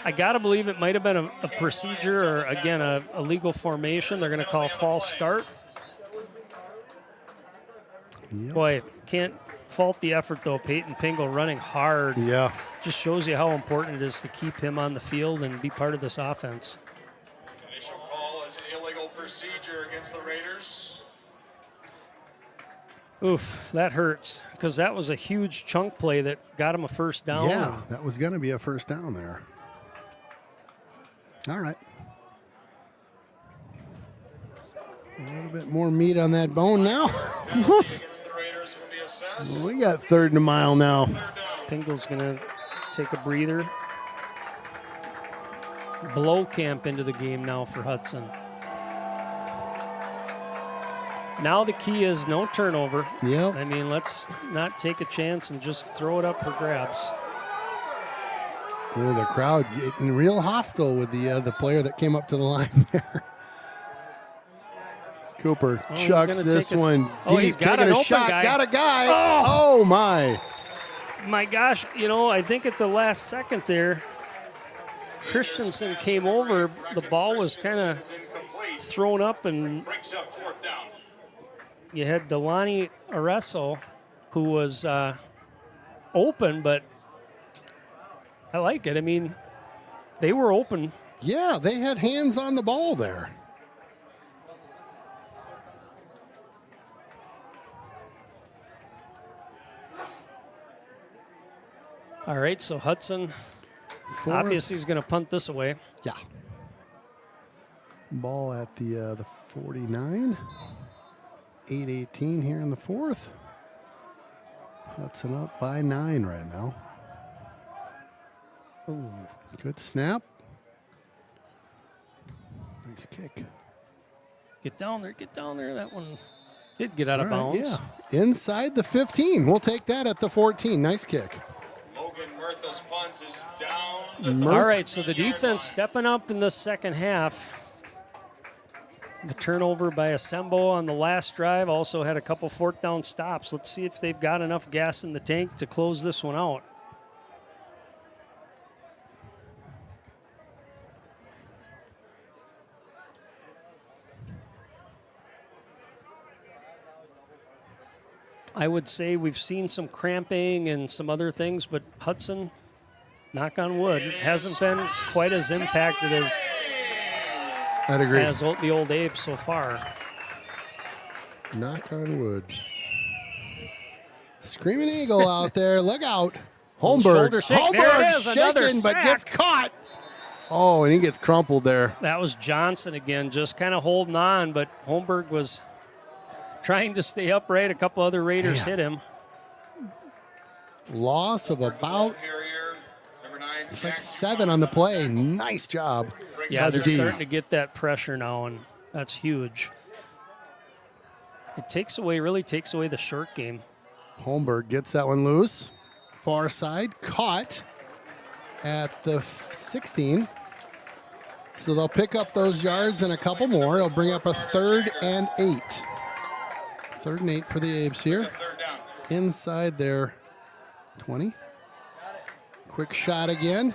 I got to believe it might have been a procedure or, again, a legal formation. They're going to call false start. Yep. Boy, can't fault the effort, though. Peyton Pingle running hard. Yeah. Just shows you how important it is to keep him on the field and be part of this offense. Initial call is illegal procedure against the Raiders. Oof, that hurts because that was a huge chunk play that got him a first down. Yeah, that was going to be a first down there. All right. A little bit more meat on that bone now. Against the Raiders will be assessed. We got 3rd and a mile now. Pingle's going to take a breather. Blow camp into the game now for Hudson. Now the key is no turnover. Yep. I mean, let's not take a chance and just throw it up for grabs. Oh, the crowd getting real hostile with the player that came up to the line there. Cooper he's chucks gonna this take it. one Oh, he's deep, got taking an a open shot, guy. got a guy. Oh! Oh, my. My gosh, I think at the last second there, Christensen came over. The ball was kind of Is incomplete. thrown up, and Breaks up 4th down. you had Delani Areso, who was open, but I like it. I mean, they were open. Yeah, they had hands on the ball there. All right, so Hudson Fourth. obviously is going to punt this away. Yeah. Ball at the 49. 8:18 here in the 4th. Hudson up by 9 right now. Ooh, good snap. Nice kick. Get down there, get down there. That one did get out of All right, bounds. yeah. Inside the 15. We'll take that at the 14. Nice kick. Logan Murtha's punt is down. All right, so the defense stepping up in the second half. The turnover by Asembo on the last drive also had a couple 4th down stops. Let's see if they've got enough gas in the tank to close this one out. I would say we've seen some cramping and some other things, but Hudson, knock on wood, hasn't been quite as impacted as I'd agree. the old Abe so far. Knock on wood. Screaming Eagle out there. Look out. Holmberg. Shoulder shake. There it is, another shaking, but sack. gets caught. Oh, and he gets crumpled there. That was Johnson again, just kind of holding on, but Holmberg was trying to stay upright. A couple other Raiders Man. hit him. Loss of about, Carrier, number 9. it's like 7 on the play. Nice job. Yeah, by the they're D. starting to get that pressure now, and that's huge. It really takes away the short game. Holmberg gets that one loose. Far side, caught at the 16. So they'll pick up those yards and a couple more. It'll bring up a 3rd and 8. 3rd and 8 for the Abes here. 3rd down. Inside their 20. Quick shot again.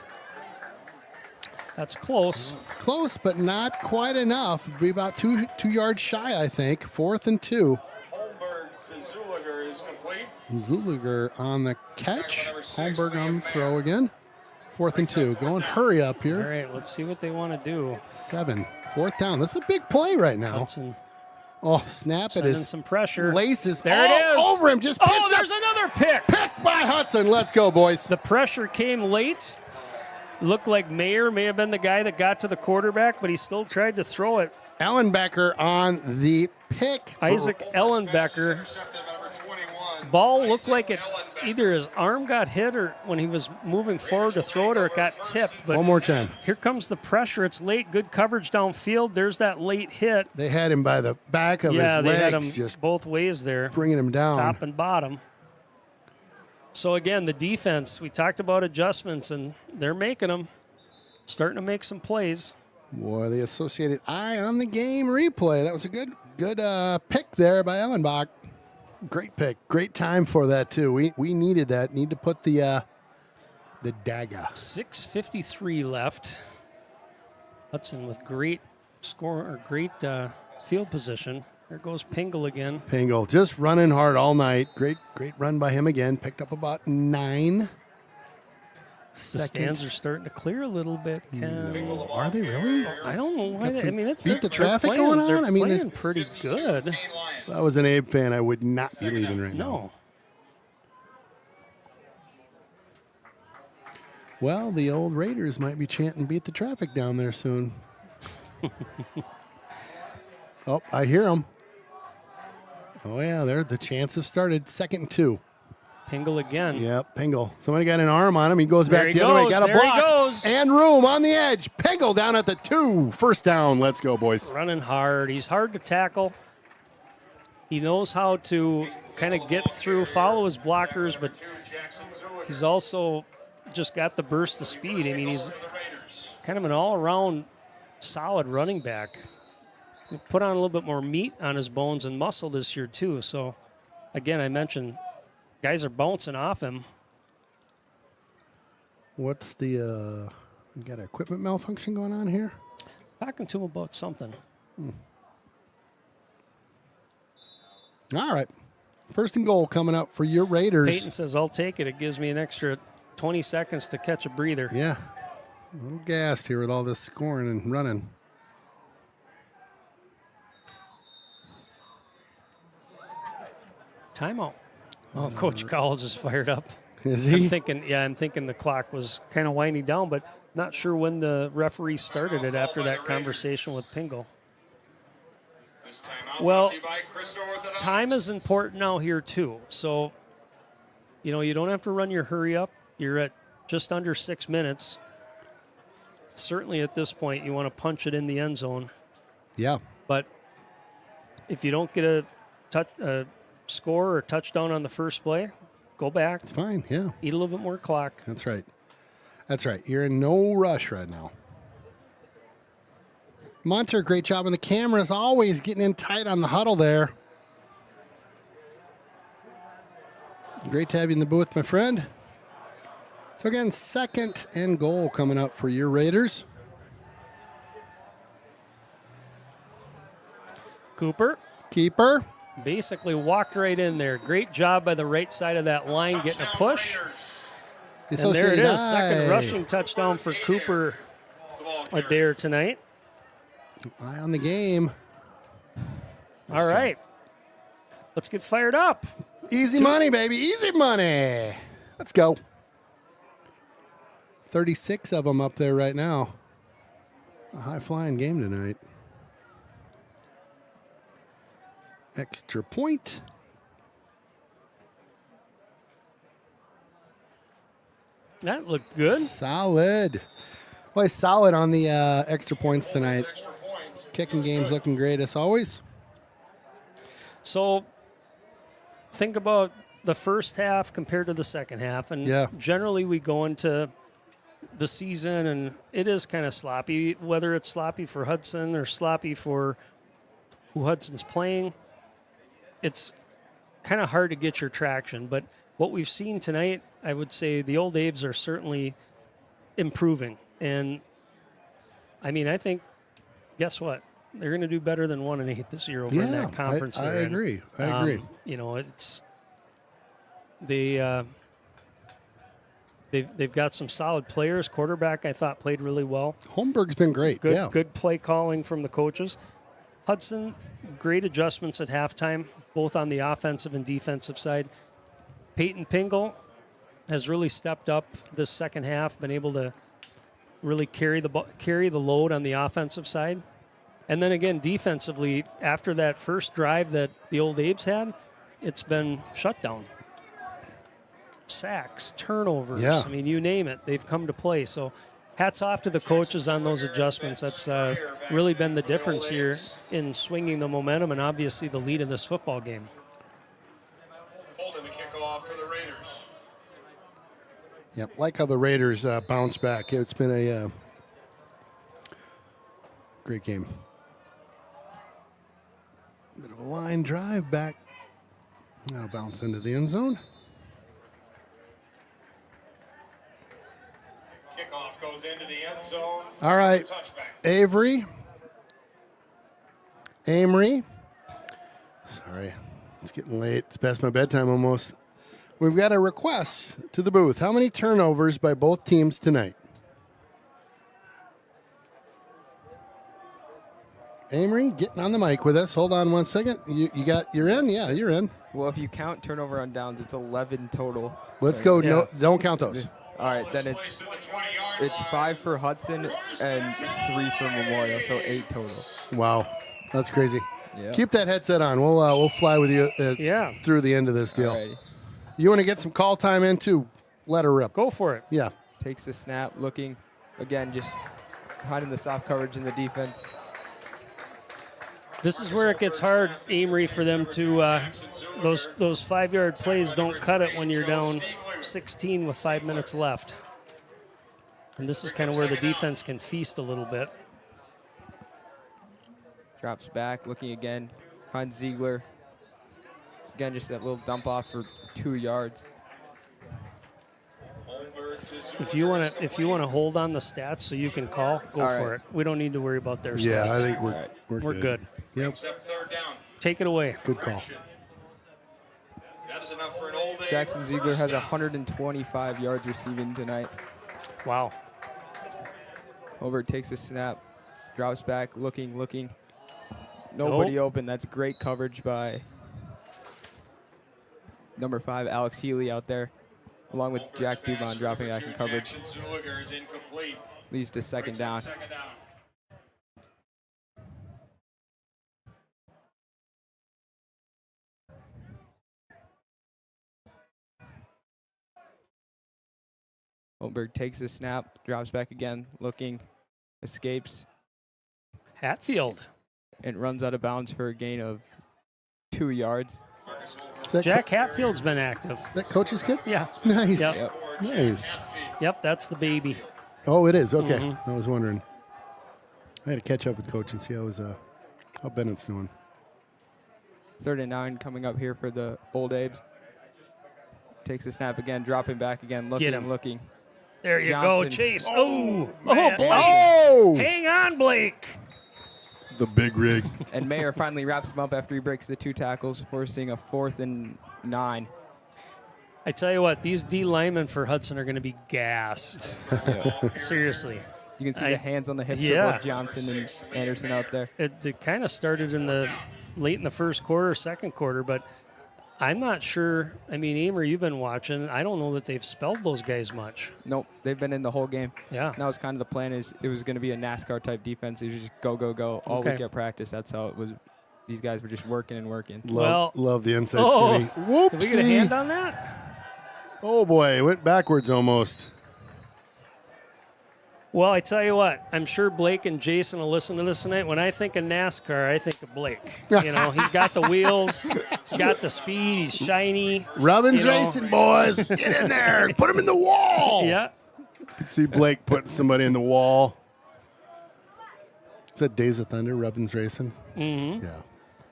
That's close. It's close, but not quite enough. It'll be about two yards shy, I think. 4th and 2. Holmberg to Zuliger is complete. Zuliger on the catch. Holmberg on the throw again. 4th and 2. Going hurry up All here. right, let's see what they want to do. 7. 4th down. This is a big play right now. Hudson Oh, snap it sending is. some pressure. Laces There it is. over him. Just Oh, picks there's up. another pick. Pick by Hudson. Let's go, boys. The pressure came late. Looked like Mayer may have been the guy that got to the quarterback, but he still tried to throw it. Ellenbecker on the pick. Isaac Ellenbecker. Intercepted number 21. Ball looked like it either his arm got hit or when he was moving forward to throw it or it got tipped. But One more time. here comes the pressure. It's late. Good coverage downfield. There's that late hit. They had him by the back of Yeah, his they legs, had him just both ways there, bringing him down. top and bottom. So again, the defense, we talked about adjustments, and they're making them. Starting to make some plays. Boy, the Associated Eye on the game replay. That was a good pick there by Ellenbach. Great pick. Great time for that, too. We needed that. Need to put the the dagger. 6:53 left. Hudson with great score or great field position. There goes Pingle again. Pingle just running hard all night. Great run by him again. Picked up about 9. The stands are starting to clear a little bit. Ken. Are they really? I don't know why. I mean, it's beat the they're traffic playing, going on? They're I mean, playing pretty good. If I was an Abe fan, I would not be leaving right now. No. Well, the old Raiders might be chanting beat the traffic down there soon. Oh, I hear them. Oh, yeah, the chants have started. 2nd and 2. Pingle again. Yep, Pingle. Somebody got an arm on him. He goes There back he the other way. goes. Got a There he block. goes. And room on the edge. Pingle down at the 2. First down. Let's go, boys. Running hard. He's hard to tackle. He knows how to kind of get through, follow his blockers, but he's also just got the burst of speed. I mean, he's kind of an all-around solid running back. He put on a little bit more meat on his bones and muscle this year, too. So, again, I mentioned guys are bouncing off him. What's the, we got an equipment malfunction going on here? Talking to him about something. All right. 1st and goal coming up for your Raiders. Peyton says, I'll take it. It gives me an extra 20 seconds to catch a breather. Yeah. A little gassed here with all this scoring and running. Timeout. Oh, Coach Cowles is fired up. Is he? I'm thinking the clock was kind of winding down, but not sure when the referee started it after that conversation with Pingle. Well, time is important now here, too. So, you don't have to run your hurry up. You're at just under 6 minutes. Certainly at this point, you want to punch it in the end zone. Yeah. But if you don't get a score or touchdown on the first play, go back. It's fine, yeah. Eat a little bit more clock. That's right. That's right. You're in no rush right now. Munter, great job on the cameras. Always getting in tight on the huddle there. Great to have you in the booth, my friend. So again, 2nd and goal coming up for your Raiders. Cooper Keeper. basically walked right in there. Great job by the right side of that line getting a push. And there it is. Second rushing touchdown for Cooper Adair tonight. Eye on the game. All right. Let's get fired up. Easy money, baby. Easy money. Let's go. 36 of them up there right now. A high-flying game tonight. Extra point. That looked good. Solid. Well, solid on the extra points tonight. Kicking game's looking great as always. So think about the first half compared to the second half. And Yeah. generally we go into the season and it is kind of sloppy, whether it's sloppy for Hudson or sloppy for who Hudson's playing. It's kind of hard to get your traction. But what we've seen tonight, I would say the old Abes are certainly improving. And, I mean, I think, guess what? They're going to do better than 1-8 this year over in that conference. I they're in. agree. I agree. It's they've got some solid players. Quarterback, I thought, played really well. Holmberg's been great. Good, good play calling from the coaches. Hudson, great adjustments at halftime, both on the offensive and defensive side. Peyton Pingle has really stepped up this second half, been able to really carry the load on the offensive side. And then again, defensively, after that first drive that the old Abes had, it's been shut down. Sacks, turnovers, Yeah. I mean, you name it, they've come to play. So hats off to the coaches on those adjustments. That's really been the difference here in swinging the momentum and obviously the lead in this football game. Holding the kickoff for the Raiders. Yep, like how the Raiders bounce back. It's been a great game. Bit of a line drive back. That'll bounce into the end zone. All right, Avery. Amory. Sorry, it's getting late. It's past my bedtime almost. We've got a request to the booth. How many turnovers by both teams tonight? Amory, getting on the mic with us. Hold on one second. You're in? Yeah, you're in. Well, if you count turnover on downs, it's 11 total. Let's go. Yeah. No, don't count those. All right, then it's 5 for Hudson and 3 for Memorial, so 8 total. Wow, that's crazy. Yeah. Keep that headset on. We'll fly with you Yeah. through the end of this deal. Alrighty. You want to get some call time in too? Let her rip. Go for it. Yeah. Takes the snap, looking, again, just hiding the soft coverage in the defense. This is where it gets hard, Amory, for them to those 5-yard plays don't cut it when you're down 16 with 5 minutes left. And this is kind of where the defense can feast a little bit. Drops back, looking again, finds Ziegler. Again, just that little dump off for 2 yards. If you want to hold on the stats so you can call, go All for right. it. We don't need to worry about their stats. Yeah, I think Right. we're good. Yep. Except third down. Take it away. Good call. That is enough for an Old Abe. Jackson Ziegler has 125 yards receiving tonight. Wow. Over takes a snap, drops back, looking. Nobody Nope. open. That's great coverage by number 5, Alex Healy out there, along with Jack Dubon dropping back in coverage. Jackson Zuliger is incomplete. Leads to second down. Second down. Holmberg takes the snap, drops back again, looking, escapes, Hatfield. and runs out of bounds for a gain of 2 yards. Is that Jack Hatfield's been active. that coach's kid? Yeah. Nice. Yep. Yep. Nice. Yep, that's the baby. Oh, it is. Okay. Mm-hmm. I was wondering. I had to catch up with coach and see how Bennett's doing. 3rd and 9 coming up here for the Old Abes. Takes the snap again, dropping back again, Get him. looking. There you Johnson. go, Chase. Oh, Man. Blake. Oh! Hang on, Blake. The big rig. And Mayer finally wraps him up after he breaks the 2 tackles, forcing a 4th and 9. I tell you what, these D linemen for Hudson are going to be gassed. Seriously. You can see the hands on the hips yeah. of both Johnson and Anderson out there. It kind of started late in the first quarter, second quarter, but I'm not sure. I mean, Amory, you've been watching. I don't know that they've spelled those guys much. Nope, they've been in the whole game. Yeah. That was kind of the plan. Is it was going to be a NASCAR type defense. It was just go all Okay. week at practice. That's how it was. These guys were just working and working. Love the inside Oh, skinny. Whoopsie. did we get a hand on that? Oh boy, went backwards almost. Well, I tell you what, I'm sure Blake and Jason will listen to this tonight. When I think of NASCAR, I think of Blake. You know, he's got the wheels, he's got the speed, he's shiny. Robbins You know. racing, boys. Get in there. Put him in the wall. Yeah. You can see Blake putting somebody in the wall. Is that Days of Thunder, Robbins racing? Mm-hmm. Yeah. That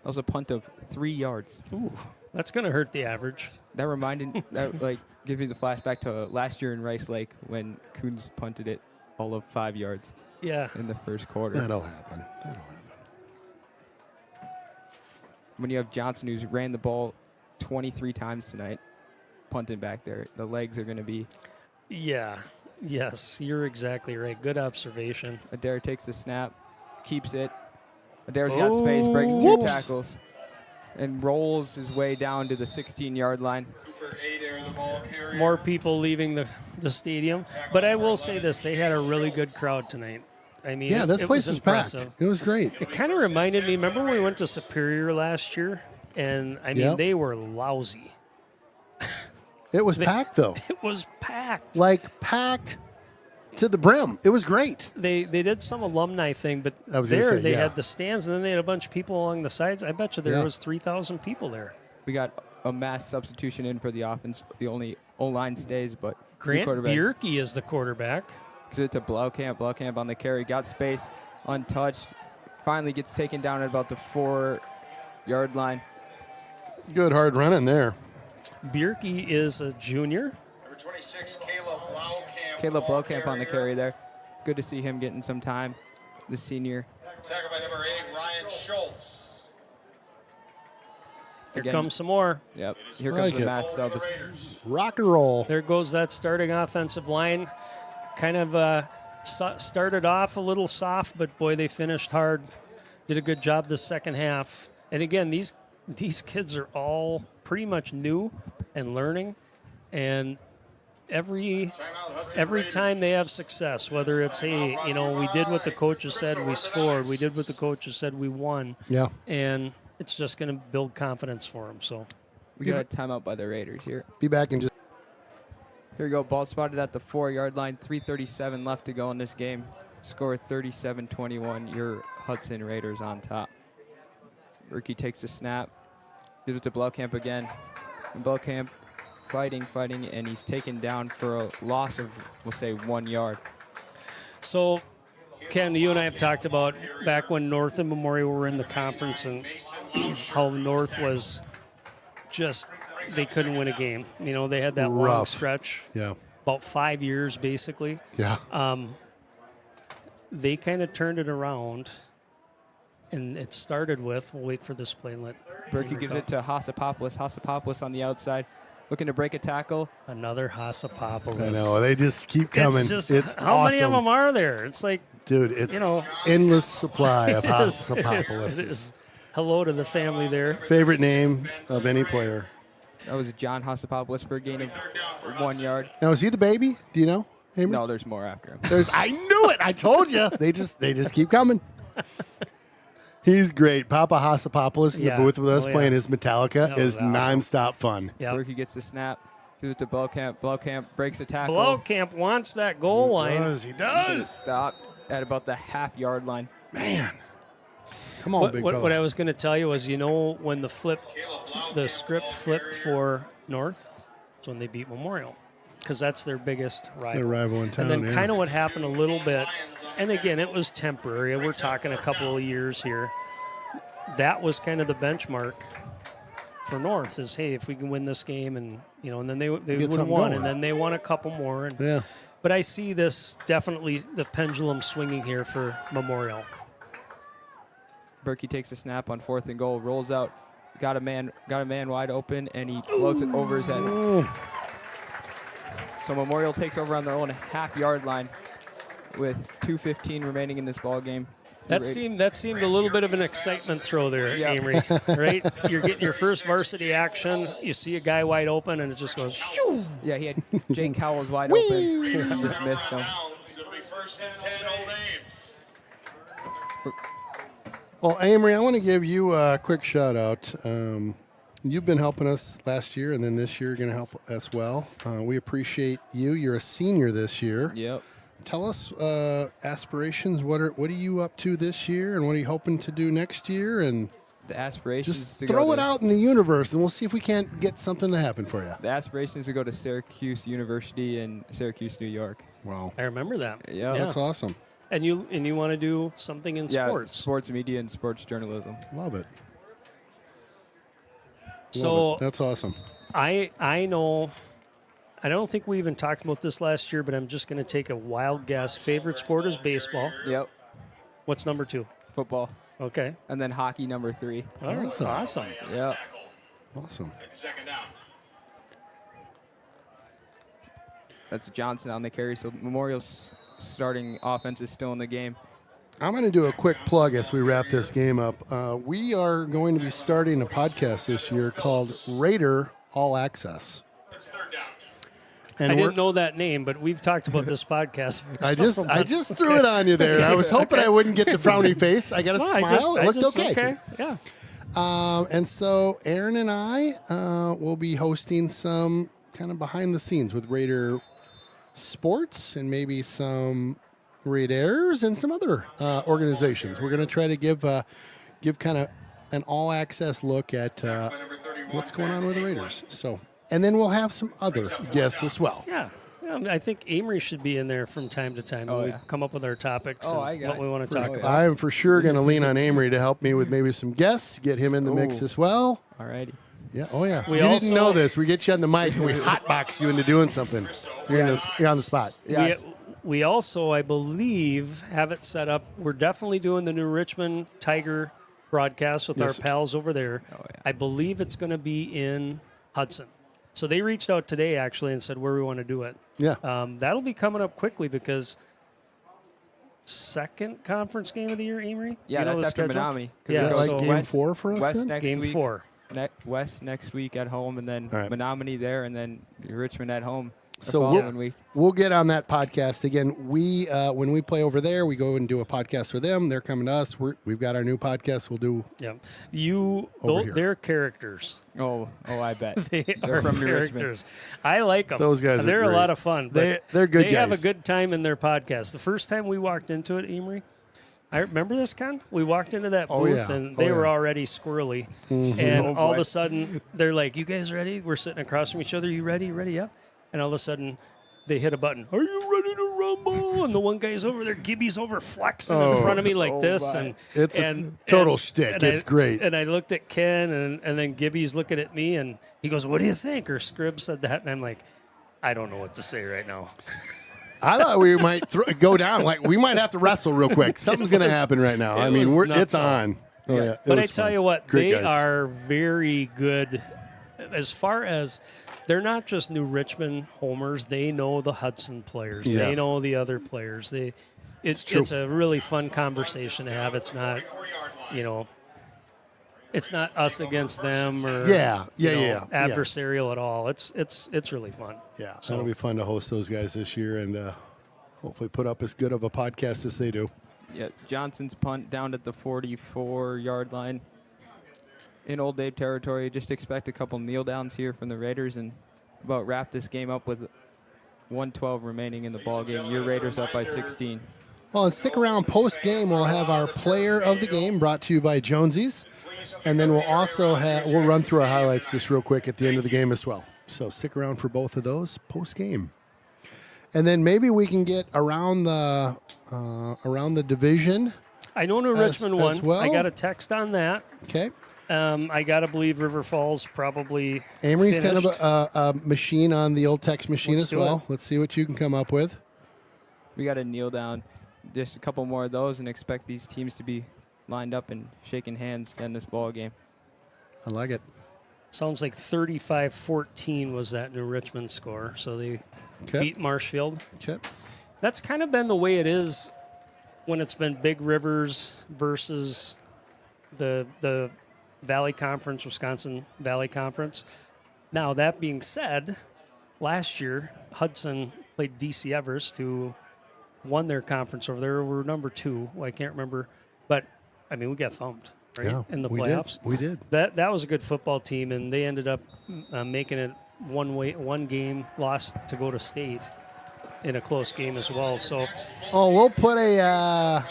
was a punt of 3 yards. Ooh, that's going to hurt the average. That reminded that gives me the flashback to last year in Rice Lake when Coons punted it all of 5 yards Yeah. in the first quarter. That'll happen. When you have Johnson, who's ran the ball 23 times tonight, punting back there, the legs are going to be. Yeah. Yes, you're exactly right. Good observation. Adair takes the snap, keeps it. Adair's got space, breaks 2 tackles, and rolls his way down to the 16-yard line. For Adair, the ball carrier. More people leaving the stadium. But I will say this, they had a really good crowd tonight. I mean, Yeah, this it place was was packed. impressive. It was great. It kind of reminded me, remember when we went to Superior last year? And, I mean, Yep. they were lousy. It was packed, though. It was packed. Like, packed to the brim. It was great. They did some alumni thing, but I was gonna there say, they yeah. had the stands, and then they had a bunch of people along the sides. I bet you there Yeah. was 3,000 people there. We got a mass substitution in for the offense. The only O-line stays, but Grant quarterback. Bierke is the quarterback. Gives it to Blaukamp. Blaukamp on the carry. Got space, untouched. Finally gets taken down at about the 4-yard line. Good hard running there. Bierke is a junior. Number 26, Caleb Blaukamp. Caleb Blaukamp on the carry there. good to see him getting some time, the senior. Tackled by number 8, Ryan Schultz. Here Again. comes some more. Yep. Here I comes like the it. mass subs. Rock and roll. There goes that starting offensive line. Kind of started off a little soft, but boy, they finished hard. Did a good job the second half. And again, these kids are all pretty much new and learning, and every time they have success, whether it's, hey, we did what the coaches said, we scored, we did what the coaches said, we won, Yeah. and it's just going to build confidence for them. So We got a timeout by the Raiders here. Be back in just. Here we go. Ball spotted at the 4-yard line. 3:37 left to go in this game. Score 37-21. Your Hudson Raiders on top. Ricky takes the snap. Gives it to Blaukamp again. And Blaukamp fighting, and he's taken down for a loss of, we'll say, 1 yard. So, Ken, you and I have talked about back when North and Memorial were in the conference and how North was just, they couldn't win a game. They had that long Rough. stretch, Yeah. about 5 years basically. Yeah. They kind of turned it around, and it started with, we'll wait for this play and let Berkey gives it to Hassapopoulos. Hassapopoulos on the outside, looking to break a tackle. another Hassapopoulos. I know. They just keep coming. It's just, It's how awesome. many of them are there? It's like, Dude, it's You know. endless supply of It is. Hassapopoulos. hello to the family there. Favorite name of any player. That was John Hassapopoulos for a gain of 1 yard. Now, is he the baby? Do you know? Hey, No, there's more after him. I knew it. I told you. They just keep coming. He's great. Papa Hassapopoulos in Yeah. the booth with us Oh, yeah. playing his Metallica That was is awesome. nonstop fun. Yeah. Berkey gets the snap. Gives it to Blaukamp. Blaukamp breaks a tackle. Blaukamp wants that goal line. He does. Stopped at about the half-yard line. Man. Come on, What, big what, fella. what I was going to tell you was, when the script flipped for North, it's when they beat Memorial, because that's their biggest rival. Their rival in town, And then yeah. kind of what happened a little bit, and again, it was temporary. We're talking a couple of years here. That was kind of the benchmark for North is, hey, if we can win this game, and and then they would Get have something won, going. and then they won a couple more. And, Yeah. But I see this definitely the pendulum swinging here for Memorial. Berkey takes a snap on 4th and goal, rolls out, got a man wide open, and he floats it over his head. So Memorial takes over on their own half-yard line with 2:15 remaining in this ball game. That seemed a little bit of an excitement throw there, Yeah. Amory. Right? You're getting your first varsity action. You see a guy wide open, and it just goes. Shoo! Yeah, he had Jake Howells wide open. He just missed him. It'll be 1st and 10, Old Ames. Well, Amory, I want to give you a quick shout out. You've been helping us last year, and then this year you're going to help as well. We appreciate you. You're a senior this year. Yep. Tell us aspirations. What are you up to this year, and what are you hoping to do next year? And The aspirations just to throw go it to, out in the universe, and we'll see if we can't get something to happen for you. The aspiration is to go to Syracuse University in Syracuse, New York. Wow, I remember that. Yeah. that's awesome. And you want to do something in Yeah, sports. sports media and sports journalism. Love it. So Love it. That's awesome. I know. I don't think we even talked about this last year, but I'm just going to take a wild guess. Favorite sport is baseball. Yep. What's number 2? Football. Okay. And then hockey number 3. Oh, Awesome. awesome. Yeah. Awesome. Second down. That's Johnson on the carry. So Memorial's starting offense is still in the game. I'm going to do a quick plug as we wrap this game up. We are going to be starting a podcast this year called Raider All Access. It's 3rd down. And I we're- didn't know that name, but we've talked about this podcast. I just threw it on you there. I was hoping I wouldn't get the frowny face. I got a smile. It looked okay. Yeah. And so Aaron and I will be hosting some kind of behind the scenes with Raider Sports and maybe some Raiders and some other organizations. We're going to try to give kind of an all access look at what's going on with the Raiders. So, and then we'll have some other guests as well. Yeah. I think Amory should be in there from time to time when we come up with our topics and what we want to talk about. I am for sure going to lean on Amory to help me with maybe some guests, get him in the mix as well. Alrighty. Yeah. Oh, yeah. We You also- didn't know this. We get you on the mic and we hotbox you into doing something. So you're on the spot. Yes. we also, I believe, have it set up. We're definitely doing the New Richmond Tiger broadcast with Yes. our pals over there. Oh, yeah. I believe it's going to be in Hudson. So they reached out today, actually, and said where we want to do it. Yeah. That'll be coming up quickly because second conference game of the year, Emery? Yeah, You know that's the after schedule? Menominee. 'Cause Yeah, it Is that goes like so game 4 for us West then? next Game week. 4. West next week at home, and then All right. Menominee there, and then Richmond at home the So following week. we'll get on that podcast again. We when we play over there, we go and do a podcast with them. They're coming to us. We've got our new podcast. We'll do. Yeah. Over here. They're characters. Oh, I bet. They They're are from New Richmond. characters. I like them. Those guys are They're a great. lot of fun. But They're good They have a guys. good time in their podcast. The first time we walked into it, Emery, I remember this, Ken? We walked into that Oh, booth, yeah. and Oh, they were yeah. already squirrely. Mm-hmm. And Oh, all of boy. a sudden, they're like, you guys ready? We're sitting across from each other. You ready? You ready? Yeah. And all of a sudden, they hit a button. Are you ready to rumble? And the one guy's over there, Gibby's over flexing in front of me like this. my. And It's a and, total and- shtick. and It's great. And I looked at Ken, and then Gibby's looking at me, and he goes, what do you think? Or Scribb said that, and I'm like, I don't know what to say right now. I thought we might go down. Like we might have to wrestle real quick. Something's going to happen right now. I it mean, was it's nuts. on. Oh, yeah. It But I was tell fun. you what, Great they guys. are very good as far as they're not just New Richmond homers. They know the Hudson players. Yeah. They know the other players. It's a really fun conversation to have. It's not, it's not us against them or adversarial at all. It's really fun. Yeah, So- it'll be fun to host those guys this year and hopefully put up as good of a podcast as they do. Yeah, Johnson's punt down at the 44-yard line in Old Abe territory. Just expect a couple kneel downs here from the Raiders and about wrap this game up with 1:12 remaining in the ball game. Your Raiders up by 16. Well, and stick around post game. We'll have our player of the game brought to you by Jonesy's, and then we'll also we'll run through our highlights just real quick at the end of the game as well. So stick around for both of those post game, and then maybe we can get around the division. I know New As- Richmond as won. well? I got a text on that. Okay, I got to believe River Falls probably Amory's kind finished. of a machine on the old text machine Let's as do well. it. Let's see what you can come up with. We got to kneel down. Just a couple more of those and expect these teams to be lined up and shaking hands to end this ball game. I like it. Sounds like 35-14 was that New Richmond score. So they Okay. beat Marshfield. Okay. That's kind of been the way it is when it's been Big Rivers versus the Valley Conference, Wisconsin Valley Conference. Now, that being said, last year, Hudson played DC Everest, who won their conference over there. We're number 2. Well, I can't remember. But, I mean, we got thumped, right, Yeah, in the we playoffs. did. We did. That was a good football team, and they ended up making it one game loss to go to state in a close game as well. So Oh, we'll put a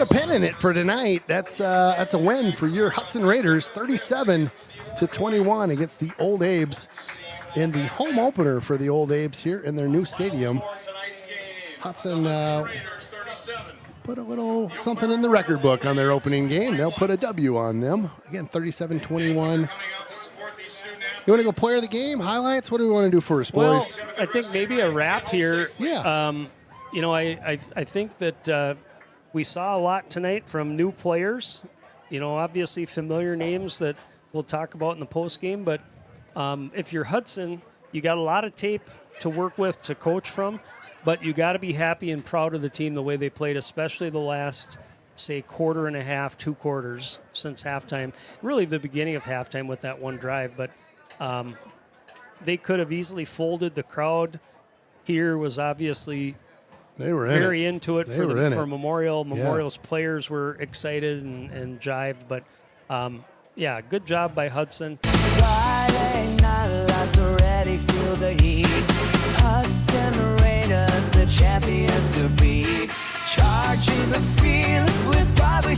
pin in it for tonight. That's a win for your Hudson Raiders, 37-21 against the Old Abes in the home opener for the Old Abes here in their new stadium. Hudson put a little something in the record book on their opening game. They'll put a W on them. Again, 37-21. You want to go player of the game, highlights? What do we want to do first, well, boys? I think maybe a wrap here. Yeah. I think that we saw a lot tonight from new players. Obviously familiar names that we'll talk about in the post game. But if you're Hudson, you got a lot of tape to work with, to coach from. But you got to be happy and proud of the team, the way they played, especially the last, say, quarter and a half, 2 quarters since halftime. Really the beginning of halftime with that one drive. But they could have easily folded. The crowd here was obviously They were very into it They for were in it. Memorial. Memorial's players were excited and jived. But, good job by Hudson. Friday night lights already feel the heat. Hudson Raiders, the champions to beat. Charging the field with Bobby